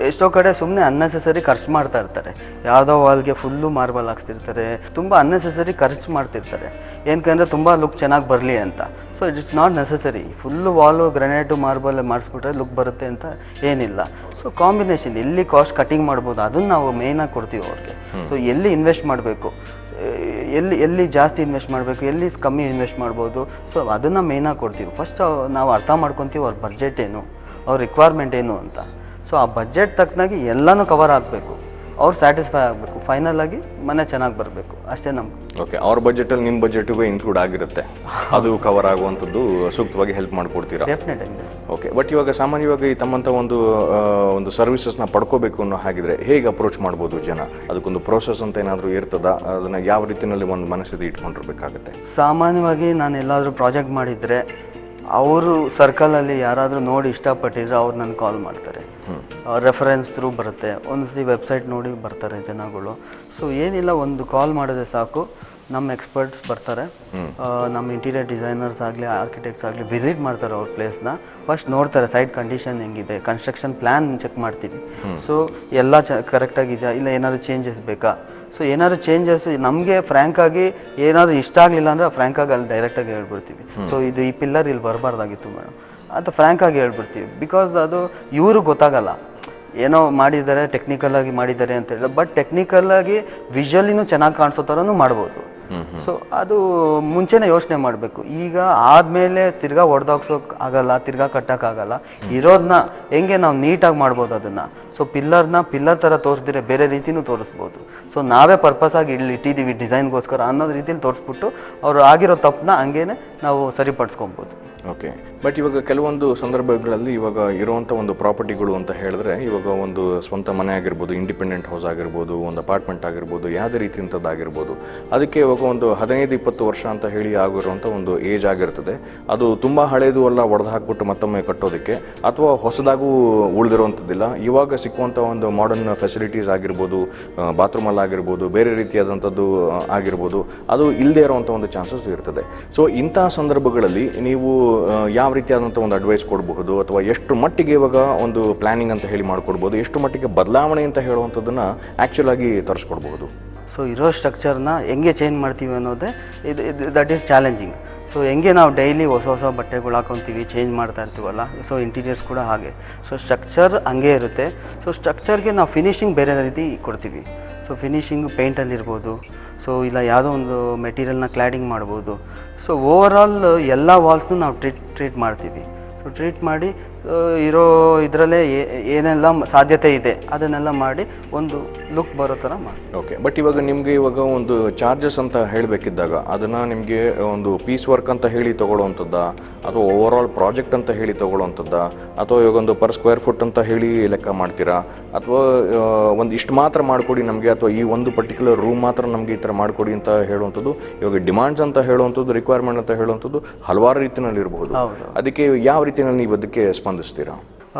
ಎಷ್ಟೋ ಕಡೆ ಸುಮ್ಮನೆ ಅನ್ನೆಸೆಸರಿ ಖರ್ಚು ಮಾಡ್ತಾ ಇರ್ತಾರೆ. ಯಾವುದೋ ವಾಲ್ಗೆ ಫುಲ್ಲು ಮಾರ್ಬಲ್ ಹಾಕ್ತಿರ್ತಾರೆ, ತುಂಬ ಅನ್ನೆಸೆಸರಿ ಖರ್ಚು ಮಾಡ್ತಿರ್ತಾರೆ. ಏನಕ್ಕಂದರೆ ತುಂಬ ಲುಕ್ ಚೆನ್ನಾಗಿ ಬರಲಿ ಅಂತ. So it's not necessary. Full wall granite marble ಮಾಡಿಸ್ಬಿಟ್ರೆ ಲುಕ್ ಬರುತ್ತೆ ಅಂತ ಏನಿಲ್ಲ. ಸೊ ಕಾಂಬಿನೇಷನ್ ಎಲ್ಲಿ ಕಾಸ್ಟ್ ಕಟಿಂಗ್ ಮಾಡ್ಬೋದು ಅದನ್ನು ನಾವು ಮೇಯ್ನಾಗಿ ಕೊಡ್ತೀವಿ ಅವ್ರಿಗೆ. ಸೊ ಎಲ್ಲಿ ಇನ್ವೆಸ್ಟ್ ಮಾಡಬೇಕು, ಎಲ್ಲಿ ಜಾಸ್ತಿ ಇನ್ವೆಸ್ಟ್ ಮಾಡಬೇಕು, ಎಲ್ಲಿ ಕಮ್ಮಿ ಇನ್ವೆಸ್ಟ್ ಮಾಡ್ಬೋದು, ಸೊ ಅದನ್ನು ಮೇಯ್ನಾಗಿ ಕೊಡ್ತೀವಿ. ಫಸ್ಟ್ ನಾವು ಅರ್ಥ ಮಾಡ್ಕೊತೀವಿ ಅವ್ರ ಬಡ್ಜೆಟ್ ಏನು, ಅವ್ರ ರಿಕ್ವೈರ್ಮೆಂಟ್ ಏನು ಅಂತ. ಸೊ ಆ ಬಡ್ಜೆಟ್ ತಕ್ಕನಾಗಿ ಎಲ್ಲನೂ ಕವರ್ ಆಗಬೇಕು, ಅವ್ರು ಸ್ಯಾಟಿಸ್ಫೈ ಆಗಬೇಕು, ಫೈನಲ್ ಆಗಿ ಮನೆ ಚೆನ್ನಾಗಿ ಬರಬೇಕು, ಅಷ್ಟೇ ನಮ್ಗೆ. ಓಕೆ, ಅವ್ರ ಬಜೆಟಲ್ಲಿ ನಿಮ್ಮ ಬಜೆಟು ಇನ್ಕ್ಲೂಡ್ ಆಗಿರುತ್ತೆ, ಅದು ಕವರ್ ಆಗುವಂಥದ್ದು ಸೂಕ್ತವಾಗಿ ಹೆಲ್ಪ್ ಮಾಡಿಕೊಡ್ತೀರಾ? ಡೆಫಿನೆಟ್. ಓಕೆ, ಬಟ್ ಇವಾಗ ಸಾಮಾನ್ಯವಾಗಿ ತಮ್ಮಂಥ ಒಂದು ಸರ್ವಿಸಸ್ನ ಪಡ್ಕೋಬೇಕು ಅನ್ನೋ ಹಾಗಿದ್ರೆ ಹೇಗೆ ಅಪ್ರೋಚ್ ಮಾಡ್ಬೋದು ಜನ? ಅದಕ್ಕೊಂದು ಪ್ರೋಸೆಸ್ ಅಂತ ಏನಾದರೂ ಇರ್ತದ? ಅದನ್ನು ಯಾವ ರೀತಿಯಲ್ಲಿ ಒಂದು ಮನಸ್ಥಿತಿ ಇಟ್ಕೊಂಡಿರ್ಬೇಕಾಗತ್ತೆ? ಸಾಮಾನ್ಯವಾಗಿ ನಾನು ಎಲ್ಲಾದರೂ ಪ್ರಾಜೆಕ್ಟ್ ಮಾಡಿದರೆ ಅವರು ಸರ್ಕಲಲ್ಲಿ ಯಾರಾದರೂ ನೋಡಿ ಇಷ್ಟಪಟ್ಟಿದ್ರೆ ಅವ್ರು ನನ್ನ ಕಾಲ್ ಮಾಡ್ತಾರೆ. ರೆಫರೆನ್ಸ್ ಥ್ರೂ ಬರುತ್ತೆ, ಒಂದ್ಸತಿ ವೆಬ್ಸೈಟ್ ನೋಡಿ ಬರ್ತಾರೆ ಜನಗಳು. ಸೊ ಏನಿಲ್ಲ, ಒಂದು ಕಾಲ್ ಮಾಡಿದ್ರೆ ಸಾಕು, ನಮ್ಮ ಎಕ್ಸ್ಪರ್ಟ್ಸ್ ಬರ್ತಾರೆ, ನಮ್ಮ ಇಂಟೀರಿಯರ್ ಡಿಸೈನರ್ಸ್ ಆಗಲಿ ಆರ್ಕಿಟೆಕ್ಟ್ಸ್ ಆಗಲಿ ವಿಸಿಟ್ ಮಾಡ್ತಾರೆ ಅವ್ರ ಪ್ಲೇಸ್ನ. ಫಸ್ಟ್ ನೋಡ್ತಾರೆ ಸೈಟ್ ಕಂಡೀಷನ್ ಹೆಂಗಿದೆ, ಕನ್ಸ್ಟ್ರಕ್ಷನ್ ಪ್ಲ್ಯಾನ್ ಚೆಕ್ ಮಾಡ್ತೀವಿ. ಸೊ ಎಲ್ಲ ಕರೆಕ್ಟಾಗಿದೆಯಾ, ಇಲ್ಲ ಏನಾದ್ರು ಚೇಂಜಸ್ ಬೇಕಾ. ಸೊ ಏನಾದ್ರು ಚೇಂಜಸ್ ನಮಗೆ ಫ್ರ್ಯಾಂಕಾಗಿ ಏನಾದರೂ ಇಷ್ಟ ಆಗಲಿಲ್ಲ ಅಂದರೆ ಫ್ರ್ಯಾಂಕಾಗಿ ಅಲ್ಲಿ ಡೈರೆಕ್ಟಾಗಿ ಹೇಳ್ಬಿಡ್ತೀವಿ. ಸೊ ಇದು ಈ ಪಿಲ್ಲರ್ ಇಲ್ಲಿ ಬರಬಾರ್ದಾಗಿತ್ತು ಮೇಡಮ್ ಅಂತ ಫ್ರ್ಯಾಂಕಾಗಿ ಹೇಳ್ಬಿಡ್ತೀವಿ. ಬಿಕಾಸ್ ಅದು ಇವರು ಗೊತ್ತಾಗಲ್ಲ, ಏನೋ ಮಾಡಿದ್ದಾರೆ ಟೆಕ್ನಿಕಲಾಗಿ ಮಾಡಿದ್ದಾರೆ ಅಂತ ಹೇಳಿ, ಬಟ್ ಟೆಕ್ನಿಕಲಾಗಿ ವಿಜುವಲಿನೂ ಚೆನ್ನಾಗಿ ಕಾಣಿಸೋ ಥರನೂ ಮಾಡ್ಬೋದು. ಸೊ ಅದು ಮುಂಚೆನೇ ಯೋಚನೆ ಮಾಡಬೇಕು. ಈಗ ಆದಮೇಲೆ ತಿರ್ಗಾ ಹೊಡೆದಾಕ್ಸೋಕೆ ಆಗಲ್ಲ, ತಿರ್ಗಾ ಕಟ್ಟೋಕ್ಕಾಗಲ್ಲ. ಇರೋದನ್ನ ಹೆಂಗೆ ನಾವು ನೀಟಾಗಿ ಮಾಡ್ಬೋದು ಅದನ್ನು. ಸೊ ಪಿಲ್ಲರ್ ಥರ ತೋರಿಸ್ದಿರೆ ಬೇರೆ ರೀತಿಯೂ ತೋರಿಸ್ಬೋದು. ಸೊ ನಾವೇ ಪರ್ಪಸಾಗಿ ಇಲ್ಲಿ ಇಟ್ಟಿದ್ದೀವಿ ಡಿಸೈನ್ಗೋಸ್ಕರ ಅನ್ನೋದು ರೀತಿಯಲ್ಲಿ ತೋರಿಸ್ಬಿಟ್ಟು ಅವರು ಆಗಿರೋ ತಪ್ಪನ್ನ ಹಂಗೇನೆ ನಾವು ಸರಿಪಡಿಸ್ಕೊಬೋದು. ಓಕೆ. ಬಟ್ ಇವಾಗ ಕೆಲವೊಂದು ಸಂದರ್ಭಗಳಲ್ಲಿ ಇವಾಗ ಇರುವಂಥ ಒಂದು ಪ್ರಾಪರ್ಟಿಗಳು ಅಂತ ಹೇಳಿದ್ರೆ, ಇವಾಗ ಒಂದು ಸ್ವಂತ ಮನೆ ಆಗಿರ್ಬೋದು, ಇಂಡಿಪೆಂಡೆಂಟ್ ಹೌಸ್ ಆಗಿರ್ಬೋದು, ಒಂದು ಅಪಾರ್ಟ್ಮೆಂಟ್ ಆಗಿರ್ಬೋದು, ಯಾವುದೇ ರೀತಿಯಂಥದ್ದಾಗಿರ್ಬೋದು, ಅದಕ್ಕೆ ಇವಾಗ ಒಂದು 15-20 ವರ್ಷ ಅಂತ ಹೇಳಿ ಆಗಿರುವಂಥ ಒಂದು ಏಜ್ ಆಗಿರ್ತದೆ. ಅದು ತುಂಬ ಹಳೇದು ಅಲ್ಲ ಒಡೆದು ಹಾಕ್ಬಿಟ್ಟು ಮತ್ತೊಮ್ಮೆ ಕಟ್ಟೋದಕ್ಕೆ, ಅಥವಾ ಹೊಸದಾಗೂ ಉಳಿದಿರುವಂಥದ್ದಿಲ್ಲ. ಇವಾಗ ಸಿಕ್ಕುವಂಥ ಒಂದು ಮಾಡರ್ನ್ ಫೆಸಿಲಿಟೀಸ್ ಆಗಿರ್ಬೋದು, ಬಾತ್ರೂಮಲ್ಲಿ ಆಗಿರ್ಬೋದು, ಬೇರೆ ರೀತಿಯಾದಂಥದ್ದು ಆಗಿರ್ಬೋದು, ಅದು ಇಲ್ಲದೆ ಇರುವಂಥ ಒಂದು ಚಾನ್ಸಸ್ ಇರ್ತದೆ. ಸೊ ಇಂಥ ಸಂದರ್ಭಗಳಲ್ಲಿ ನೀವು ಯಾವ ರೀತಿಯಾದಂಥ ಒಂದು ಅಡ್ವೈಸ್ ಕೊಡಬಹುದು, ಅಥವಾ ಎಷ್ಟು ಮಟ್ಟಿಗೆ ಇವಾಗ ಒಂದು ಪ್ಲಾನಿಂಗ್ ಅಂತ ಹೇಳಿ ಮಾಡಿಕೊಡ್ಬೋದು, ಎಷ್ಟು ಮಟ್ಟಿಗೆ ಬದಲಾವಣೆ ಅಂತ ಹೇಳುವಂಥದ್ದನ್ನು ಆ್ಯಕ್ಚುಲ್ ಆಗಿ ತರಿಸ್ಕೊಡ್ಬಹುದು? ಸೊ ಇರೋ ಸ್ಟ್ರಕ್ಚರ್ನ ಹೆಂಗೆ ಚೇಂಜ್ ಮಾಡ್ತೀವಿ ಅನ್ನೋದೇ ದಟ್ ಈಸ್ ಚಾಲೆಂಜಿಂಗ್. ಸೊ ಹೆಂಗೆ ನಾವು ಡೈಲಿ ಹೊಸ ಬಟ್ಟೆಗಳು ಹಾಕೊತೀವಿ, ಚೇಂಜ್ ಮಾಡ್ತಾ ಇರ್ತೀವಲ್ಲ, ಸೊ ಇಂಟೀರಿಯರ್ಸ್ ಕೂಡ ಹಾಗೆ. ಸೊ ಸ್ಟ್ರಕ್ಚರ್ ಹಂಗೆ ಇರುತ್ತೆ. ಸೊ ಸ್ಟ್ರಕ್ಚರ್ಗೆ ನಾವು ಫಿನಿಶಿಂಗ್ ಬೇರೆ ರೀತಿ ಕೊಡ್ತೀವಿ. ಸೊ ಫಿನಿಶಿಂಗು ಪೇಂಟಲ್ಲಿರ್ಬೋದು, ಸೊ ಇಲ್ಲ ಯಾವುದೋ ಒಂದು ಮೆಟೀರಿಯಲ್ನ ಕ್ಲಾಡಿಂಗ್ ಮಾಡ್ಬೋದು. ಸೊ ಓವರಾಲ್ ಎಲ್ಲ ವಾಲ್ಸ್ನೂ ನಾವು ಟ್ರೀಟ್ ಮಾಡ್ತೀವಿ. ಸೊ ಟ್ರೀಟ್ ಮಾಡಿ ಇರೋ ಇದರಲ್ಲೇ ಏನೆಲ್ಲ ಸಾಧ್ಯತೆ ಇದೆ ಅದನ್ನೆಲ್ಲ ಮಾಡಿ ಒಂದು ಲುಕ್ ಬರೋ ಥರ ಮಾಡಿ. ಓಕೆ. ಬಟ್ ಇವಾಗ ನಿಮಗೆ ಇವಾಗ ಒಂದು ಚಾರ್ಜಸ್ ಅಂತ ಹೇಳಬೇಕಿದ್ದಾಗ ಅದನ್ನು ನಿಮಗೆ ಒಂದು ಪೀಸ್ ವರ್ಕ್ ಅಂತ ಹೇಳಿ ತೊಗೊಳ್ಳೋವಂಥದ್ದಾ, ಅಥವಾ ಓವರಾಲ್ ಪ್ರಾಜೆಕ್ಟ್ ಅಂತ ಹೇಳಿ ತೊಗೊಳ್ಳೋವಂಥದ್ದಾ, ಅಥವಾ ಇವಾಗ ಒಂದು ಪರ್ ಸ್ಕ್ವೇರ್ ಫುಟ್ ಅಂತ ಹೇಳಿ ಲೆಕ್ಕ ಮಾಡ್ತೀರಾ, ಅಥವಾ ಒಂದು ಇಷ್ಟು ಮಾತ್ರ ಮಾಡಿಕೊಡಿ ನಮಗೆ, ಅಥವಾ ಈ ಒಂದು ಪರ್ಟಿಕ್ಯುಲರ್ ರೂಮ್ ಮಾತ್ರ ನಮಗೆ ಈ ಥರ ಮಾಡಿಕೊಡಿ ಅಂತ ಹೇಳುವಂಥದ್ದು? ಇವಾಗ ಡಿಮಾಂಡ್ಸ್ ಅಂತ ಹೇಳುವಂಥದ್ದು, ರಿಕ್ವೈರ್ಮೆಂಟ್ ಅಂತ ಹೇಳುವಂಥದ್ದು ಹಲವಾರು ರೀತಿಯಲ್ಲಿ ಇರಬಹುದು. ಅದಕ್ಕೆ ಯಾವ ರೀತಿಯಲ್ಲಿ ನೀವು ಅದಕ್ಕೆ ಸ್ಪಂದಿಸ್ತೀರಾ?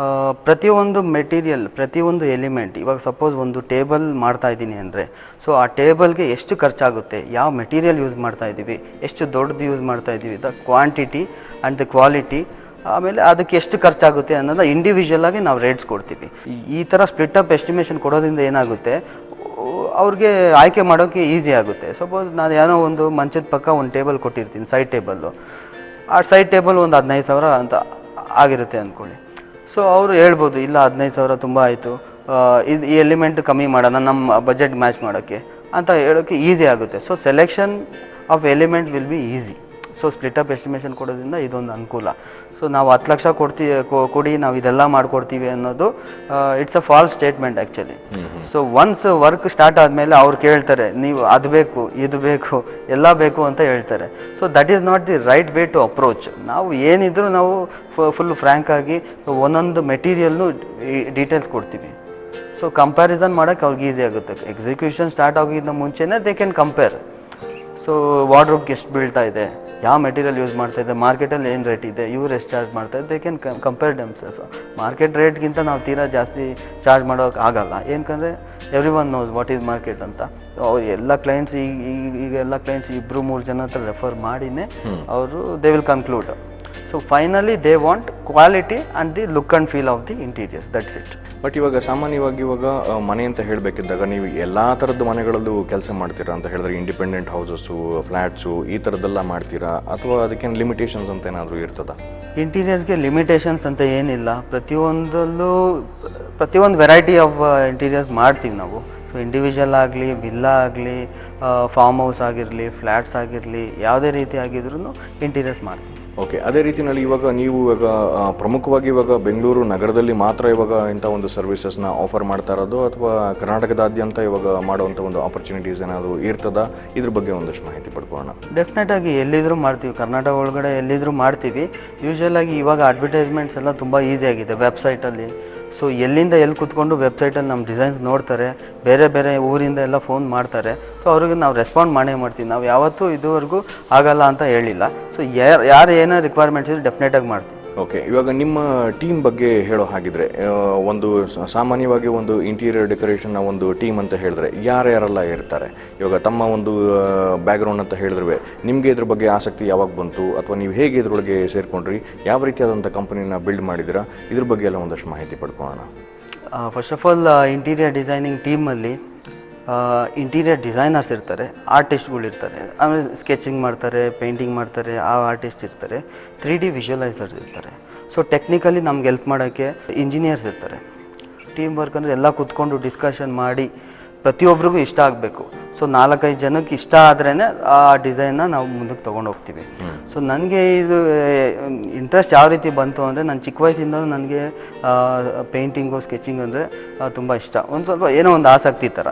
ಪ್ರತಿಯೊಂದು ಮೆಟೀರಿಯಲ್, ಪ್ರತಿಯೊಂದು ಎಲಿಮೆಂಟ್, ಇವಾಗ ಸಪೋಸ್ ಒಂದು ಟೇಬಲ್ ಮಾಡ್ತಾ ಇದ್ದೀನಿ ಅಂದರೆ, ಸೊ ಆ ಟೇಬಲ್ಗೆ ಎಷ್ಟು ಖರ್ಚಾಗುತ್ತೆ, ಯಾವ ಮೆಟೀರಿಯಲ್ ಯೂಸ್ ಮಾಡ್ತಾ ಇದ್ದೀವಿ, ಎಷ್ಟು ದೊಡ್ಡದು ಯೂಸ್ ಮಾಡ್ತಾ ಇದ್ದೀವಿ, the quantity and the quality, ಆಮೇಲೆ ಅದಕ್ಕೆ ಎಷ್ಟು ಖರ್ಚಾಗುತ್ತೆ ಅನ್ನೋದು ಇಂಡಿವಿಜುವಲ್ ಆಗಿ ನಾವು ರೇಟ್ಸ್ ಕೊಡ್ತೀವಿ. ಈ ಥರ ಸ್ಪ್ಲಿಟ್ ಅಪ್ ಎಸ್ಟಿಮೇಷನ್ ಕೊಡೋದ್ರಿಂದ ಏನಾಗುತ್ತೆ, ಅವ್ರಿಗೆ ಆಯ್ಕೆ ಮಾಡೋಕ್ಕೆ ಈಸಿ ಆಗುತ್ತೆ. ಸಪೋಸ್ ನಾನು ಏನೋ ಒಂದು ಮಂಚದ ಪಕ್ಕ ಒಂದು ಟೇಬಲ್ ಕೊಟ್ಟಿರ್ತೀನಿ, ಸೈಡ್ ಟೇಬಲ್ಲು. ಆ ಸೈಡ್ ಟೇಬಲ್ ಒಂದು 15,000 ಅಂತ ಆಗಿರುತ್ತೆ ಅಂದ್ಕೊಳ್ಳಿ. ಸೊ ಅವರು ಹೇಳ್ಬೋದು, ಇಲ್ಲ 15,000 ತುಂಬ ಆಯಿತು, ಈ ಎಲಿಮೆಂಟ್ ಕಮ್ಮಿ ಮಾಡೋಣ ನಮ್ಮ ಬಜೆಟ್ ಮ್ಯಾಚ್ ಮಾಡೋಕ್ಕೆ ಅಂತ ಹೇಳೋಕ್ಕೆ ಈಸಿ ಆಗುತ್ತೆ. So selection of element will be easy. So split up estimation ಕೊಡೋದ್ರಿಂದ ಇದೊಂದು ಅನುಕೂಲ. ಸೊ ನಾವು 10 ಲಕ್ಷ ಕೊಡಿ ನಾವು ಇದೆಲ್ಲ ಮಾಡಿಕೊಡ್ತೀವಿ ಅನ್ನೋದು it's a false statement actually. So once work start ಆದಮೇಲೆ ಅವ್ರು ಕೇಳ್ತಾರೆ, ನೀವು ಅದು ಬೇಕು, ಇದು ಬೇಕು, ಎಲ್ಲ ಬೇಕು ಅಂತ ಹೇಳ್ತಾರೆ. So that is not the right way to approach. ನಾವು ಏನಿದ್ರು ನಾವು ಫುಲ್ ಫ್ರ್ಯಾಂಕ್ ಆಗಿ ಒಂದೊಂದು ಮೆಟೀರಿಯಲ್ನು ಡೀಟೇಲ್ಸ್ ಕೊಡ್ತೀವಿ. ಸೊ ಕಂಪ್ಯಾರಿಸನ್ ಮಾಡೋಕ್ಕೆ ಅವ್ರಿಗೆ ಈಸಿ ಆಗುತ್ತೆ. ಎಕ್ಸಿಕ್ಯೂಷನ್ ಸ್ಟಾರ್ಟ್ ಆಗೋಕ್ಕಿಂತ ಮುಂಚೆನೇ ದೇ ಕ್ಯಾನ್ ಕಂಪೇರ್. ಸೊ ವಾರ್ಡ್ರೋಬ್ಗೆ ಎಷ್ಟು ಬೀಳ್ತಾ ಇದೆ, ಯಾವ ಮೆಟೀರಿಯಲ್ ಯೂಸ್ ಮಾಡ್ತಾ ಇದೆ, ಮಾರ್ಕೆಟಲ್ಲಿ ಏನು ರೇಟ್ ಇದೆ, ಇವ್ರು ಎಷ್ಟು ಚಾರ್ಜ್ ಮಾಡ್ತಾರೆ, they can compare themselves. Market ರೇಟ್ಗಿಂತ ನಾವು ತೀರಾ ಜಾಸ್ತಿ ಚಾರ್ಜ್ ಮಾಡೋಕೆ ಆಗಲ್ಲ. ಏನಕ್ಕಂದರೆ every one knows what is market ಅಂತ. ಅವ್ರು ಎಲ್ಲ ಕ್ಲೈಂಟ್ಸ್ ಈಗ ಎಲ್ಲ ಕ್ಲೈಂಟ್ಸ್ 2-3 ಜನ ಹತ್ರ ರೆಫರ್ ಮಾಡಿನೇ ಅವರು they will conclude. So finally they want quality and the look and feel of the interiors, that's it. But ಇವಾಗ ಸಾಮಾನ್ಯವಾಗಿ ಇವಾಗ ಮನೆ ಅಂತ ಹೇಳಬೇಕಿದ್ದಾಗ ನೀವು ಎಲ್ಲ ಥರದ್ದು ಮನೆಗಳಲ್ಲೂ ಕೆಲಸ ಮಾಡ್ತೀರಾ ಅಂತ ಹೇಳಿದ್ರೆ, ಇಂಡಿಪೆಂಡೆಂಟ್ ಹೌಸಸ್ಸು, ಫ್ಲ್ಯಾಟ್ಸು, ಈ ಥರದ್ದೆಲ್ಲ ಮಾಡ್ತೀರಾ, ಅಥವಾ ಅದಕ್ಕೇನು ಲಿಮಿಟೇಷನ್ಸ್ ಅಂತ ಏನಾದರೂ ಇರ್ತದಾ? ಇಂಟೀರಿಯರ್ಸ್ಗೆ ಲಿಮಿಟೇಷನ್ಸ್ ಅಂತ ಏನಿಲ್ಲ. ಪ್ರತಿಯೊಂದು ವೆರೈಟಿ ಆಫ್ ಇಂಟೀರಿಯರ್ಸ್ ಮಾಡ್ತೀವಿ ನಾವು. ಸೊ ಇಂಡಿವಿಜುವಲ್ ಆಗಲಿ, ವಿಲ್ಲಾ ಆಗಲಿ, ಫಾರ್ಮ್ ಹೌಸ್ ಆಗಿರಲಿ, ಫ್ಲ್ಯಾಟ್ಸ್ ಆಗಿರಲಿ, ಯಾವುದೇ ರೀತಿ ಆಗಿದ್ರೂ ಇಂಟೀರಿಯರ್ಸ್ ಮಾಡ್ತೀವಿ. ಓಕೆ. ಅದೇ ರೀತಿಯಲ್ಲಿ ಇವಾಗ ನೀವು ಇವಾಗ ಪ್ರಮುಖವಾಗಿ ಇವಾಗ ಬೆಂಗಳೂರು ನಗರದಲ್ಲಿ ಮಾತ್ರ ಇವಾಗ ಇಂಥ ಒಂದು ಸರ್ವಿಸಸ್ನ ಆಫರ್ ಮಾಡ್ತಾ ಇರೋದು, ಅಥವಾ ಕರ್ನಾಟಕದಾದ್ಯಂತ ಇವಾಗ ಮಾಡುವಂಥ ಒಂದು ಆಪರ್ಚುನಿಟೀಸ್ ಏನಾದರೂ ಇರ್ತದಾ? ಇದ್ರ ಬಗ್ಗೆ ಒಂದಷ್ಟು ಮಾಹಿತಿ ಪಡ್ಕೊಳ್ಳೋಣ. ಡೆಫಿನೆಟಾಗಿ ಎಲ್ಲಿದ್ದರೂ ಮಾಡ್ತೀವಿ, ಕರ್ನಾಟಕ ಒಳಗಡೆ ಎಲ್ಲಿದ್ದರೂ ಮಾಡ್ತೀವಿ. ಯೂಶ್ವಲಾಗಿ ಇವಾಗ ಅಡ್ವರ್ಟೈಸ್ಮೆಂಟ್ಸ್ ಎಲ್ಲ ತುಂಬ ಈಸಿ ಆಗಿದೆ ವೆಬ್ಸೈಟಲ್ಲಿ. ಸೊ ಎಲ್ಲಿಂದ ಎಲ್ಲಿ ಕೂತ್ಕೊಂಡು ವೆಬ್ಸೈಟಲ್ಲಿ ನಮ್ಮ ಡಿಸೈನ್ಸ್ ನೋಡ್ತಾರೆ, ಬೇರೆ ಊರಿಂದ ಎಲ್ಲ ಫೋನ್ ಮಾಡ್ತಾರೆ. ಸೊ ಅವ್ರಿಗೆ ನಾವು ರೆಸ್ಪಾಂಡ್ ಮಾಡೇ ಮಾಡ್ತೀವಿ. ನಾವು ಯಾವತ್ತೂ ಇದುವರೆಗೂ ಆಗಲ್ಲ ಅಂತ ಹೇಳಿಲ್ಲ. ಸೊ ಯಾರು ಏನೇ ರಿಕ್ವೈರ್ಮೆಂಟ್ಸ್ ಇದ್ರೆ ಡೆಫಿನೆಟಾಗಿ ಮಾಡ್ತೀವಿ. ಓಕೆ, ಇವಾಗ ನಿಮ್ಮ ಟೀಮ್ ಬಗ್ಗೆ ಹೇಳೋ ಹಾಗಿದ್ರೆ ಒಂದು ಸಾಮಾನ್ಯವಾಗಿ ಒಂದು ಇಂಟೀರಿಯರ್ ಡೆಕೋರೇಷನ್ನ ಒಂದು ಟೀಮ್ ಅಂತ ಹೇಳಿದ್ರೆ ಯಾರ್ಯಾರೆಲ್ಲ ಇರ್ತಾರೆ? ಇವಾಗ ತಮ್ಮ ಒಂದು ಬ್ಯಾಕ್ಗ್ರೌಂಡ್ ಅಂತ ಹೇಳಿದ್ರೆ ನಿಮಗೆ ಇದ್ರ ಬಗ್ಗೆ ಆಸಕ್ತಿ ಯಾವಾಗ ಬಂತು, ಅಥವಾ ನೀವು ಹೇಗೆ ಇದ್ರೊಳಗೆ ಸೇರ್ಕೊಂಡ್ರಿ, ಯಾವ ರೀತಿಯಾದಂಥ ಕಂಪನಿನ ಬಿಲ್ಡ್ ಮಾಡಿದ್ದೀರಾ, ಇದ್ರ ಬಗ್ಗೆ ಎಲ್ಲ ಒಂದಷ್ಟು ಮಾಹಿತಿ ಪಡ್ಕೊಳ್ಳೋಣ. First of all interior designing ಟೀಮಲ್ಲಿ ಇಂಟೀರಿಯರ್ ಡಿಸೈನರ್ಸ್ ಇರ್ತಾರೆ, ಆರ್ಟಿಸ್ಟ್ಗಳು ಇರ್ತಾರೆ, ಆಮೇಲೆ ಸ್ಕೆಚಿಂಗ್ ಮಾಡ್ತಾರೆ, ಪೇಂಟಿಂಗ್ ಮಾಡ್ತಾರೆ, ಆ ಆರ್ಟಿಸ್ಟ್ ಇರ್ತಾರೆ, 3D ವಿಜುವಲೈಸರ್ಸ್ ಇರ್ತಾರೆ. ಸೊ ಟೆಕ್ನಿಕಲಿ ನಮ್ಗೆ ಹೆಲ್ಪ್ ಮಾಡೋಕ್ಕೆ ಇಂಜಿನಿಯರ್ಸ್ ಇರ್ತಾರೆ. ಟೀಮ್ ವರ್ಕ್ ಅಂದರೆ ಎಲ್ಲ ಕೂತ್ಕೊಂಡು ಡಿಸ್ಕಷನ್ ಮಾಡಿ ಪ್ರತಿಯೊಬ್ಬರಿಗೂ ಇಷ್ಟ ಆಗಬೇಕು. ಸೊ 4-5 ಜನಕ್ಕೆ ಇಷ್ಟ ಆದ್ರೇ ಆ ಡಿಸೈನ್ನ ನಾವು ಮುಂದಕ್ಕೆ ತೊಗೊಂಡು ಹೋಗ್ತೀವಿ. ಸೊ ನನಗೆ ಇದು ಇಂಟ್ರೆಸ್ಟ್ ಯಾವ ರೀತಿ ಬಂತು ಅಂದರೆ, ನಾನು ಚಿಕ್ಕ ವಯಸ್ಸಿಂದಲೂ ನನಗೆ ಪೇಂಟಿಂಗು ಸ್ಕೆಚಿಂಗ್ ಅಂದರೆ ತುಂಬ ಇಷ್ಟ, ಒಂದು ಸ್ವಲ್ಪ ಏನೋ ಒಂದು ಆಸಕ್ತಿ ಥರ.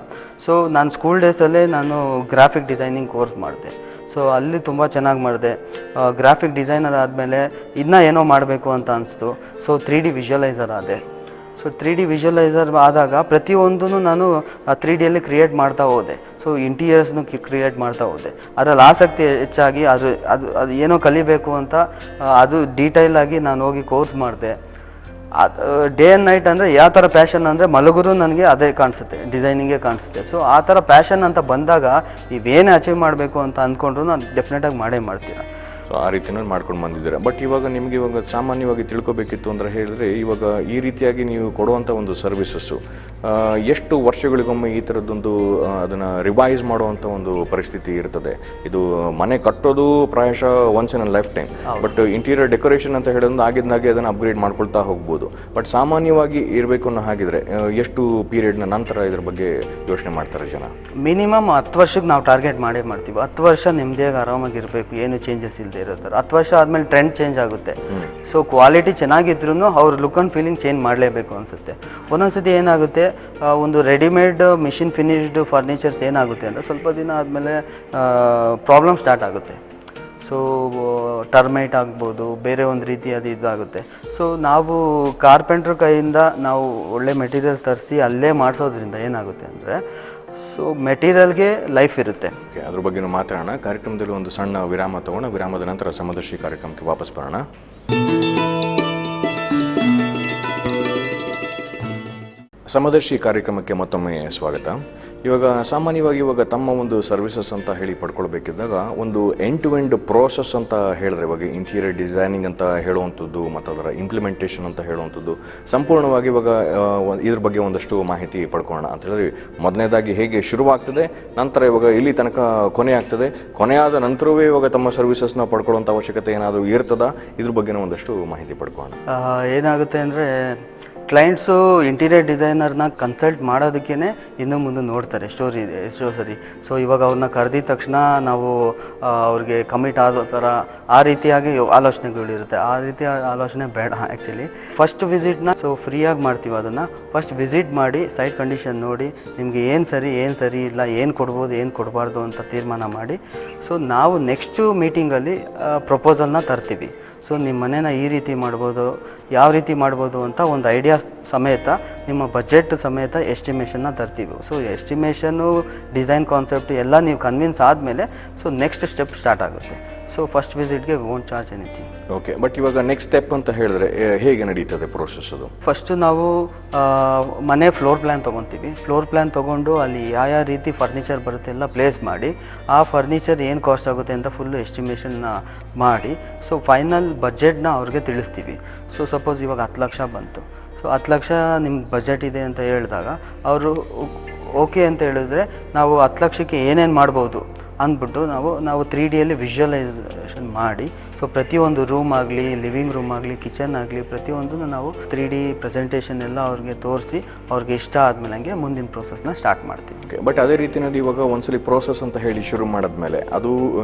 ಸೊ ನಾನು ಸ್ಕೂಲ್ ಡೇಸಲ್ಲೇ ನಾನು ಗ್ರಾಫಿಕ್ ಡಿಸೈನಿಂಗ್ ಕೋರ್ಸ್ ಮಾಡಿದೆ. ಸೊ ಅಲ್ಲಿ ತುಂಬ ಚೆನ್ನಾಗಿ ಮಾಡಿದೆ. ಗ್ರಾಫಿಕ್ ಡಿಸೈನರ್ ಆದಮೇಲೆ ಇನ್ನೂ ಏನೋ ಮಾಡಬೇಕು ಅಂತ ಅನಿಸ್ತು. ಸೊ 3D ವಿಜುವಲೈಸರ್ ಆದೆ. ಸೊ 3D ವಿಜುವಲೈಸರ್ ಆದಾಗ ಪ್ರತಿಯೊಂದೂ ನಾನು 3Dಯಲ್ಲಿ ಕ್ರಿಯೇಟ್ ಮಾಡ್ತಾ ಹೋದೆ. ಸೊ ಇಂಟೀರಿಯರ್ಸ್ನು ಕ್ರಿಯೇಟ್ ಮಾಡ್ತಾ ಹೋದೆ. ಅದರಲ್ಲಿ ಆಸಕ್ತಿ ಹೆಚ್ಚಾಗಿ ಅದು ಏನೋ ಕಲಿಬೇಕು ಅಂತ ಅದು ಡೀಟೈಲಾಗಿ ನಾನು ಹೋಗಿ ಕೋರ್ಸ್ ಮಾಡಿದೆ. ಡೇ ಆ್ಯಂಡ್ ನೈಟ್ ಅಂದರೆ ಯಾವ ಥರ ಪ್ಯಾಷನ್ ಅಂದರೆ ಮಲಗುರು ನನಗೆ ಅದೇ ಕಾಣಿಸುತ್ತೆ, ಡಿಸೈನಿಂಗೇ ಕಾಣಿಸುತ್ತೆ. ಸೊ ಆ ಥರ ಪ್ಯಾಷನ್ ಅಂತ ಬಂದಾಗ ನೀವೇನೇ ಅಚೀವ್ ಮಾಡಬೇಕು ಅಂತ ಅಂದ್ಕೊಂಡ್ರು ನಾನು ಡೆಫಿನೆಟಾಗಿ ಮಾಡ್ತೀರ. ಸೊ ಆ ರೀತಿಯಲ್ಲಿ ಮಾಡ್ಕೊಂಡು ಬಂದಿದ್ದೀರಾ. ಬಟ್ ಇವಾಗ ನಿಮಗೆ ಇವಾಗ ಸಾಮಾನ್ಯವಾಗಿ ತಿಳ್ಕೊಬೇಕಿತ್ತು ಅಂದರೆ ಹೇಳಿದ್ರೆ, ಇವಾಗ ಈ ರೀತಿಯಾಗಿ ನೀವು ಕೊಡುವಂಥ ಒಂದು ಸರ್ವಿಸಸ್ಸು ಎಷ್ಟು ವರ್ಷಗಳಿಗೊಮ್ಮೆ ಈ ಥರದ್ದೊಂದು ಅದನ್ನು ರಿವೈಸ್ ಮಾಡುವಂಥ ಒಂದು ಪರಿಸ್ಥಿತಿ ಇರ್ತದೆ? ಇದು ಮನೆ ಕಟ್ಟೋದು ಪ್ರಾಯಶಃ once in a life time, but interior decoration ಅಂತ ಹೇಳೋದು ಆಗಿದ್ದಾಗೆ ಅದನ್ನು ಅಪ್ಗ್ರೇಡ್ ಮಾಡ್ಕೊಳ್ತಾ ಹೋಗ್ಬೋದು. ಬಟ್ ಸಾಮಾನ್ಯವಾಗಿ ಇರಬೇಕು ಅನ್ನೋ ಹಾಗಿದ್ರೆ ಎಷ್ಟು ಪೀರಿಯಡ್ನ ನಂತರ ಇದ್ರ ಬಗ್ಗೆ ಯೋಚನೆ ಮಾಡ್ತಾರೆ ಜನ? ಮಿನಿಮಮ್ 10 ವರ್ಷಕ್ಕೆ ನಾವು ಟಾರ್ಗೆಟ್ ಮಾಡ್ತೀವಿ. 10 ವರ್ಷ ನೆಮ್ಮದಿಯಾಗಿ ಆರಾಮಾಗಿರಬೇಕು, ಏನು ಚೇಂಜಸ್ ಇಲ್ಲದೆ ಇರೋದು. 10 ವರ್ಷ ಆದಮೇಲೆ ಟ್ರೆಂಡ್ ಚೇಂಜ್ ಆಗುತ್ತೆ. ಸೊ ಕ್ವಾಲಿಟಿ ಚೆನ್ನಾಗಿದ್ರೂ ಅವ್ರ ಲುಕ್ ಆ್ಯಂಡ್ ಫೀಲಿಂಗ್ ಚೇಂಜ್ ಮಾಡಲೇಬೇಕು ಅನಿಸುತ್ತೆ. ಒಂದೊಂದ್ಸತಿ ಏನಾಗುತ್ತೆ, ಒಂದು ರೆಡಿಮೇಡ್ ಮಿಷಿನ್ ಫಿನಿಶ್ಡ್ ಫರ್ನಿಚರ್ಸ್ ಏನಾಗುತ್ತೆ ಅಂದರೆ ಸ್ವಲ್ಪ ದಿನ ಆದಮೇಲೆ ಪ್ರಾಬ್ಲಮ್ ಸ್ಟಾರ್ಟ್ ಆಗುತ್ತೆ. ಸೊ ಟರ್ಮೈಟ್ ಆಗ್ಬೋದು, ಬೇರೆ ಒಂದು ರೀತಿ ಅದು ಇದಾಗುತ್ತೆ. ಸೊ ನಾವು ಕಾರ್ಪೆಂಟ್ರ್ ಕೈಯಿಂದ ನಾವು ಒಳ್ಳೆ ಮೆಟೀರಿಯಲ್ ತರಿಸಿ ಅಲ್ಲೇ ಮಾಡಿಸೋದ್ರಿಂದ ಏನಾಗುತ್ತೆ ಅಂದರೆ, ಸೊ ಮೆಟೀರಿಯಲ್ಗೆ ಲೈಫ್ ಇರುತ್ತೆ. ಓಕೆ, ಅದ್ರ ಬಗ್ಗೆನೂ ಮಾತಾಡೋಣ. ಕಾರ್ಯಕ್ರಮದಲ್ಲಿ ಒಂದು ಸಣ್ಣ ವಿರಾಮ ತಗೋಣ. ವಿರಾಮದ ನಂತರ ಸಮದರ್ಶಿ ಕಾರ್ಯಕ್ರಮಕ್ಕೆ ವಾಪಸ್ ಬರೋಣ. ಸಮದರ್ಶಿ ಕಾರ್ಯಕ್ರಮಕ್ಕೆ ಮತ್ತೊಮ್ಮೆ ಸ್ವಾಗತ. ಇವಾಗ ಸಾಮಾನ್ಯವಾಗಿ ಇವಾಗ ತಮ್ಮ ಒಂದು ಸರ್ವಿಸಸ್ ಅಂತ ಹೇಳಿ ಪಡ್ಕೊಳ್ಬೇಕಿದ್ದಾಗ ಒಂದು ಎಂಡ್ ಟು ಎಂಡ್ ಪ್ರೋಸೆಸ್ ಅಂತ ಹೇಳಿದ್ರೆ, ಇವಾಗ ಇಂಟೀರಿಯರ್ ಡಿಸೈನಿಂಗ್ ಅಂತ ಹೇಳುವಂಥದ್ದು ಮತ್ತು ಅದರ ಇಂಪ್ಲಿಮೆಂಟೇಷನ್ ಅಂತ ಹೇಳುವಂಥದ್ದು ಸಂಪೂರ್ಣವಾಗಿ ಇವಾಗ ಇದ್ರ ಬಗ್ಗೆ ಒಂದಷ್ಟು ಮಾಹಿತಿ ಪಡ್ಕೊಳ್ಳೋಣ ಅಂತ ಹೇಳಿದ್ರೆ, ಮೊದಲನೇದಾಗಿ ಹೇಗೆ ಶುರುವಾಗ್ತದೆ, ನಂತರ ಇವಾಗ ಎಲ್ಲಿ ತನಕ ಕೊನೆ ಆಗ್ತದೆ, ಕೊನೆಯಾದ ನಂತರವೇ ಇವಾಗ ತಮ್ಮ ಸರ್ವಿಸಸ್ನ ಪಡ್ಕೊಳ್ಳೋಂಥ ಅವಶ್ಯಕತೆ ಏನಾದರೂ ಇರ್ತದಾ, ಇದ್ರ ಬಗ್ಗೆನೂ ಒಂದಷ್ಟು ಮಾಹಿತಿ ಪಡ್ಕೊಳ್ಳೋಣ. ಏನಾಗುತ್ತೆ ಅಂದರೆ, ಕ್ಲೈಂಟ್ಸು ಇಂಟೀರಿಯರ್ ಡಿಸೈನರ್ನ ಕನ್ಸಲ್ಟ್ ಮಾಡೋದಕ್ಕೇ ಇನ್ನೂ ಮುಂದೆ ನೋಡ್ತಾರೆ ಎಷ್ಟೋ ಸರಿ. ಸೊ ಇವಾಗ ಅವ್ರನ್ನ ಕರೆದಿದ ತಕ್ಷಣ ನಾವು ಅವ್ರಿಗೆ ಕಮಿಟ್ ಆಗೋ ಥರ ಆ ರೀತಿಯಾಗಿ ಆಲೋಚನೆಗಳಿರುತ್ತೆ. ಆ ರೀತಿ ಆಲೋಚನೆ ಬೇಡ. ಆ್ಯಕ್ಚುಲಿ ಫಸ್ಟ್ ವಿಸಿಟ್ನ ಫ್ರೀಯಾಗಿ ಮಾಡ್ತೀವಿ. ಅದನ್ನು ಫಸ್ಟ್ ವಿಸಿಟ್ ಮಾಡಿ ಸೈಟ್ ಕಂಡೀಷನ್ ನೋಡಿ ನಿಮಗೆ ಏನು ಸರಿ ಇಲ್ಲ, ಏನು ಕೊಡ್ಬೋದು ಏನು ಕೊಡಬಾರ್ದು ಅಂತ ತೀರ್ಮಾನ ಮಾಡಿ, ಸೊ ನಾವು ನೆಕ್ಸ್ಟು ಮೀಟಿಂಗಲ್ಲಿ ಪ್ರಪೋಸಲ್ನ ತರ್ತೀವಿ. ಸೊ ನಿಮ್ಮ ಮನೇನ ಈ ರೀತಿ ಮಾಡ್ಬೋದು, ಯಾವ ರೀತಿ ಮಾಡ್ಬೋದು ಅಂತ ಒಂದು ಐಡಿಯಾ ಸಮೇತ, ನಿಮ್ಮ ಬಜೆಟ್ ಸಮೇತ ಎಸ್ಟಿಮೇಷನ್ನ ತರ್ತೀವಿ. ಸೊ ಎಸ್ಟಿಮೇಷನ್ನು, ಡಿಸೈನ್ ಕಾನ್ಸೆಪ್ಟ್ ಎಲ್ಲ ನೀವು ಕನ್ವಿನ್ಸ್ ಆದಮೇಲೆ ಸೊ ನೆಕ್ಸ್ಟ್ ಸ್ಟೆಪ್ ಸ್ಟಾರ್ಟ್ ಆಗುತ್ತೆ. ಸೊ ಫಸ್ಟ್ ವಿಸಿಟ್ಗೆ won't charge anything. Okay, but ಇವಾಗ ನೆಕ್ಸ್ಟ್ ಸ್ಟೆಪ್ ಅಂತ ಹೇಳಿದ್ರೆ ಹೇಗೆ ನಡೀತದೆ ಪ್ರೋಸೆಸ್? ಅದು ಫಸ್ಟು ನಾವು ಮನೆ ಫ್ಲೋರ್ ಪ್ಲ್ಯಾನ್ ತೊಗೊತೀವಿ. ಫ್ಲೋರ್ ಪ್ಲ್ಯಾನ್ ತೊಗೊಂಡು ಅಲ್ಲಿ ಯಾವ ರೀತಿ ಫರ್ನಿಚರ್ ಬರುತ್ತೆ ಎಲ್ಲ ಪ್ಲೇಸ್ ಮಾಡಿ, ಆ ಫರ್ನಿಚರ್ ಏನು ಕಾಸ್ಟ್ ಆಗುತ್ತೆ ಅಂತ ಫುಲ್ಲು ಎಸ್ಟಿಮೇಷನ್ನ ಮಾಡಿ, ಸೊ ಫೈನಲ್ ಬಜೆಟ್ನ ಅವ್ರಿಗೆ ತಿಳಿಸ್ತೀವಿ. ಸೊ ಸಪೋಸ್ ಇವಾಗ 10 ಲಕ್ಷ ಬಂತು. ಸೊ 10 ಲಕ್ಷ ನಿಮ್ಮ ಬಜೆಟ್ ಇದೆ ಅಂತ ಹೇಳಿದಾಗ ಅವರು ಓಕೆ ಅಂತ ಹೇಳಿದ್ರೆ, ನಾವು 10 ಲಕ್ಷಕ್ಕೆ ಏನೇನು ಮಾಡ್ಬೋದು ಅಂದ್ಬಿಟ್ಟು ನಾವು 3Dಯಲ್ಲಿ ವಿಜುವಲೈಸೇಷನ್ ಮಾಡಿ, ಸೊ ಪ್ರತಿಯೊಂದು ರೂಮ್ ಆಗಲಿ, ಲಿವಿಂಗ್ ರೂಮ್ ಆಗಲಿ, ಕಿಚನ್ ಆಗಲಿ, ಪ್ರತಿಯೊಂದನ್ನು ನಾವು 3D ಪ್ರೆಸೆಂಟೇಷನ್ ಎಲ್ಲ ಅವ್ರಿಗೆ ತೋರಿಸಿ, ಅವ್ರಿಗೆ ಇಷ್ಟ ಆದಮೇಲೆ ಹಂಗೆ ಮುಂದಿನ ಪ್ರೋಸೆಸ್ನ ಸ್ಟಾರ್ಟ್ ಮಾಡ್ತೀವಿ. ಓಕೆ, ಬಟ್ ಅದೇ ರೀತಿಯಲ್ಲಿ ಇವಾಗ ಒಂದ್ಸಲಿ ಪ್ರೋಸೆಸ್ ಅಂತ ಹೇಳಿ ಶುರು ಮಾಡಿದ್ಮೇಲೆ ಅದು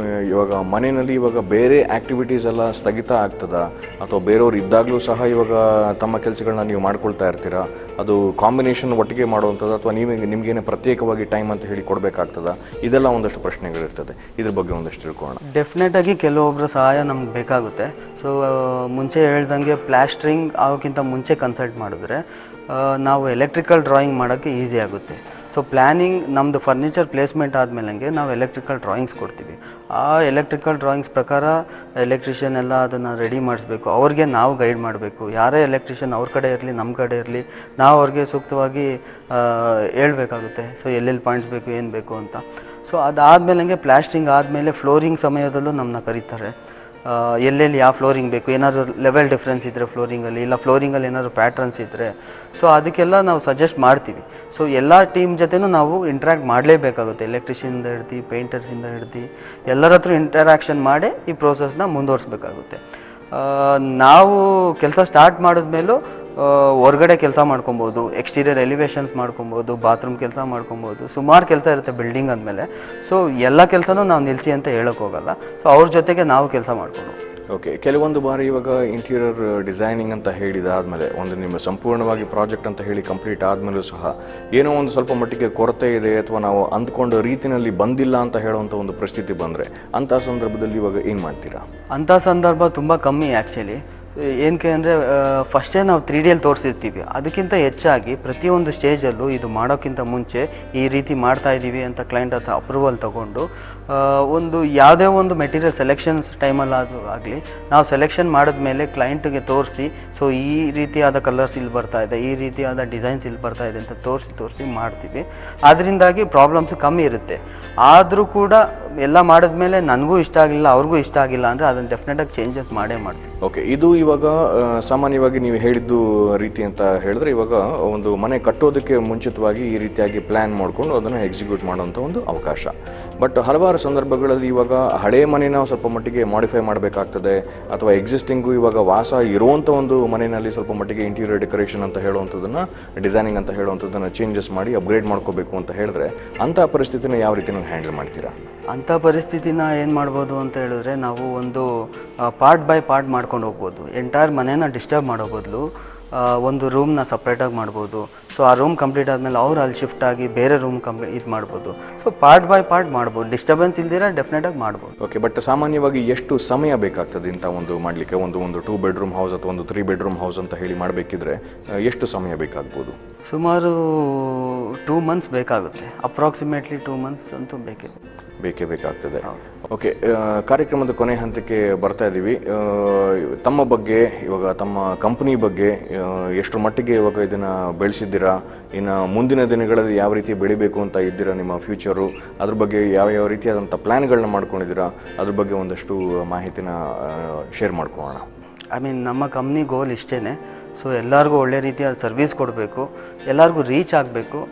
ಇವಾಗ ಮನೆಯಲ್ಲಿ ಇವಾಗ ಬೇರೆ ಆ್ಯಕ್ಟಿವಿಟೀಸ್ ಎಲ್ಲ ಸ್ಥಗಿತ ಆಗ್ತದ, ಅಥವಾ ಬೇರೆಯವ್ರು ಇದ್ದಾಗಲೂ ಸಹ ಇವಾಗ ತಮ್ಮ ಕೆಲಸಗಳನ್ನ ನೀವು ಮಾಡ್ಕೊಳ್ತಾ ಇರ್ತೀರಾ? ಅದು ಕಾಂಬಿನೇಷನ್ ಒಟ್ಟಿಗೆ ಮಾಡುವಂಥದ್ದು, ಅಥವಾ ನಿಮಗೇನೆ ಪ್ರತ್ಯೇಕವಾಗಿ ಟೈಮ್ ಅಂತ ಹೇಳಿ ಕೊಡಬೇಕಾಗ್ತದ? ಇದೆಲ್ಲ ಒಂದಷ್ಟು ಪ್ರಶ್ನೆಗಳಿರ್ತದೆ. ಇದ್ರ ಬಗ್ಗೆ ಒಂದಷ್ಟು ತಿಳ್ಕೊಳ್ಳೋಣ. ಡೆಫಿನೆಟಾಗಿ ಕೆಲವೊಬ್ಬರ ಸಹಾಯ ನಮ್ಗೆ ಬೇಕಾಗುತ್ತೆ. ಸೊ ಮುಂಚೆ ಹೇಳ್ದಂಗೆ ಪ್ಲಾಸ್ಟ್ರಿಂಗ್ ಆಗೋಕ್ಕಿಂತ ಮುಂಚೆ ಕನ್ಸಲ್ಟ್ ಮಾಡಿದ್ರೆ ನಾವು ಎಲೆಕ್ಟ್ರಿಕಲ್ ಡ್ರಾಯಿಂಗ್ ಮಾಡೋಕ್ಕೆ ಈಸಿ ಆಗುತ್ತೆ. ಸೊ ಪ್ಲ್ಯಾನಿಂಗ್ ನಮ್ಮದು ಫರ್ನಿಚರ್ ಪ್ಲೇಸ್ಮೆಂಟ್ ಆದಮೇಲೆ ನಾವು ಎಲೆಕ್ಟ್ರಿಕಲ್ ಡ್ರಾಯಿಂಗ್ಸ್ ಕೊಡ್ತೀವಿ. ಆ ಎಲೆಕ್ಟ್ರಿಕಲ್ ಡ್ರಾಯಿಂಗ್ಸ್ ಪ್ರಕಾರ ಎಲೆಕ್ಟ್ರಿಷಿಯನ್ ಎಲ್ಲ ಅದನ್ನು ರೆಡಿ ಮಾಡಿಸ್ಬೇಕು. ಅವ್ರಿಗೆ ನಾವು ಗೈಡ್ ಮಾಡಬೇಕು. ಯಾರೇ ಎಲೆಕ್ಟ್ರಿಷಿಯನ್ ಅವ್ರ ಕಡೆ ಇರಲಿ ನಮ್ಮ ಕಡೆ ಇರಲಿ, ನಾವು ಅವ್ರಿಗೆ ಸೂಕ್ತವಾಗಿ ಹೇಳ್ಬೇಕಾಗುತ್ತೆ. ಸೊ ಎಲ್ಲೆಲ್ಲಿ ಪಾಯಿಂಟ್ಸ್ ಬೇಕು ಏನು ಬೇಕು ಅಂತ. ಸೊ ಅದಾದಮೇಲೆ ಪ್ಲಾಸ್ಟ್ರಿಂಗ್ ಆದಮೇಲೆ ಫ್ಲೋರಿಂಗ್ ಸಮಯದಲ್ಲೂ ನಮ್ಮನ್ನ ಕರೀತಾರೆ. ಎಲ್ಲೆಲ್ಲಿ ಯಾವ ಫ್ಲೋರಿಂಗ್ ಬೇಕು, ಏನಾದರೂ ಲೆವೆಲ್ ಡಿಫ್ರೆನ್ಸ್ ಇದ್ದರೆ ಫ್ಲೋರಿಂಗಲ್ಲಿ, ಇಲ್ಲ ಫ್ಲೋರಿಂಗಲ್ಲಿ ಏನಾದರೂ ಪ್ಯಾಟ್ರನ್ಸ್ ಇದ್ದರೆ, ಸೊ ಅದಕ್ಕೆಲ್ಲ ನಾವು ಸಜೆಸ್ಟ್ ಮಾಡ್ತೀವಿ. ಸೊ ಎಲ್ಲ ಟೀಮ್ ಜೊತೆನೂ ನಾವು ಇಂಟ್ರ್ಯಾಕ್ಟ್ ಮಾಡಲೇಬೇಕಾಗುತ್ತೆ. ಎಲೆಕ್ಟ್ರಿಷಿಯಿಂದ ಹಿಡ್ದು ಪೇಂಟರ್ಸಿಂದ ಹಿಡ್ದು ಎಲ್ಲರ ಹತ್ರ ಇಂಟರಾಕ್ಷನ್ ಮಾಡಿ ಈ ಪ್ರೋಸೆಸ್ನ ಮುಂದುವರಿಸ್ಬೇಕಾಗುತ್ತೆ. ನಾವು ಕೆಲಸ ಸ್ಟಾರ್ಟ್ ಮಾಡಿದ್ಮೇಲೂ ಹೊರಗಡೆ ಕೆಲಸ ಮಾಡ್ಕೊಬೋದು, ಎಕ್ಸ್ಟೀರಿಯರ್ ಎಲಿವೇಷನ್ಸ್ ಮಾಡ್ಕೊಬೋದು, ಬಾತ್ರೂಮ್ ಕೆಲಸ ಮಾಡ್ಕೊಬೋದು, ಸುಮಾರು ಕೆಲಸ ಇರುತ್ತೆ ಬಿಲ್ಡಿಂಗ್ ಅಂದಮೇಲೆ. ಸೊ ಎಲ್ಲ ಕೆಲಸನೂ ನಾವು ನಿಲ್ಲಿಸಿ ಅಂತ ಹೇಳೋಕ್ಕೋಗಲ್ಲ. ಸೊ ಅವ್ರ ಜೊತೆಗೆ ನಾವು ಕೆಲಸ ಮಾಡ್ಕೊಂಡು. ಓಕೆ, ಕೆಲವೊಂದು ಬಾರಿ ಇವಾಗ ಇಂಟೀರಿಯರ್ ಡಿಸೈನಿಂಗ್ ಅಂತ ಹೇಳಿದಾದಮೇಲೆ ಒಂದು ನಿಮ್ಮ ಸಂಪೂರ್ಣವಾಗಿ ಪ್ರಾಜೆಕ್ಟ್ ಅಂತ ಹೇಳಿ ಕಂಪ್ಲೀಟ್ ಆದಮೇಲೂ ಸಹ ಏನೋ ಒಂದು ಸ್ವಲ್ಪ ಮಟ್ಟಿಗೆ ಕೊರತೆ ಇದೆ ಅಥವಾ ನಾವು ಅಂದ್ಕೊಂಡ ರೀತಿಯಲ್ಲಿ ಬಂದಿಲ್ಲ ಅಂತ ಹೇಳುವಂಥ ಒಂದು ಪರಿಸ್ಥಿತಿ ಬಂದರೆ ಅಂಥ ಸಂದರ್ಭದಲ್ಲಿ ಇವಾಗ ಏನು ಮಾಡ್ತೀರಾ? ಅಂಥ ಸಂದರ್ಭ ತುಂಬ ಕಮ್ಮಿ ಆ್ಯಕ್ಚುಲಿ. ಏನಕ್ಕೆ ಅಂದರೆ ಫಸ್ಟೇ ನಾವು 3Dಯಲ್ಲಿ ತೋರಿಸಿರ್ತೀವಿ. ಅದಕ್ಕಿಂತ ಹೆಚ್ಚಾಗಿ ಪ್ರತಿಯೊಂದು ಸ್ಟೇಜಲ್ಲೂ ಇದು ಮಾಡೋಕ್ಕಿಂತ ಮುಂಚೆ ಈ ರೀತಿ ಮಾಡ್ತಾಯಿದ್ದೀವಿ ಅಂತ ಕ್ಲೈಂಟ್ ಹತ್ರ ಅಪ್ರೂವಲ್ ತೊಗೊಂಡು ಒಂದು ಯಾವುದೇ ಒಂದು ಮೆಟೀರಿಯಲ್ ಸೆಲೆಕ್ಷನ್ಸ್ ಟೈಮಲ್ಲಾದರೂ ಆಗಲಿ ನಾವು ಸೆಲೆಕ್ಷನ್ ಮಾಡಿದ್ಮೇಲೆ ಕ್ಲೈಂಟಿಗೆ ತೋರಿಸಿ, ಸೊ ಈ ರೀತಿಯಾದ ಕಲರ್ಸ್ ಇಲ್ಲಿ ಬರ್ತಾಯಿದೆ, ಈ ರೀತಿಯಾದ ಡಿಸೈನ್ಸ್ ಇಲ್ಲಿ ಬರ್ತಾಯಿದೆ ಅಂತ ತೋರಿಸಿ ಮಾಡ್ತೀವಿ. ಅದರಿಂದಾಗಿ ಪ್ರಾಬ್ಲಮ್ಸ್ ಕಮ್ಮಿ ಇರುತ್ತೆ. ಆದರೂ ಕೂಡ ಎಲ್ಲ ಮಾಡಿದ್ಮೇಲೆ ನನಗೂ ಇಷ್ಟ ಆಗಲಿಲ್ಲ, ಅವ್ರಿಗೂ ಇಷ್ಟ ಆಗಿಲ್ಲ ಅಂದರೆ ಅದನ್ನು ಡೆಫಿನೆಟಾಗಿ ಚೇಂಜಸ್ ಮಾಡೇ ಮಾಡ್ತೀವಿ. ಓಕೆ, ಇದು ಇವಾಗ ಸಾಮಾನ್ಯವಾಗಿ ನೀವು ಹೇಳಿದ್ದು ರೀತಿ ಅಂತ ಹೇಳಿದ್ರೆ ಇವಾಗ ಒಂದು ಮನೆ ಕಟ್ಟೋದಕ್ಕೆ ಮುಂಚಿತವಾಗಿ ಈ ರೀತಿಯಾಗಿ ಪ್ಲ್ಯಾನ್ ಮಾಡಿಕೊಂಡು ಅದನ್ನು ಎಕ್ಸಿಕ್ಯೂಟ್ ಮಾಡೋಂಥ ಒಂದು ಅವಕಾಶ. ಬಟ್ ಹಲವಾರು ಸಂದರ್ಭಗಳಲ್ಲಿ ಇವಾಗ ಹಳೆ ಮನೆನ ಸ್ವಲ್ಪ ಮಟ್ಟಿಗೆ ಮಾಡಿಫೈ ಮಾಡಬೇಕಾಗ್ತದೆ, ಅಥವಾ ಎಕ್ಸಿಸ್ಟಿಂಗು ಇವಾಗ ವಾಸ ಇರುವಂಥ ಒಂದು ಮನೆಯಲ್ಲಿ ಸ್ವಲ್ಪ ಮಟ್ಟಿಗೆ ಇಂಟೀರಿಯರ್ ಡೆಕೋರೇಷನ್ ಅಂತ ಹೇಳುವಂಥದ್ದನ್ನು, ಡಿಸೈನಿಂಗ್ ಅಂತ ಹೇಳುವಂಥದ್ದನ್ನು ಚೇಂಜಸ್ ಮಾಡಿ ಅಪ್ಗ್ರೇಡ್ ಮಾಡ್ಕೋಬೇಕು ಅಂತ ಹೇಳಿದ್ರೆ ಅಂಥ ಪರಿಸ್ಥಿತಿನ ಯಾವ ರೀತಿಯಲ್ಲಿ ಹ್ಯಾಂಡಲ್ ಮಾಡ್ತೀರಾ? ಅಂಥ ಪರಿಸ್ಥಿತಿನ ಏನು ಮಾಡ್ಬೋದು ಅಂತ ಹೇಳಿದ್ರೆ ನಾವು ಒಂದು ಪಾರ್ಟ್ ಬೈ ಪಾರ್ಟ್ ಮಾಡ್ಕೊಂಡು ಹೋಗ್ಬೋದು. ಎಂಟೈರ್ ಮನೇನ ಡಿಸ್ಟರ್ಬ್ ಮಾಡೋ ಬದಲು ಒಂದು ರೂಮ್ನ ಸಪ್ರೇಟಾಗಿ ಮಾಡ್ಬೋದು. ಸೊ ಆ ರೂಮ್ ಕಂಪ್ಲೀಟ್ ಆದಮೇಲೆ ಅವ್ರು ಅಲ್ಲಿ ಶಿಫ್ಟ್ ಆಗಿ ಬೇರೆ ರೂಮ್ ಇದು ಮಾಡ್ಬೋದು. ಸೊ ಪಾರ್ಟ್ ಬೈ ಪಾರ್ಟ್ ಮಾಡ್ಬೋದು, ಡಿಸ್ಟರ್ಬೆನ್ಸ್ ಇಲ್ದಿರ ಡೆಫಿನೆಟಾಗಿ ಮಾಡ್ಬೋದು. ಓಕೆ, ಬಟ್ ಸಾಮಾನ್ಯವಾಗಿ ಎಷ್ಟು ಸಮಯ ಬೇಕಾಗ್ತದೆ ಇಂಥ ಒಂದು ಮಾಡಲಿಕ್ಕೆ? ಒಂದು 2 ಬೆಡ್ರೂಮ್ ಹೌಸ್ ಅಥವಾ ಒಂದು 3 ಬೆಡ್ರೂಮ್ ಹೌಸ್ ಅಂತ ಹೇಳಿ ಮಾಡಬೇಕಿದ್ರೆ ಎಷ್ಟು ಸಮಯ ಬೇಕಾಗ್ಬೋದು? ಸುಮಾರು 2 months ಬೇಕಾಗುತ್ತೆ. ಅಪ್ರಾಕ್ಸಿಮೇಟ್ಲಿ 2 months ಅಂತೂ ಬೇಕೇ ಬೇಕಾಗ್ತದೆ. ಓಕೆ, ಕಾರ್ಯಕ್ರಮದ ಕೊನೆ ಹಂತಕ್ಕೆ ಬರ್ತಾ ಇದ್ದೀವಿ. ತಮ್ಮ ಬಗ್ಗೆ, ಇವಾಗ ತಮ್ಮ ಕಂಪನಿ ಬಗ್ಗೆ ಎಷ್ಟರ ಮಟ್ಟಿಗೆ ಇವಾಗ ಇದನ್ನು ಬೆಳೆಸಿದ್ದೀರಾ, ಇನ್ನು ಮುಂದಿನ ದಿನಗಳಲ್ಲಿ ಯಾವ ರೀತಿ ಬೆಳಿಬೇಕು ಅಂತ ಇದ್ದೀರಾ ನಿಮ್ಮ ಫ್ಯೂಚರು, ಅದ್ರ ಬಗ್ಗೆ ಯಾವ ರೀತಿಯಾದಂಥ ಪ್ಲ್ಯಾನ್ಗಳನ್ನ ಮಾಡ್ಕೊಂಡಿದ್ದೀರಾ, ಅದ್ರ ಬಗ್ಗೆ ಒಂದಷ್ಟು ಮಾಹಿತಿನ ಶೇರ್ ಮಾಡ್ಕೊಳ್ಳೋಣ. ನಮ್ಮ ಕಂಪ್ನಿ ಗೋಲ್ ಇಷ್ಟೇ. ಸೊ ಎಲ್ಲರಿಗೂ ಒಳ್ಳೆ ರೀತಿಯಾದ ಸರ್ವಿಸ್ ಕೊಡಬೇಕು, ಎಲ್ಲರಿಗೂ ರೀಚ್ ಆಗಬೇಕು,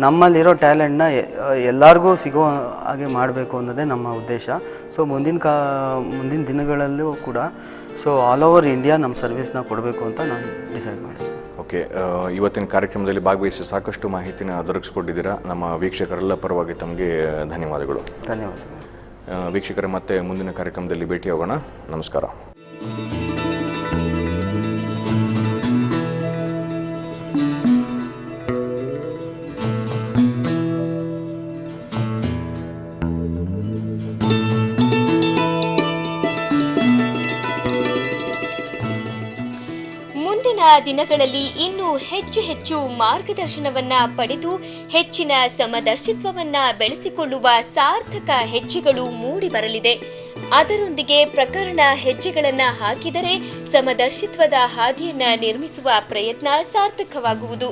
ನಮ್ಮಲ್ಲಿರೋ ಟ್ಯಾಲೆಂಟ್ನ ಎಲ್ಲರಿಗೂ ಸಿಗೋ ಹಾಗೆ ಮಾಡಬೇಕು ಅನ್ನೋದೇ ನಮ್ಮ ಉದ್ದೇಶ. ಸೊ ಮುಂದಿನ ದಿನಗಳಲ್ಲೂ ಕೂಡ ಸೊ ಆಲ್ ಓವರ್ ಇಂಡಿಯಾ ನಮ್ಮ ಸರ್ವಿಸ್ನ ಕೊಡಬೇಕು ಅಂತ ನಾನು ಡಿಸೈಡ್ ಮಾಡಿದ್ದೀನಿ. ಓಕೆ, ಇವತ್ತಿನ ಕಾರ್ಯಕ್ರಮದಲ್ಲಿ ಭಾಗವಹಿಸಿ ಸಾಕಷ್ಟು ಮಾಹಿತಿನ ದೊರಕಿಸ್ಕೊಟ್ಟಿದ್ದೀರಾ. ನಮ್ಮ ವೀಕ್ಷಕರೆಲ್ಲ ಪರವಾಗಿ ತಮಗೆ ಧನ್ಯವಾದಗಳು. ವೀಕ್ಷಕರೇ, ಮತ್ತೆ ಮುಂದಿನ ಕಾರ್ಯಕ್ರಮದಲ್ಲಿ ಭೇಟಿಯಾಗೋಣ. ನಮಸ್ಕಾರ. ದಿನಗಳಲ್ಲಿ ಇನ್ನೂ ಹೆಚ್ಚು ಮಾರ್ಗದರ್ಶನವನ್ನ ಪಡೆದು ಹೆಚ್ಚಿನ ಸಮದರ್ಶಿತ್ವವನ್ನ ಬೆಳೆಸಿಕೊಳ್ಳುವ ಸಾರ್ಥಕ ಹೆಜ್ಜೆಗಳು ಮೂಡಿ ಬರಲಿದೆ. ಅದರೊಂದಿಗೆ ಪ್ರಕರಣ ಹೆಜ್ಜೆಗಳನ್ನ ಹಾಕಿದರೆ ಸಮದರ್ಶಿತ್ವದ ಹಾದಿಯನ್ನ ನಿರ್ಮಿಸುವ ಪ್ರಯತ್ನ ಸಾರ್ಥಕವಾಗುವುದು.